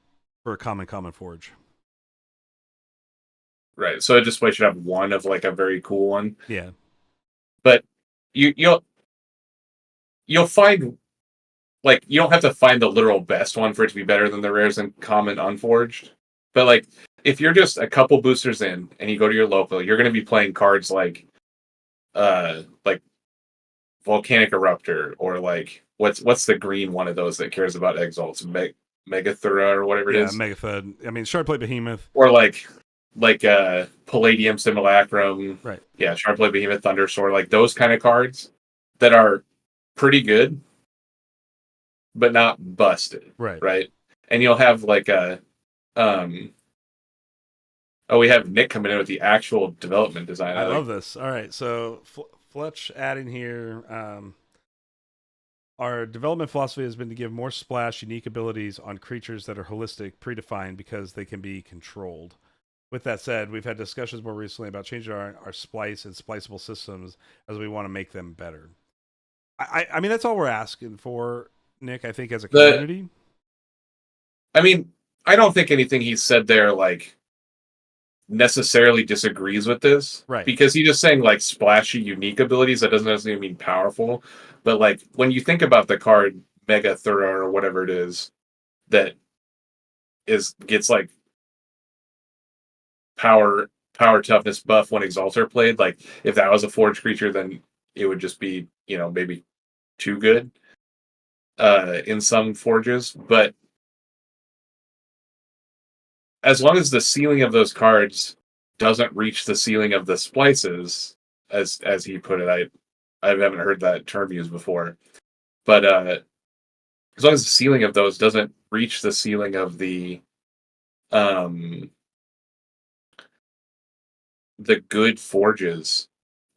for a common forge. Right. So a display should have one of like a very cool one. Yeah. But you'll find, like, you don't have to find the literal best one for it to be better than the rares and common unforged. But like, if you're just a couple boosters in and you go to your local, you're going to be playing cards like Volcanic Eruptor, or like what's the green one of those that cares about exalts, Megathura or whatever it is. Yeah, Megathud. I mean, Shardplate Behemoth. Or like Palladium Simulacrum. Right. Yeah, Shardplate Behemoth, Thundersword, like those kind of cards that are pretty good, but not busted. Right. And you'll have like we have Nick coming in with the actual development design. I love this. All right, so Fletch adding here. Our development philosophy has been to give more splash, unique abilities on creatures that are holistic, predefined, because they can be controlled. With that said, we've had discussions more recently about changing our splice and spliceable systems as we want to make them better. I mean, that's all we're asking for, Nick, I think, as a community. I mean, I don't think anything he said there, like, necessarily disagrees with this. Right. Because he's just saying, like, splashy, unique abilities. That doesn't necessarily mean powerful. But, like, when you think about the card Mega Thura or whatever it is that gets, like, power toughness buff when Exalter played, like, if that was a Forge creature, then it would just be, maybe too good in some Forges. But as long as the ceiling of those cards doesn't reach the ceiling of the splices, as he put it, I haven't heard that term used before, but as long as the ceiling of those doesn't reach the ceiling of the good forges,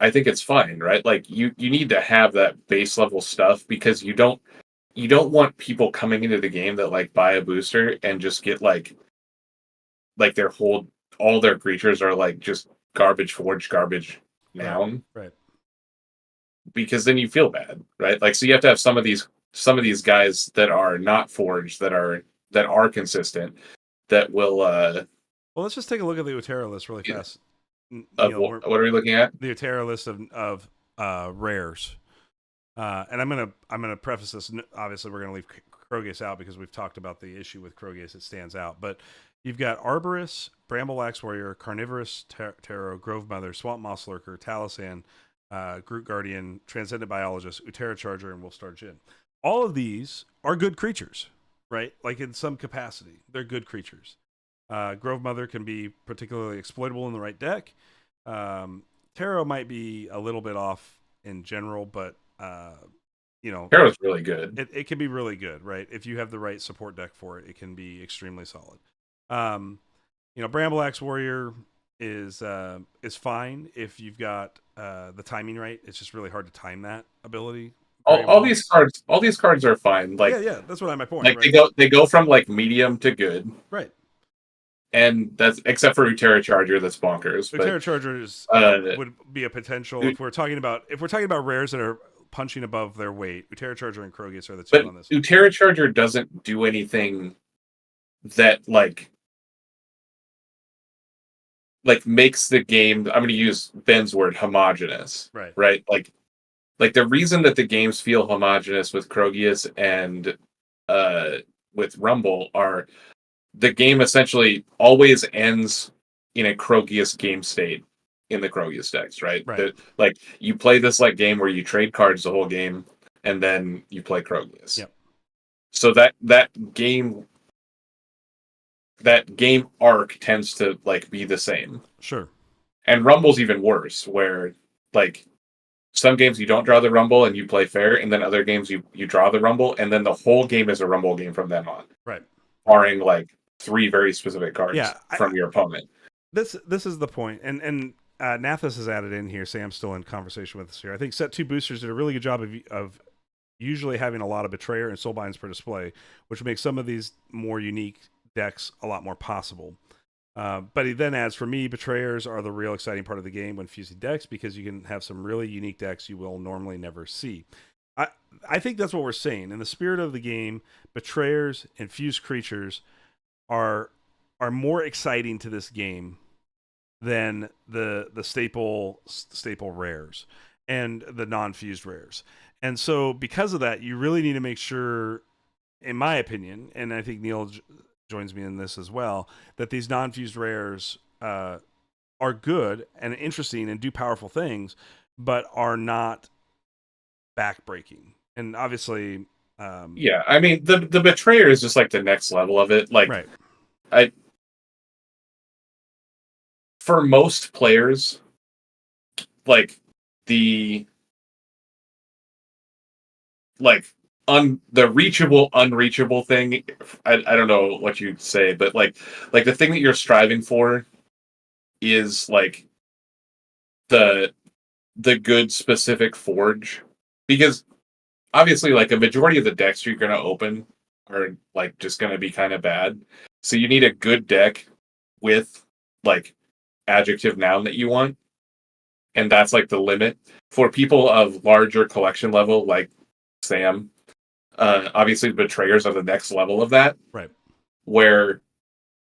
I think it's fine, right? Like you need to have that base level stuff because you don't want people coming into the game that like buy a booster and just get like their all their creatures are like just garbage forge, garbage noun. Right. Because then you feel bad, right? Like so you have to have some of these guys that are not forged that are consistent that will Well, let's just take a look at the Utera list really fast. what are we looking at? The Utera list of rares. And I'm gonna preface this. Obviously, we're gonna leave Krogus out because we've talked about the issue with Krogus. It stands out, but you've got Arborist, Bramble Axe Warrior, Carnivorous Tarot, Grove Mother, Swamp Moss Lurker, Talasan, Groot Guardian, Transcendent Biologist, Utera Charger, and Wolfstar Jin. All of these are good creatures, right? Like in some capacity, they're good creatures. Grove Mother can be particularly exploitable in the right deck. Tarot might be a little bit off in general, but Tarot's really good. It can be really good, right? If you have the right support deck for it, it can be extremely solid. Bramble Axe Warrior is fine if you've got the timing right. It's just really hard to time that ability. All these cards are fine. Like yeah, that's what my point. Like right? they go from like medium to good. Right. And that's except for Utera Charger, that's bonkers. Utera Chargers would be a potential if we're talking about rares that are punching above their weight. Utera Charger and Krogus are the two on this. Utera Charger doesn't do anything that like makes the game. I'm going to use Ben's word, homogenous. Right. Right. Like the reason that the games feel homogenous with Krogius and with Rumble are. The game essentially always ends in a Krogius game state in the Krogius decks, right? Like you play this like game where you trade cards the whole game, and then you play Krogius. Yep. So that game arc tends to like be the same. Sure. And Rumble's even worse, where like some games you don't draw the Rumble and you play fair, and then other games you draw the Rumble, and then the whole game is a Rumble game from then on. Right. Barring like 3 very specific cards from your opponent. This is the point, and Nathas has added in here. Sam's still in conversation with us here. I think set 2 boosters did a really good job of usually having a lot of Betrayer and Soulbinds per display, which makes some of these more unique decks a lot more possible. But he then adds, for me, Betrayers are the real exciting part of the game when fusing decks because you can have some really unique decks you will normally never see. I think that's what we're saying. In the spirit of the game, Betrayers and fused creatures are more exciting to this game than the staple rares and the non-fused rares. And so because of that, you really need to make sure, in my opinion, and I think Neil joins me in this as well, that these non-fused rares are good and interesting and do powerful things, but are not backbreaking. And obviously I mean the Betrayer is just like the next level of it. Like right. For most players, like the reachable, unreachable thing. I don't know what you'd say, but like the thing that you're striving for is like the good specific forge, because obviously like a majority of the decks you're going to open are like just going to be kind of bad. So you need a good deck with like adjective noun that you want, and that's like the limit for people of larger collection level like Sam. Obviously, betrayers are the next level of that, Right. where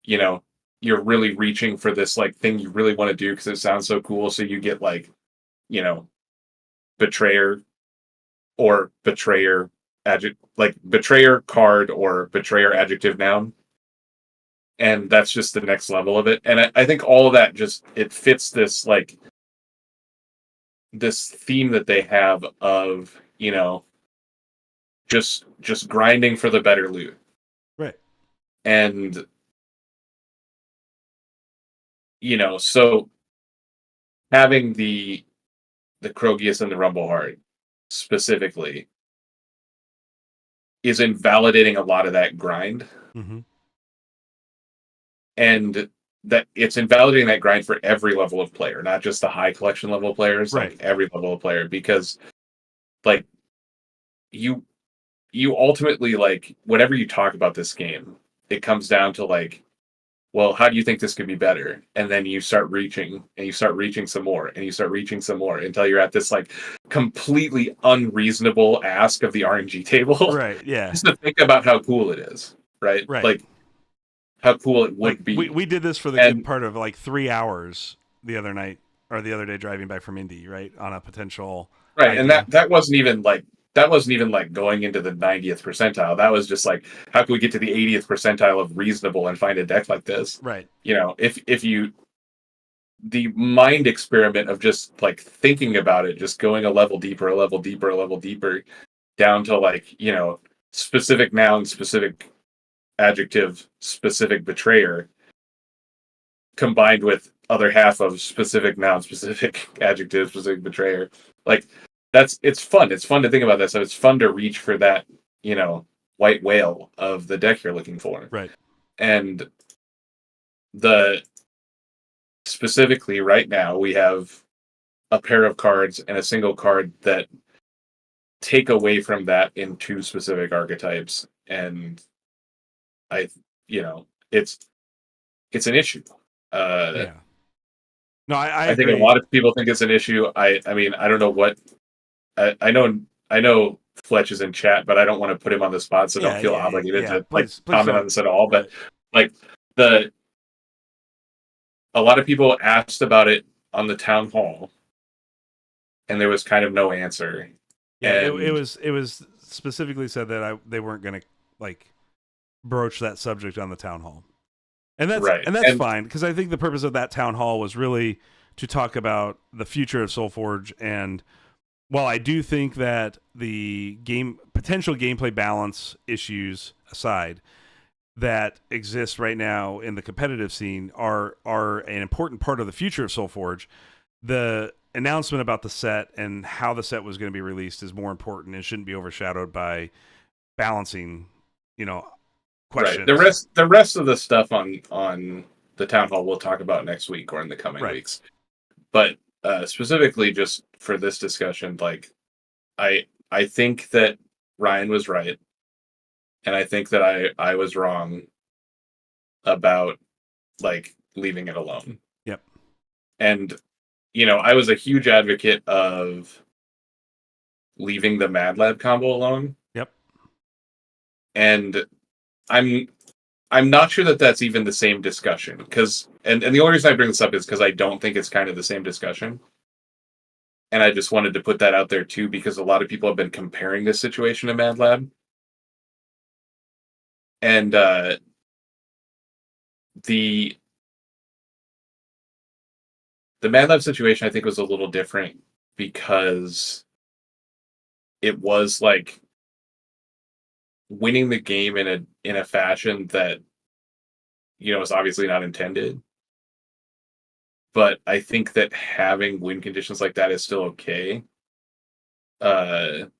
you know you're really reaching for this like thing you really want to do because it sounds so cool. So you get like betrayer or betrayer like betrayer card or betrayer adjective noun, and that's just the next level of it. And I think all of that just it fits this like this theme that they have of just grinding for the better loot. Right. And so having the Krogius and the Rumbleheart specifically is invalidating a lot of that grind. Mm-hmm. And that it's invalidating that grind for every level of player, not just the high collection level players, Right. like every level of player, because like you ultimately like whenever you talk about this game, it comes down to like, well, how do you think this could be better? And then you start reaching and you start reaching some more and you start reaching some more until you're at this like completely unreasonable ask of the RNG table. Right. Yeah. Just to think about how cool it is, right? Right. Like how cool it would Like, be. we did this for the good part of like 3 hours the other night or the other day driving back from Indy, right? On a potential Right. idea. And that wasn't even like going into the 90th percentile. That was just like, how can we get to the 80th percentile of reasonable and find a deck like this? Right. If you the mind experiment of just like thinking about it, just going a level deeper, a level deeper, a level deeper, down to like, specific noun, specific adjective, specific betrayer, combined with other half of specific noun, specific adjective, specific betrayer. Like it's fun. It's fun to think about that. So it's fun to reach for that, white whale of the deck you're looking for. Right. And specifically right now we have a pair of cards and a single card that take away from that in two specific archetypes. And it's an issue. Yeah. No, I think agree. a lot of people think it's an issue. I mean, I don't know what I know Fletch is in chat, but I don't want to put him on the spot, so don't feel obligated to please comment don't. on this at all. But like a lot of people asked about it on the town hall, and there was kind of no answer. Yeah, and it was specifically said that they weren't going to like broach that subject on the town hall, and that's right. And that's fine, because I think the purpose of that town hall was really to talk about the future of Solforge. And while I do think that the potential gameplay balance issues aside that exist right now in the competitive scene are an important part of the future of Solforge, the announcement about the set and how the set was going to be released is more important and shouldn't be overshadowed by balancing, questions. Right. The rest of the stuff on the town hall we'll talk about next week or in the coming weeks. But specifically just for this discussion, like I think that Ryan was right, and I think that I was wrong about like leaving it alone. Yep. And I was a huge advocate of leaving the Mad Lab combo alone. Yep. And I'm not sure that that's even the same discussion, because and the only reason I bring this up is because I don't think it's kind of the same discussion. And I just wanted to put that out there too, because a lot of people have been comparing this situation to Mad Lab. And the Mad Lab situation, I think, was a little different because it was like winning the game in a fashion that is obviously not intended. But I think that having win conditions like that is still okay. Nathas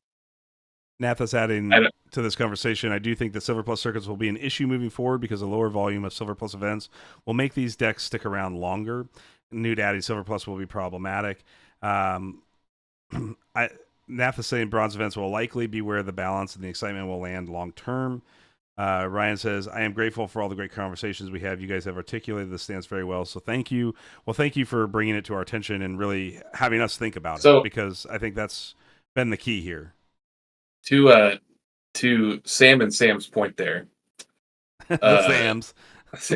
adding to this conversation, I do think that Silver Plus circuits will be an issue moving forward because a lower volume of Silver Plus events will make these decks stick around longer. New to adding Silver Plus will be problematic. Nathason saying bronze events will likely be where the balance and the excitement will land long term. Ryan says, I am grateful for all the great conversations we have. You guys have articulated the stance very well, so thank you. Well, thank you for bringing it to our attention and really having us think about it, because I think that's been the key here. To Sam and Sam's point there. The Sams.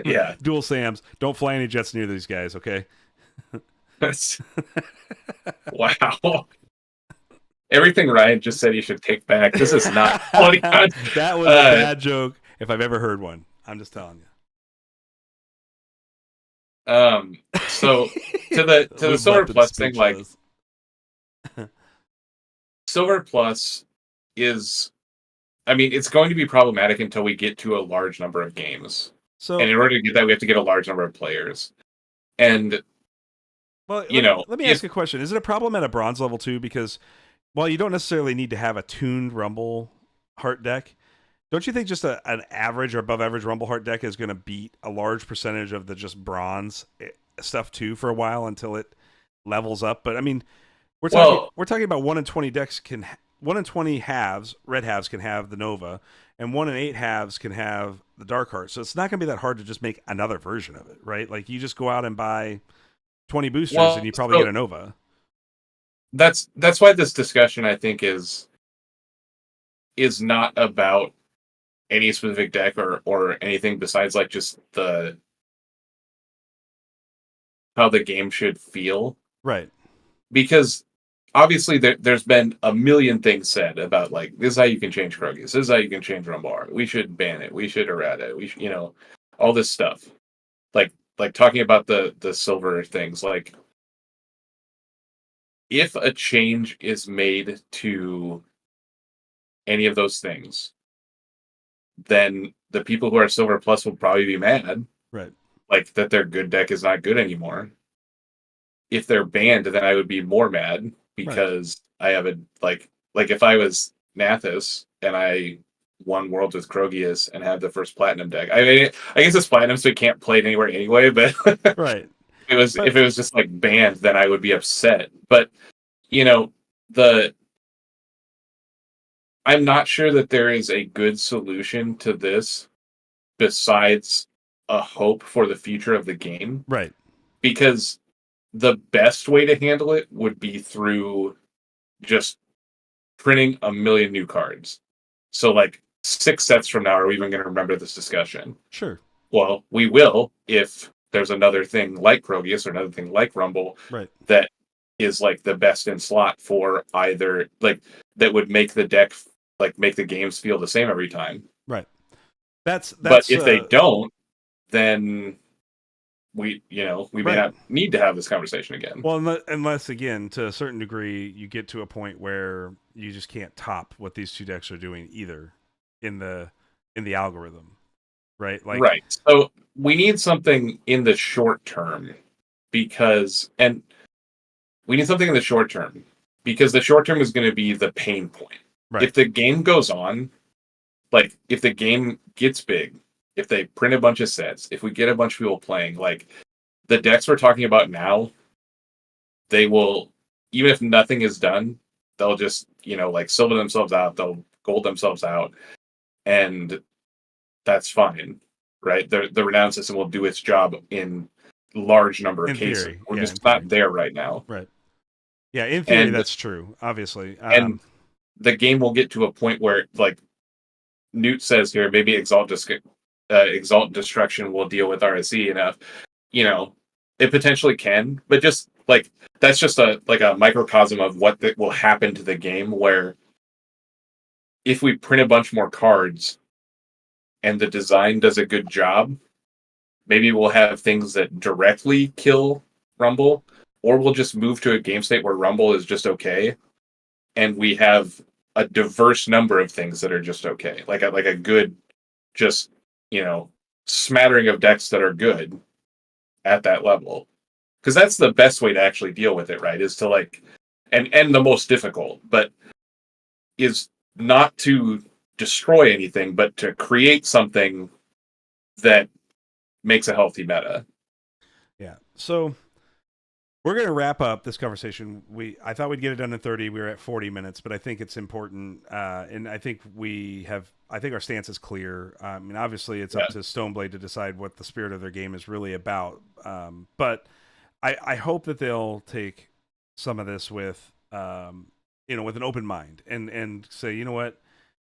Yeah. Dual Sams. Don't fly any jets near these guys, okay? Wow. Everything Ryan just said he should take back. This is not funny. That was a bad joke if I've ever heard one. I'm just telling you. So to the Silver Plus thing, like Silver Plus is, I mean, it's going to be problematic until we get to a large number of games. So, and in order to get that, we have to get a large number of players. And well, let me ask a question: is it a problem at a bronze level too? Because while you don't necessarily need to have a tuned Rumble Heart deck, don't you think just an average or above average Rumble Heart deck is going to beat a large percentage of the just bronze stuff too for a while until it levels up? But I mean, we're talking about 1 in 20 decks 1 in 20 halves, red halves can have the Nova, and 1 in 8 halves can have the Dark Heart. So it's not going to be that hard to just make another version of it, right? Like you just go out and buy 20 boosters and you probably get a Nova. That's why this discussion, I think, is not about any specific deck or anything besides like just how the game should feel. Right. Because obviously there's been a million things said about like, this is how you can change Krogus. This is how you can change Rumbar. We should ban it. We should errata it. We should, all this stuff. Like talking about the silver things, like if a change is made to any of those things, then the people who are Silver Plus will probably be mad. Right. Like that their good deck is not good anymore. If they're banned, then I would be more mad because I have like if I was Nathas and I won Worlds with Krogius and had the first platinum deck. I mean, I guess it's platinum, so it can't play it anywhere anyway, but right. If it was just like banned, then I would be upset. But I'm not sure that there is a good solution to this besides a hope for the future of the game. Right. Because the best way to handle it would be through just printing a million new cards. So like 6 sets from now, are we even going to remember this discussion? Sure. Well, we will if there's another thing like Krogius or another thing like Rumble that is like the best in slot for either, like that would make the deck, like make the games feel the same every time. Right. That's but if they don't, then we may not need to have this conversation again. Well, unless again, to a certain degree, you get to a point where you just can't top what these two decks are doing either in the algorithm, right? Like, right. So we need something in the short term because the short term is going to be the pain point. Right. If the game goes on, like if the game gets big, if they print a bunch of sets, if we get a bunch of people playing, like the decks we're talking about now, they will, even if nothing is done, they'll just, like silver themselves out, they'll gold themselves out, and that's fine, right? The renown system will do its job in large number of cases. Theory. We're just not there right now. Right. Yeah, in theory, that's true, obviously. And the game will get to a point where, like Newt says here, maybe Exalt Destruction will deal with RSE enough. It potentially can, but just like that's just a microcosm of what will happen to the game, where if we print a bunch more cards and the design does a good job, maybe we'll have things that directly kill Rumble, or we'll just move to a game state where Rumble is just okay, and we have a diverse number of things that are just okay, like a good, just smattering of decks that are good at that level, because that's the best way to actually deal with it, right? Is to like, and the most difficult, but is not to destroy anything, but to create something that makes a healthy meta. Yeah. So We're going to wrap up this conversation. I thought we'd get it done in 30. We were at 40 minutes, but I think it's important, and I think our stance is clear. I mean, obviously, it's up to Stoneblade to decide what the spirit of their game is really about. But I hope that they'll take some of this with, with an open mind and say, you know what,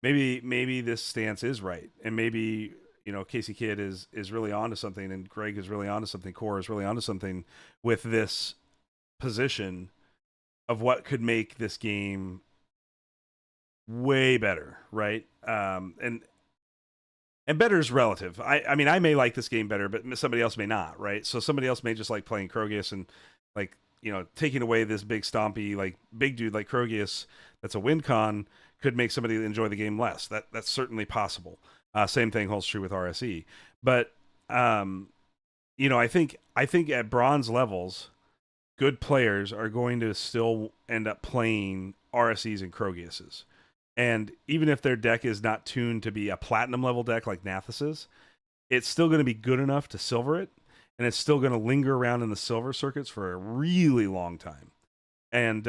maybe this stance is right, and maybe Casey Kidd is really onto something, and Greg is really onto something, Core is really onto something with this position of what could make this game way better, right? And better is relative. I mean, I may like this game better, but somebody else may not, right? So somebody else may just like playing Krogius, and like taking away this big stompy like big dude like Krogius that's a win con could make somebody enjoy the game less. That's certainly possible. Same thing holds true with RSE. But I think at bronze levels, good players are going to still end up playing RSEs and Krogiuses. And even if their deck is not tuned to be a platinum level deck like Nathas's, it's still going to be good enough to silver it, and it's still going to linger around in the silver circuits for a really long time. And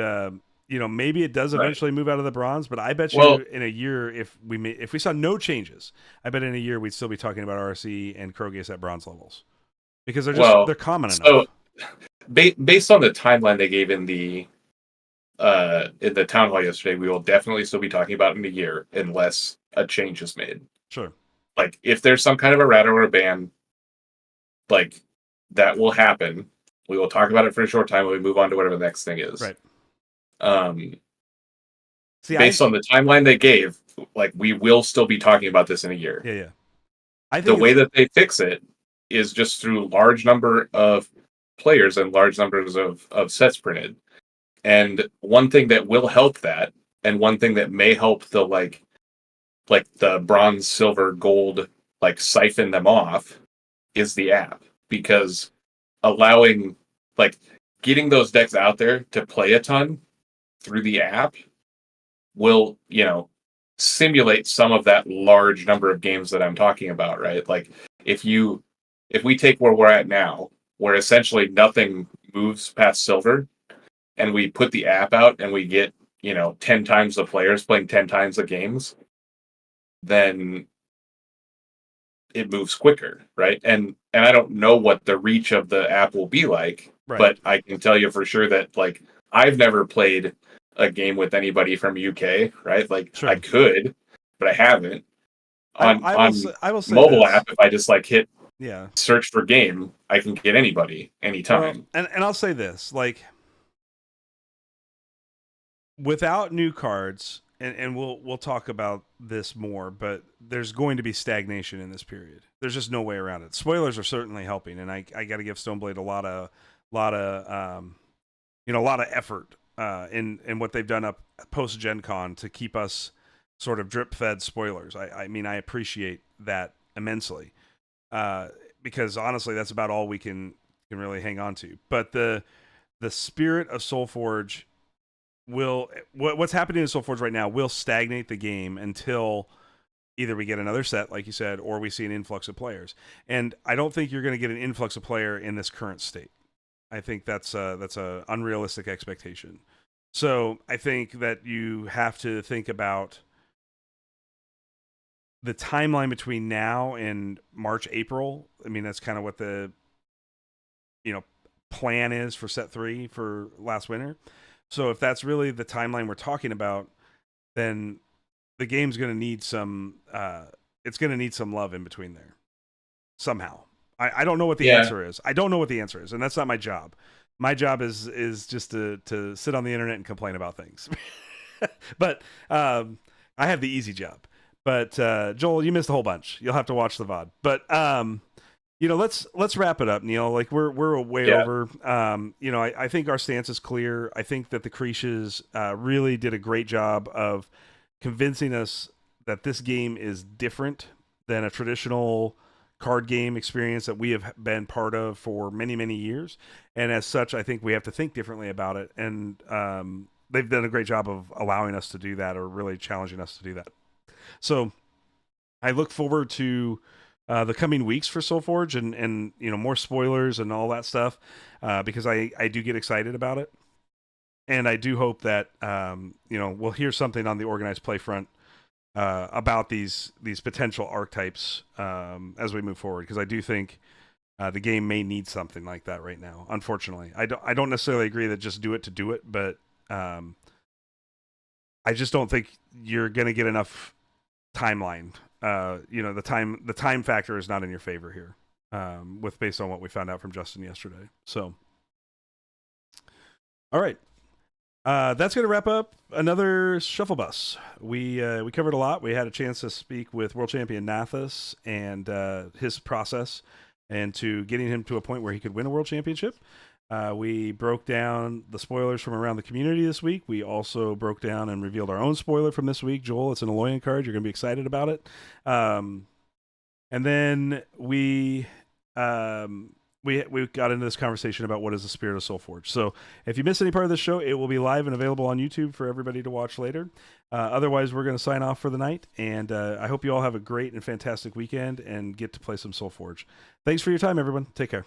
maybe it does eventually move out of the bronze, but I bet you in a year, if we saw no changes, I bet in a year we'd still be talking about RSE and Krogius at bronze levels, because they're common enough. So, based on the timeline they gave in the town hall yesterday, we will definitely still be talking about it in a year unless a change is made. Sure. Like if there's some kind of errata or a ban, like that will happen. We will talk about it for a short time when we move on to whatever the next thing is. Right. Based on the timeline they gave, like we will still be talking about this in a year. Yeah. I think the way that they fix it is just through large number of players and large numbers of sets printed. And one thing that will help that, and one thing that may help the like the bronze, silver, gold, like siphon them off, is the app, because allowing getting those decks out there to play a ton through the app will simulate some of that large number of games that I'm talking about, right? Like if we take where we're at now, where essentially nothing moves past silver, and we put the app out and we get 10 times the players playing 10 times the games, then it moves quicker, right? And I don't know what the reach of the app will be like, but I can tell you for sure that I've never played a game with anybody from UK, right? Sure. I could, but I haven't. I will say mobile this. App, if I just hit search for game, I can get anybody anytime. Well, and I'll say this, without new cards, and we'll talk about this more, but there's going to be stagnation in this period. There's just no way around it. Spoilers are certainly helping, and I got to give Stoneblade a lot of effort in what they've done up post Gen Con to keep us sort of drip fed spoilers. I mean, I appreciate that immensely, because honestly, that's about all we can really hang on to. But the spirit of Solforge what's happening in Solforge right now will stagnate the game until either we get another set, like you said, or we see an influx of players. And I don't think you're going to get an influx of player in this current state. I think that's a unrealistic expectation. So I think that you have to think about the timeline between now and March, April. I mean, that's kind of what the plan is for set 3 for last winter. So if that's really the timeline we're talking about, then the game's going to need some. It's going to need some love in between there, somehow. I don't know what the answer is. I don't know what the answer is, and that's not my job. My job is just to sit on the internet and complain about things. But I have the easy job. But Joel, you missed a whole bunch. You'll have to watch the VOD. But let's wrap it up, Neil. We're way over. I think our stance is clear. I think that the Creeches really did a great job of convincing us that this game is different than a traditional card game experience that we have been part of for many, many years. And as such, I think we have to think differently about it. And they've done a great job of allowing us to do that, or really challenging us to do that. So I look forward to the coming weeks for Solforge and more spoilers and all that stuff, because I do get excited about it, and I do hope that we'll hear something on the organized play front about these potential archetypes as we move forward, because I do think the game may need something like that right now. Unfortunately, I don't necessarily agree that just do it to do it, but I just don't think you're going to get enough timeline. The time factor is not in your favor here, based on what we found out from Justin yesterday. So, all right. That's going to wrap up another Shuffle Bus. We covered a lot. We had a chance to speak with world champion Nathason and his process, and to getting him to a point where he could win a world championship. We broke down the spoilers from around the community this week. We also broke down and revealed our own spoiler from this week. Joel, it's an Aloyan card. You're going to be excited about it. And then we got into this conversation about what is the spirit of Solforge. So if you missed any part of the show, it will be live and available on YouTube for everybody to watch later. Otherwise, we're going to sign off for the night, and I hope you all have a great and fantastic weekend and get to play some Solforge. Thanks for your time, everyone. Take care.